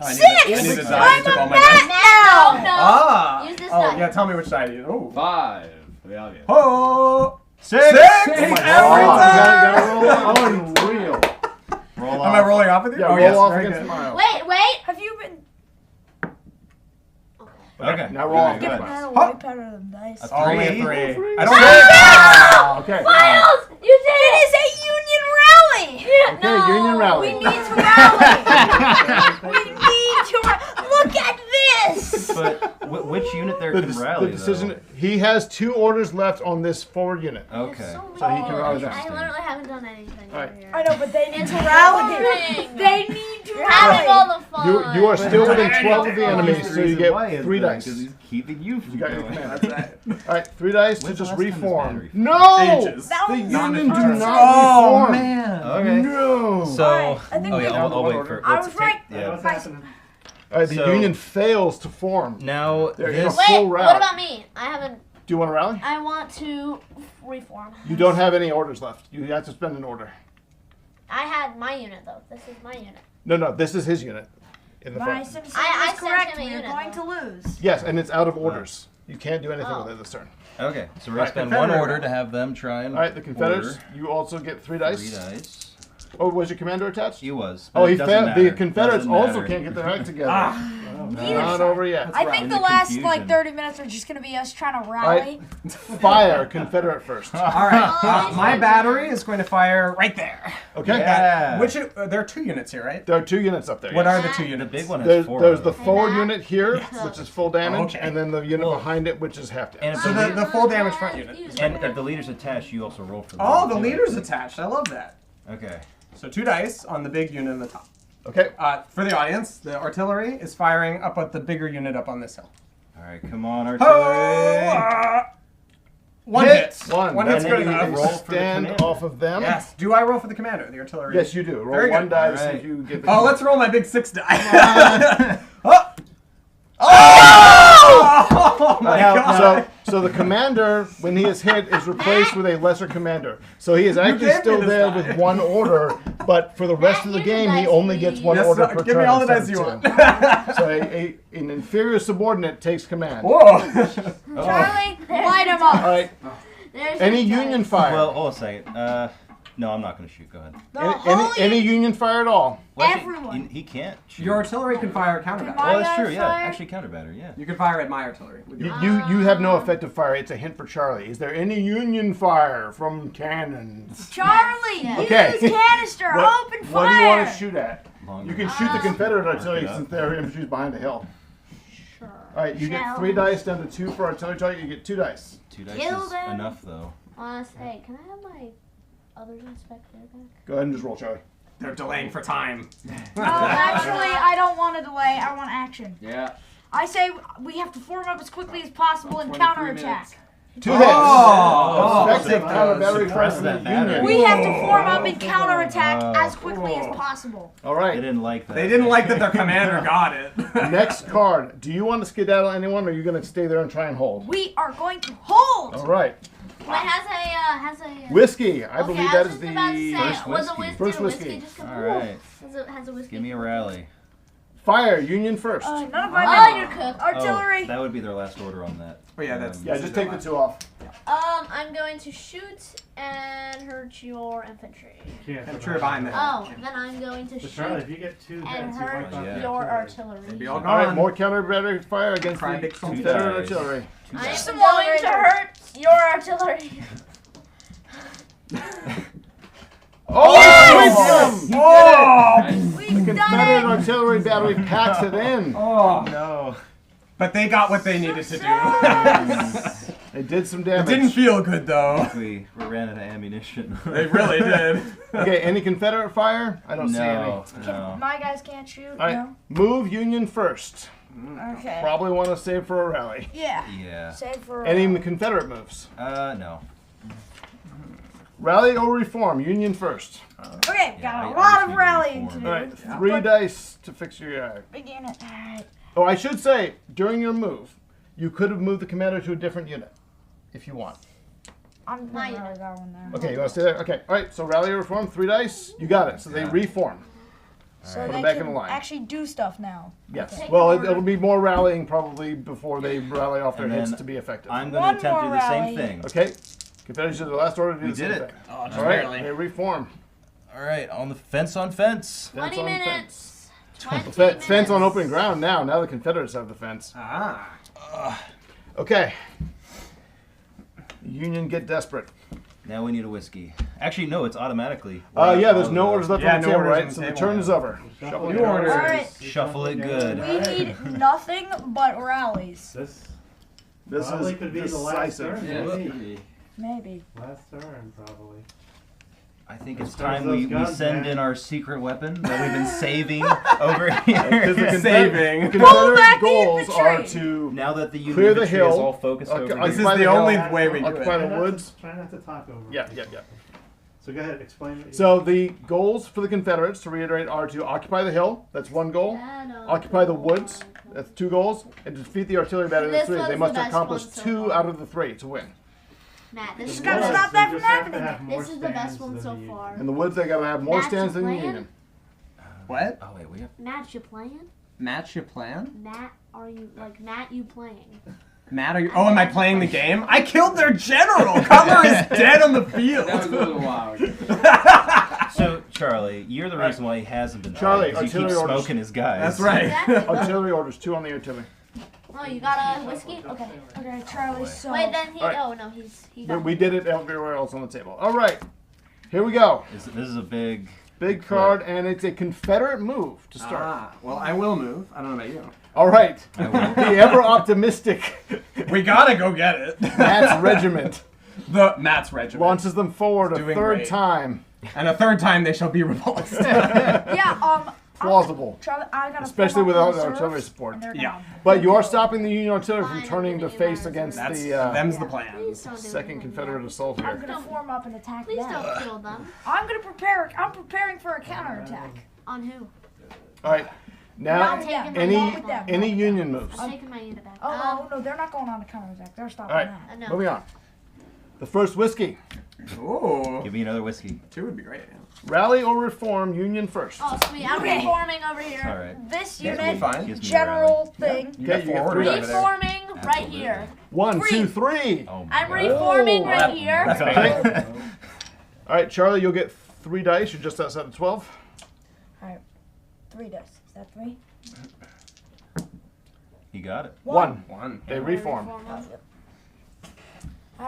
I Six! need to die. I'm Took all a my dice. bat now! No. Ah! Use this Oh, die. yeah, tell me which side you use. Oh. 5. Realia. Oh! Six! Six! Oh my Every God, time! you gotta roll unreal. Roll Am I off. rolling off with you? Yeah, Oh, roll yes, off very against good. Miles. Wait. Have you been Okay. Now roll off Good. against getting Miles. that way better than dice? Only a Three. three. I I don't Okay. Miles, you did It is a union rally! Okay, Union rally. We need to rally! We need to rally! Look at this! But which unit there The, can the rally, decision. He has 2 orders left on this forward unit. though? Okay. So he can rally I that. literally haven't done anything All right. over here. I know, but they need It's to rally! boring. They need to You're having all rally! the fun. You are still within 12 of the Well, enemy, he's so the you reason get why he has 3 that, dice. 'cause he's keeping you from You got your going. command. That's right. All right, 3 dice to When's the just last time this reform. battery? No! Ages. That The was Union do non-deterrent. not Oh, reform. man. Okay. No! So, Alright, I think oh we- yeah, I'll wait for. I let's was take- right. Yeah. What's happening? All right, the So- Union fails to form. Now There you this. go. Full Wait, route. what about me? I haven't. Do you want to rally? I want to reform. You don't have any orders left. You have to spend an order. I had my unit though. This is my unit. No, this is his unit. In the My front. citizen I is sent correct. him a We're unit, going though. to lose. Yes, and it's out of orders. You can't do anything Oh. with it this turn. Okay, so we're gonna Alright, spend Confederate. one order to have them try and. All right, the Confederates, order. you also get 3 dice. 3 dice. Oh, was your commander attached? He was. Oh, but he it doesn't failed. The matter. Confederates Doesn't also matter. can't get their act together. Neither Not side. over yet. I think In the the last confusion. like 30 minutes are just gonna be us trying to All rally. right, fire Confederate first. All right. My battery is going to fire right there. Okay. Yeah. Which there are 2 units here, right? There are 2 units up there. What yes. are the 2 The units? big one has There's 4. the of them. forward that? unit here, which is full damage, Okay. and then the unit Well- behind it, which is half And damage. if So the, the full damage front unit. and if the leader's attached, you also roll for the Oh, the leader, too. leader's attached. I love that. Okay. So 2 dice on the big unit in the top. Okay. For the audience, the artillery is firing up at the bigger unit up on this hill. All right, come on, artillery. Oh, 1 hit. One. One And hit's then good you enough. can roll for the Stand commander. off of them. Yes. Do I roll for the commander, the artillery? Yes, you do. Roll Very 1 good. die to see Alright. if you get the. Oh, let's roll my big 6 die. Oh! Oh my Now, god. so the commander, when he is hit, is replaced with a lesser commander. So he is actually gave me still this there die. with 1 order, but for the rest of the Give me game, he dice, only gets 1 Yes, order per turn. give me all the dice instead you of want. 2. So an inferior subordinate takes command. Whoa. Charlie, light him up. All right. There's Any your Union dice. fire? Well, hold on a second. No, I'm not going to shoot. Go ahead. The any, whole any Union fire at all? Well, actually, Everyone. He can't shoot. Your artillery can fire counter battery. My Well, that's true. guys Yeah, fire? actually, counter batter. Yeah. You can fire at my artillery. With your You have no effective fire. It's a hint for Charlie. Is there any Union fire from cannons? Charlie, Okay. use canister, open fire. What do you want to shoot at? Longer. You can shoot the Confederate Mark artillery it up. since their infantry's behind the hill. Sure. All right, you get 3 dice down to 2 for artillery target. You get 2 dice. 2 dice Kill is them. enough, though. Hey, can I have my others inspector back? Go ahead and just roll, Charlie. They're delaying for time. Oh, actually, I don't want to delay. I want action. Yeah. I say we have to form up as quickly as possible and 23 counterattack. 2 hits. Oh, Effective so counter battery suppress fire that from the Union. battery. We have to form up and counterattack Oh. as quickly as possible. All They right. didn't like that. They didn't like that their commander got it. Next card. Do you want to skedaddle anyone, or are you going to stay there and try and hold? We are going to hold. All right. Wait, has a. Whiskey. I Okay, believe I that was is just about to say, the first was a whiskey. whiskey. First did a whiskey whiskey. just come All right. Has a whiskey. Give me a rally. fire. Union first. None of my Oh, men. you're cooked. Artillery. Oh, that would be their last order on that. Oh, yeah, that's- Yeah, just take the 2 off. I'm going to shoot and hurt your infantry. I'm sure behind that. Oh, then I'm going to So shoot Charlie, if you get 2 and hits, you hurt wipe out Yeah. the your artillery. They'd be artillery. all All right, gone. more counter battery fire against Try the big soldiers. Confederate Dice. artillery. I am Some going more to hurt your artillery. Oh! Sweet Jim! Oh! We've The done Confederate it. artillery battery packs it in. Oh! No. But they got what they needed to do. They did some It damage. didn't feel good though. We ran out of ammunition. They really did. Okay, any Confederate fire? I don't see any. No, Can, no. my guys can't shoot. All right, No. move Union first. Okay. Probably want to save for a rally. Yeah. Yeah. Save for. Any Confederate moves? No. Rally or reform? Union first. Okay, Yeah, got I a just lot of need to rallying to reform. do. All right, 3 dice to fix your yard. Begin it. Alright. Oh, I should say, during your move, you could have moved the commander to a different unit, if you want. I'm My gonna rally that one there. Okay, you want to stay there? Okay, all right. So rally or reform, 3 dice. You got it. So they reform. So Put they them back in can the line. actually do stuff now. Yes. Take Well, order. it'll be more rallying probably before they rally off their And hits then to be effective. I'm going One to attempt to do more the same rally. thing. Okay. Confederates did the last order to do We the same did it. thing. Oh, just All right. barely. They reform. All right, on the fence on fence. 20 on minutes. 20 Fence on minutes. open ground now. Now the Confederates have the fence. Ah. Okay. Union get desperate. Now we need a whiskey. Actually, no, it's automatically. Yeah, there's no orders left Yeah, on the no table, orders right? on So the the table, turn yeah. is over. Shuffle Shuffle New your orders. Alright. Shuffle it good. We need nothing but rallies. This probably is could be the last decisive. turn. Yeah, Maybe. maybe. Maybe. Last turn, probably. I think it's As far as time those we guns, send man. in our secret weapon that we've been saving over Because the here. Saving. Confederate Pull back the goals are infantry. to Now that the Union Clear the infantry hill. is all focused Okay, over this This here. is the hill. only way we do Occupy it. the woods. Try not to talk over. Yeah. So go ahead, explain what you So the goals for the Confederates, to reiterate, are to occupy the hill. That's 1 goal. Occupy the woods. That's 2 goals. And to defeat the artillery battery. That's This 3. was They the must best accomplish one so 2 far. out of the 3 to win. Matt, this Just is, gotta the, stop that from just have to happening. have more this is the best stands one than so the far. In the woods, they gotta have more Match stands than the plan? Union. What? Oh wait, we have. Matt, you playing? Match your plan? Matt, are you Matt? You playing? Matt, are you? Oh, am I playing the game? I killed their general. Cutler is dead on the field. That was a little while ago. So Charlie, you're the reason why he hasn't been. Charlie, fighting, 'cause he keeps artillery orders. smoking his guys. That's right. Exactly. Artillery orders, 2 on the artillery. Oh, you got a whiskey? Okay. Okay, Charlie, so. Wait, then he. All right. Oh no, he We, got. we did it everywhere else on the table. All right. Here we go. This is a big. Big card, and it's a Confederate move to start. Ah, well, I will move. I don't know about you. All right. I will. The ever optimistic We gotta go get it. Matt's regiment The Matt's regiment. launches them forward a Doing 3rd great. time. And a 3rd time they shall be repulsed. Yeah, Plausible. Charlie, I gotta Especially form up without the artillery reserves, support. and they're Yeah. gonna But you are kill. stopping the Union artillery from Fine, turning to I'm face giving you against my That's the them's the Please plans. don't do Second anything Confederate bad. assault I'm here. gonna form up and attack Please them. don't kill them. I'm gonna prepare. I'm preparing for a counterattack. On who? All right. Not Now, with them. any Not with them. any Union moves. I'm taking my unit back. Oh no, they're not going on a counterattack. They're stopping All right. that. No. Moving on. The first whiskey. Ooh. Give me another whiskey. 2 would be great. Rally or reform, Union first. Oh sweet, I'm Okay. reforming over here. All right. This That'd be unit, fine. Gives me a general Yeah. thing. You Okay, got you get 4 three orders over there. Reforming right Absolutely. here. 1, 2, 3. Oh my I'm God. reforming Oh, right that- here. that's Okay. All right, Charlie, you'll get 3 dice. You're just outside of 12. All right, 3 dice. Is that 3? He got it. 1. 1. They reform. All right. And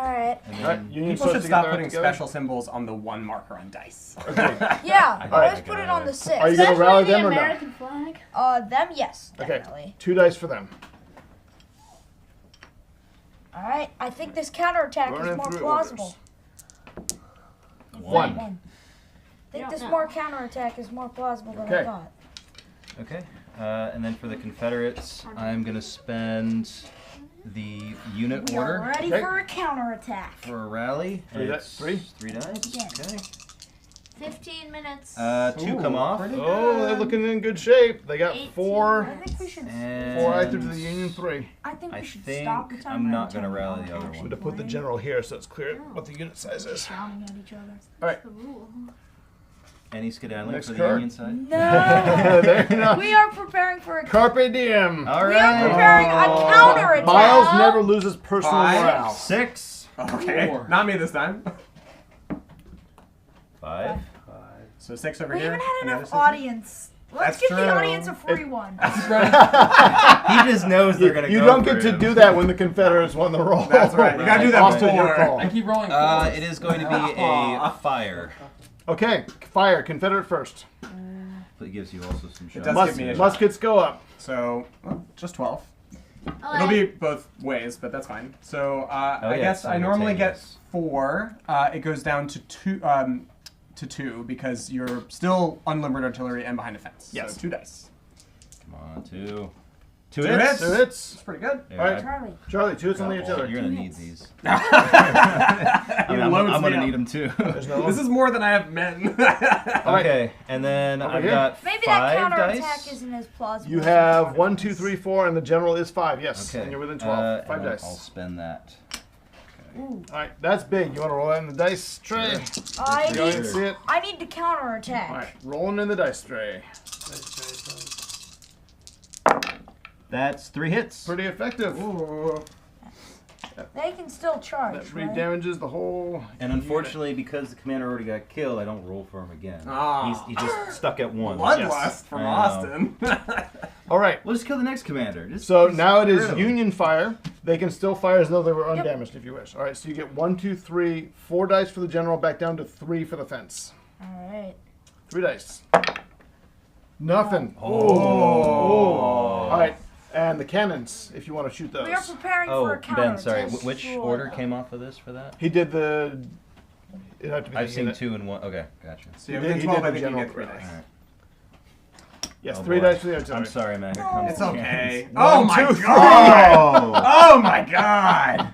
All right, then Union People starts should to stop get putting together. special symbols on the 1 marker on dice. Okay. Yeah, I let's like put it. it on the 6. Are you gonna rally them or no? American flag. Them, yes, Okay. definitely. 2 dice for them. All right, I think this counterattack Burning is more through plausible. 1. I think don't this know. more counterattack is more plausible than Okay. I thought. Okay. And then for the Confederates, I'm gonna spend the unit We order are ready Okay. for a counterattack. for a rally. 3 dice. It's 3. 3 dice. Yeah. Okay. 15 minutes. 2 come Ooh, off. pretty Oh, they're looking in good shape. They got 18. 4. I think we should. And 4 right through to the Union 3. I think we I should think stop the timer. I'm not and tell gonna them rally how the other actually one. I'm going to put the playing. general here so it's clear what the unit size is. Shouting at each other. That's the rule. Any skedaddling Next for the card. Union side? No. There you go. We are preparing for a. Carpe diem. All We are right. preparing a counterattack. Miles never loses personal 5, morale. 6. Okay. 4. Not me this time. 5. So 6 over We here. even had another enough 6. audience. Let's That's give true. the audience a free one. He just knows they're gonna You go don't for get to him. do that when the Confederates won the roll. That's right. You gotta do that Austin, your before. call. I keep rolling. It is going to be a fire. Okay, fire. Confederate first. It gives you also some shots. does give me a shot. Muskets go up. So, well, just 12. Oh, It'll be both ways, but that's fine. So I yeah, guess I normally get simultaneous. 4. It goes down to 2 because you're still unlimbered artillery and behind a fence. Yes. So 2 dice. Come on, 2. Two Two hits. hits. Two hits. That's pretty good. Yeah, All right. Charlie. Charlie, 2 hits on the You're artillery. gonna need these. He I'm loads me gonna up. need them too. There's no This is more than I have men. Okay, and then Over I've here. got Maybe that 5 counterattack dice. isn't as plausible. You as have thought 1, it 2, was. 3, 4, and the general is 5. Yes, Okay. and you're within 12. 5 and dice. I'll spend that. Ooh. All right, that's big. You want to roll that in the dice tray? I You don't need, see it. I need to counterattack. All right, rolling in the dice tray. That's 3 hits. Pretty effective. Ooh. They can still charge, That right? re-damages the whole. And unfortunately, because the commander already got killed, I don't roll for him again. Ah. He's just stuck at 1. Bloodlust from I know. Austin. All right. We'll just kill the next commander. So Just now it get is rid of him. Union fire. They can still fire as though they were Yep. undamaged if you wish. All right, so you get 1, 2, 3, 4 dice for the general, back down to 3 for the fence. Alright. 3 dice. Nothing. Oh. All right, and the cannons, if you want to shoot those. We are preparing for Oh, a counterattack. Ben, sorry. Which order came off of this for that? He did the. It'd have to be I've the seen unit. 2 and 1. Okay, gotcha. So you He have did 12, the I think you general get 3 right. dice. Alright. Yes, Oh, 3 boy. dice for the artillery. I'm sorry, man. Here comes It's the okay. cannons. Oh 1, my 2, 3. god! Oh my god!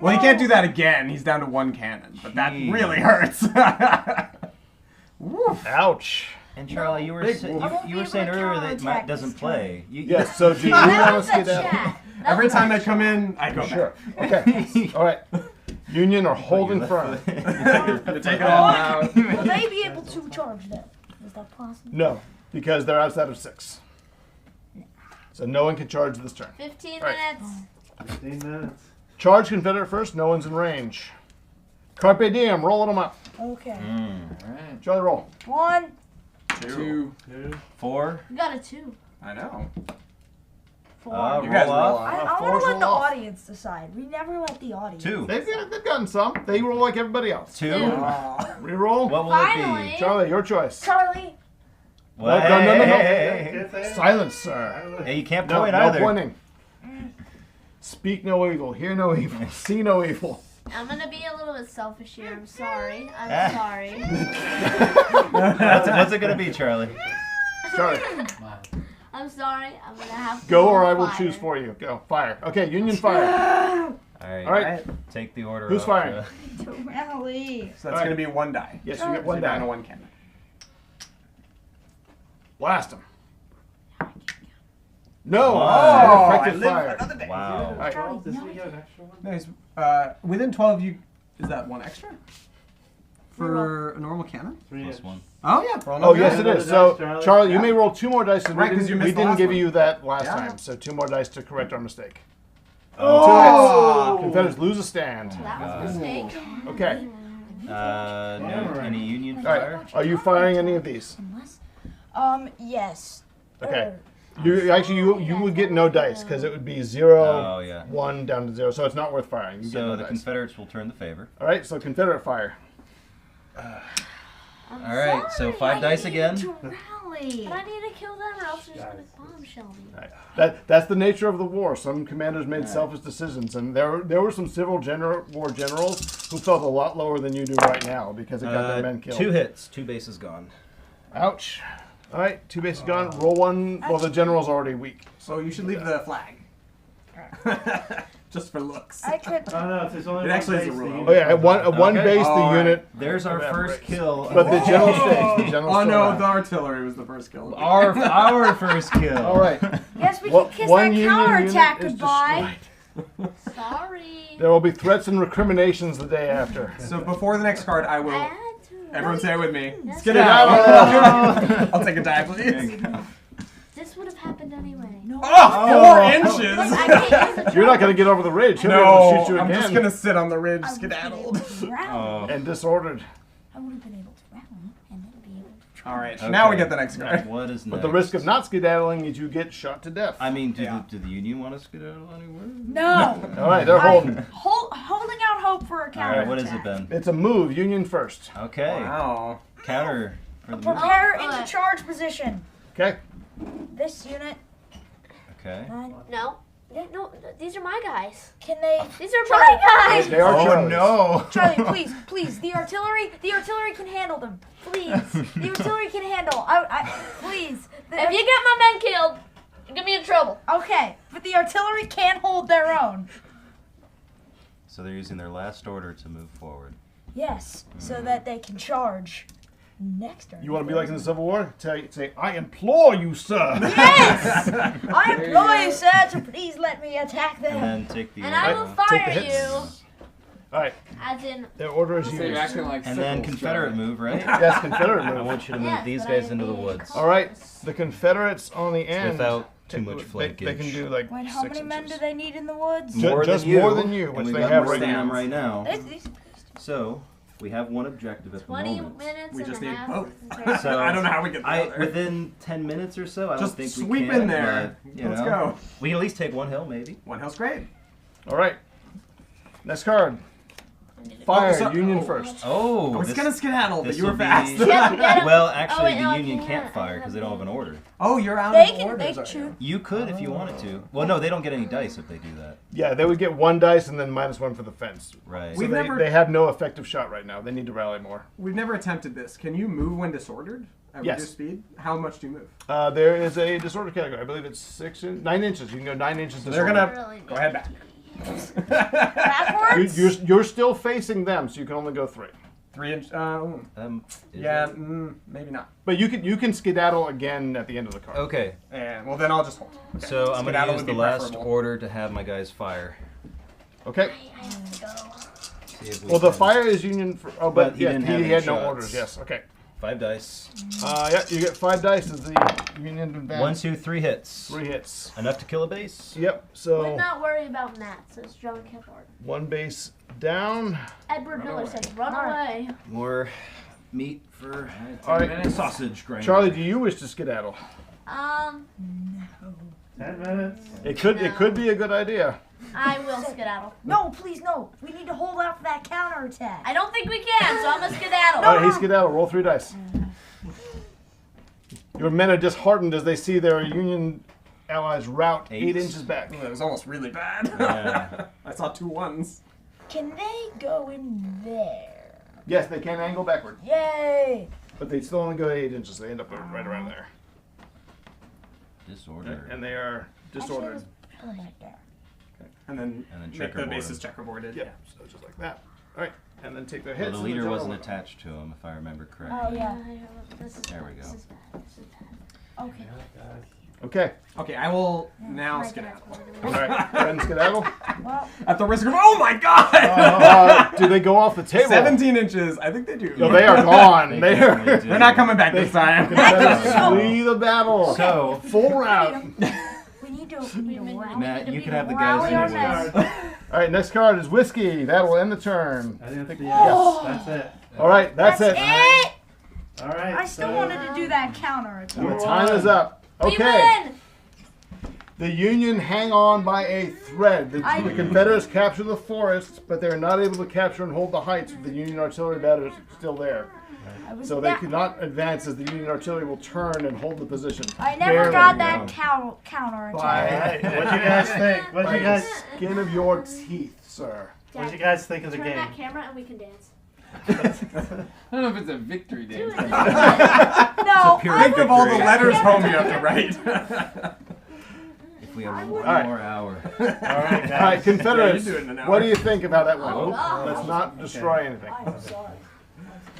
Well, he no. can't do that again. He's down to 1 cannon, but that Jeez. really hurts. Woof. Ouch. And Charlie, you were Big sa- wolf. I won't you be were able saying to earlier that counterattack Matt doesn't this play. Yes, so do you That want to was get the out? chat. That Every was time the they come in, I go Sure. back. Okay. All right. Union are holding firm. You take it all out. Will they be able to charge them? Is that possible? No, because they're outside of 6. So no one can charge this turn. 15 Right. minutes. 15 minutes. Charge Confederate first. No one's in range. Carpe diem. Rolling them up. Okay. Alright. Charlie, roll. 1. 2. 4. You got a 2. I know. 4. You guys roll roll off. I fours want to let roll the off. audience decide. We never let the audience. 2. They've gotten some. They roll like everybody else. 2. Reroll. What will Finally. it be? Charlie, your choice. Charlie. What? No, no, no, no. Hey, Silence, sir. Hey, you can't No, point no either. pointing. Speak no evil. Hear no evil. See no evil. I'm gonna be a little bit selfish here. I'm sorry. I'm sorry. What's it gonna be, Charlie? Charlie, I'm sorry. I'm gonna have to go roll or I will fire. choose for you. Go. Fire. Okay, Union fire. Alright. All right. Take the order. Who's up, firing? Rally. So that's going to be 1 die. Yes, you get So one you're down to down. 1 cannon. Blast him. No. Oh, I Effective live fire. another day. Wow. All right. Charlie, This no. week, an extra one? Nice. Within 12, you is that 1 extra for a normal cannon? 3 Plus inch. 1. Oh yeah. For Oh yes, it Another is. dice, So Charlie. Charlie, you Yeah. may roll 2 more dice. Right, 'cause you we missed the didn't last give one. you that last Yeah. time. So 2 more dice to correct our mistake. Oh. Confederates lose a stand. That was a mistake. Okay. No, any Union All fire? right. Are you firing any of these? Yes. Okay. You would get no dice because it would be 0, Oh, yeah. 1 down to 0. So it's not worth firing. You get So no the dice. Confederates will turn the favor. All right. So Confederate fire. I'm Alright, so sorry. 5 dice again. To rally. But I need to kill them or else they're just gonna bombshell me. All right. That's the nature of the war. Some commanders made selfish decisions, and there were some Civil War generals who felt a lot lower than you do right now because it got their men killed. 2 hits, 2 bases gone. Ouch. All right, 2 bases gone. Roll 1. Well, the general's already weak. So you should leave the flag. Just for looks. I could. Oh no, if there's only It one actually is a base, rule. the Oh unit yeah, at one Okay. base All the right. unit. There's our first kill. But the general stays. The general Oh still no, alive. the artillery was the first kill. our first kill. All right. Yes, we What- can kiss one that Union counterattack unit is goodbye. Sorry. There will be threats and recriminations the day after. So before the next card, I I will. had to. Everyone say it with me. Yes. Skedaddle! I'll take a die, please. This would have happened anyway. No. Oh, 4 Like, I inches. can't use the You're not going to get over the ridge. He'll be able to No, shoot you I'm again. just gonna sit on the ridge, I would have been able skedaddled. to rally. And disordered. I would have been able to rally and then be able to. All right, now we get the next card. What is next? But the risk of not skedaddling is you get shot to death. I mean, do, Yeah. do the Union want to skedaddle anywhere? No. All right, they're holding. Holding out hope for a counterattack. Alright, what is it, Ben? It's a move. Union first. Okay. Wow. Counter for the move. Prepare Oh, into charge position. Okay. This unit. Okay. No. Yeah, no, these are my guys. Can they? These are my guys. They are Oh Charlies. no! Charlie, please. The artillery can handle them. Please. The artillery can handle. Please. If you get my men killed, You're gonna be in trouble. Okay, but the artillery can't hold their own. So they're using their last order to move forward. Yes, so that they can charge next turn. You want to be like in the Civil War? Say, I implore you, sir. Yes! I implore you, sir, to please let me attack them. And then take the And order. I will Take the fire hits. you. All right, As in, their order is So you're used. acting like And then sickles, Confederate Charlie. move, right? Yes, Confederate I move. want you to move Yes, these but guys I'm into the being woods. All right, the Confederates on the end. Without too much they flankage. can do like Wait, how 6 many men inches. do they need in the woods? Ju- just more than you, and which we've they got have more right than now. them right now. These- So we have one objective at the 20 moment. minutes We and just a need half. both. So I don't know how we get the other. within 10 minutes or so, I Just don't think sweep we can. in there. But, you Let's know, go. We can at least take one hill, maybe. One hill's great. All right, next card. Fire, so- Union oh. first. Oh, I was this- gonna skedaddle, but this you were will be- fast. Yeah. Well, actually, wait, no, the I Union can't. can't fire because they don't have an order. Oh, you're out They of can- order. they sorry. can You could if you wanted to. Well, no, they don't get any dice if they do that. Yeah, they would get 1 dice and then -1 for the fence. Right. So We've they, never- they have no effective shot right now. They need to rally more. We've never attempted this. Can you move when disordered at Yes. reduced speed? How much do you move? There is a disorder category. I believe it's 9 inches. You can go 9 inches. They're disorder. gonna Really go ahead back. Backwards? You're still facing them, so you can only go 3. 3 inch. Is Yeah, it? maybe not. But you can skedaddle again at the end of the card. Okay, And well, then I'll just hold. Okay. so I'm going Skedaddle to use would the be last preferable. order to have my guys fire. Okay. I have to go. See if we Well, the can- fire is Union. But But he yes, didn't have he any had no shots. orders. Yes. Okay. 5 dice. Yeah, you get 5 dice as the Union advance. 1, 2, 3 hits. 3 hits. Enough to kill a base. Yep. Would So not worry about Matt, says John Kepler. 1 base down. Edward Miller says, run away. More meat for All right. sausage grinder. Charlie, do you wish to skedaddle? 10 minutes. It could be a good idea. I will skedaddle. No, please, no. We need to hold out for that counterattack. I don't think we can, so I'm gonna skedaddle. All right, he skedaddle. Roll 3 dice. Your men are disheartened as they see their Union allies rout 8 8. inches back. Ooh, that was almost really bad. Yeah. I saw 2 1s. Can they go in there? Yes, they can angle backward, Yay! but they still only go 8 inches. They end up right around there. Disorder. And they are disordered. Put them back there. And then And then make the checkerboard bases them. checkerboarded. Yep, so just like that. All right, and then take their hits. Well, the and leader jump wasn't over them. attached to him, if I remember correctly. Oh, yeah. This is There we bad, go. This is bad. This is bad. Okay. Okay, Okay, I will now My skedaddle. all right, go ahead and skedaddle. Well, At the risk of, oh my god! Do they go off the table? 17 inches. I think they do. No, they are gone. They They definitely are. do. They're not coming back this time. Flee the battle. So, Full round. we need to rally. Matt, you can have the Rally guys in our the men. woods. All right, next card is whiskey. That will end the turn. I didn't think Oh. yes, that's it. All right, that's it. it. All right. I still wanted to do that counterattack. And the time is up. We Okay. win! The Union hang on by a thread. The Confederates capture the forests, but they're not able to capture and hold the heights with the Union artillery batteries still there. So they cannot advance as the Union artillery will turn and hold the position. I never Barely. got that counterattack. By All right. What do you guys think? What do you guys? skin of your teeth, sir. What do you guys think of the Turn game? that camera and we can dance. I don't know if it's a victory Do dance. it. No, Think of all the letters home you have to write. If we have one right. more hour. All right, All right, guys. Confederates. Yeah, you do it in an hour. What do you think about that one? Oh, God. Let's not destroy anything. I'm sorry.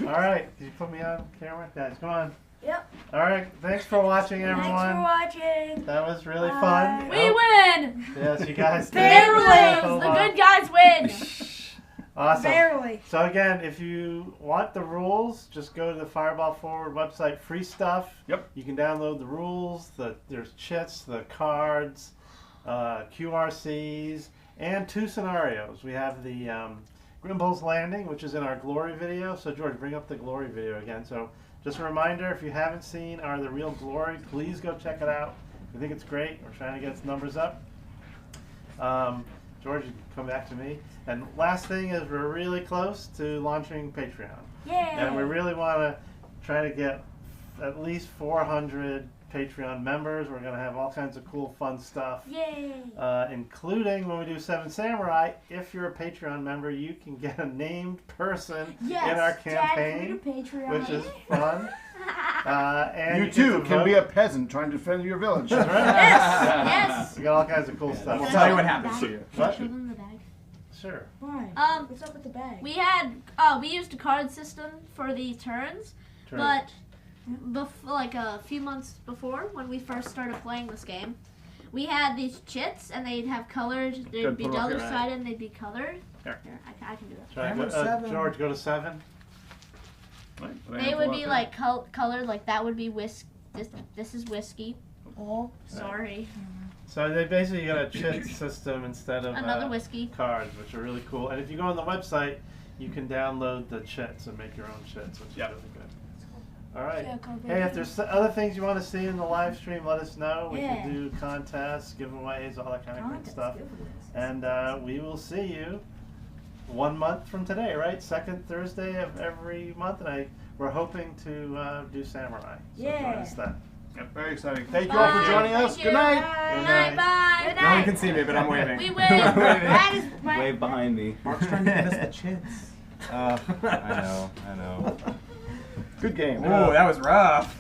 All right. Did you put me on camera, guys? Come on. Yep. All right. Thanks for watching, everyone. Thanks for watching. That was really Bye. fun. We win! Yes, you guys did. Barely. The good guys win! Awesome. Barely. So again, if you want the rules, just go to the Fireball Forward website. Free stuff. Yep. You can download the rules. There's chits, the cards, QRCs, and 2 scenarios. We have the Grimble's Landing, which is in our Glory video. So George, bring up the Glory video again. So just a reminder, if you haven't seen The Real Glory, please go check it out. We think it's great. We're trying to get its numbers up. George, you can come back to me. And last thing is we're really close to launching Patreon. Yay. And we really want to try to get at least 400 Patreon members. We're going to have all kinds of cool, fun stuff. Yay. Including when we do 7 Samurai, if you're a Patreon member, you can get a named person Yes. in our Dad, can we campaign, do Patreon? which is fun. And You get too to can be vote. a peasant trying to defend your village. That's right. Yes. You got all kinds of cool stuff. We'll tell you what happens to you. What? Show them the bag. Sure. Why? Um, What's up with the bag? we used a card system for the turns, Sure. but like a few months before when we first started playing this game, we had these chits and they'd have colors. They'd Good, be put 'em up double here. sided and they'd be colored. Here. I can do that. Try Number go, 7. George, go to 7. They would be like colored, like that would be this is whiskey. Oh, Sorry, So they basically got a chit system instead of another whiskey. cards, which are really cool. And if you go on the website, you can download the chits and make your own chits, which is really good. All right. Yeah, go Hey, if baby. there's other things you want to see in the live stream, let us know. We Yeah. can do contests, giveaways, all that kind of good stuff. And we will see you 1 month from today, right? Second Thursday of every month, and we're hoping to do Samurai. So join Yeah. us then. Yep, very exciting. Thank you all for joining us. Thank Good you. night. Good night. Bye. Good No one night. can see me, but I'm waving. We win. That is my. Wave behind me. Mark's trying to give us the chits. I know. Good game. Ooh, that was rough.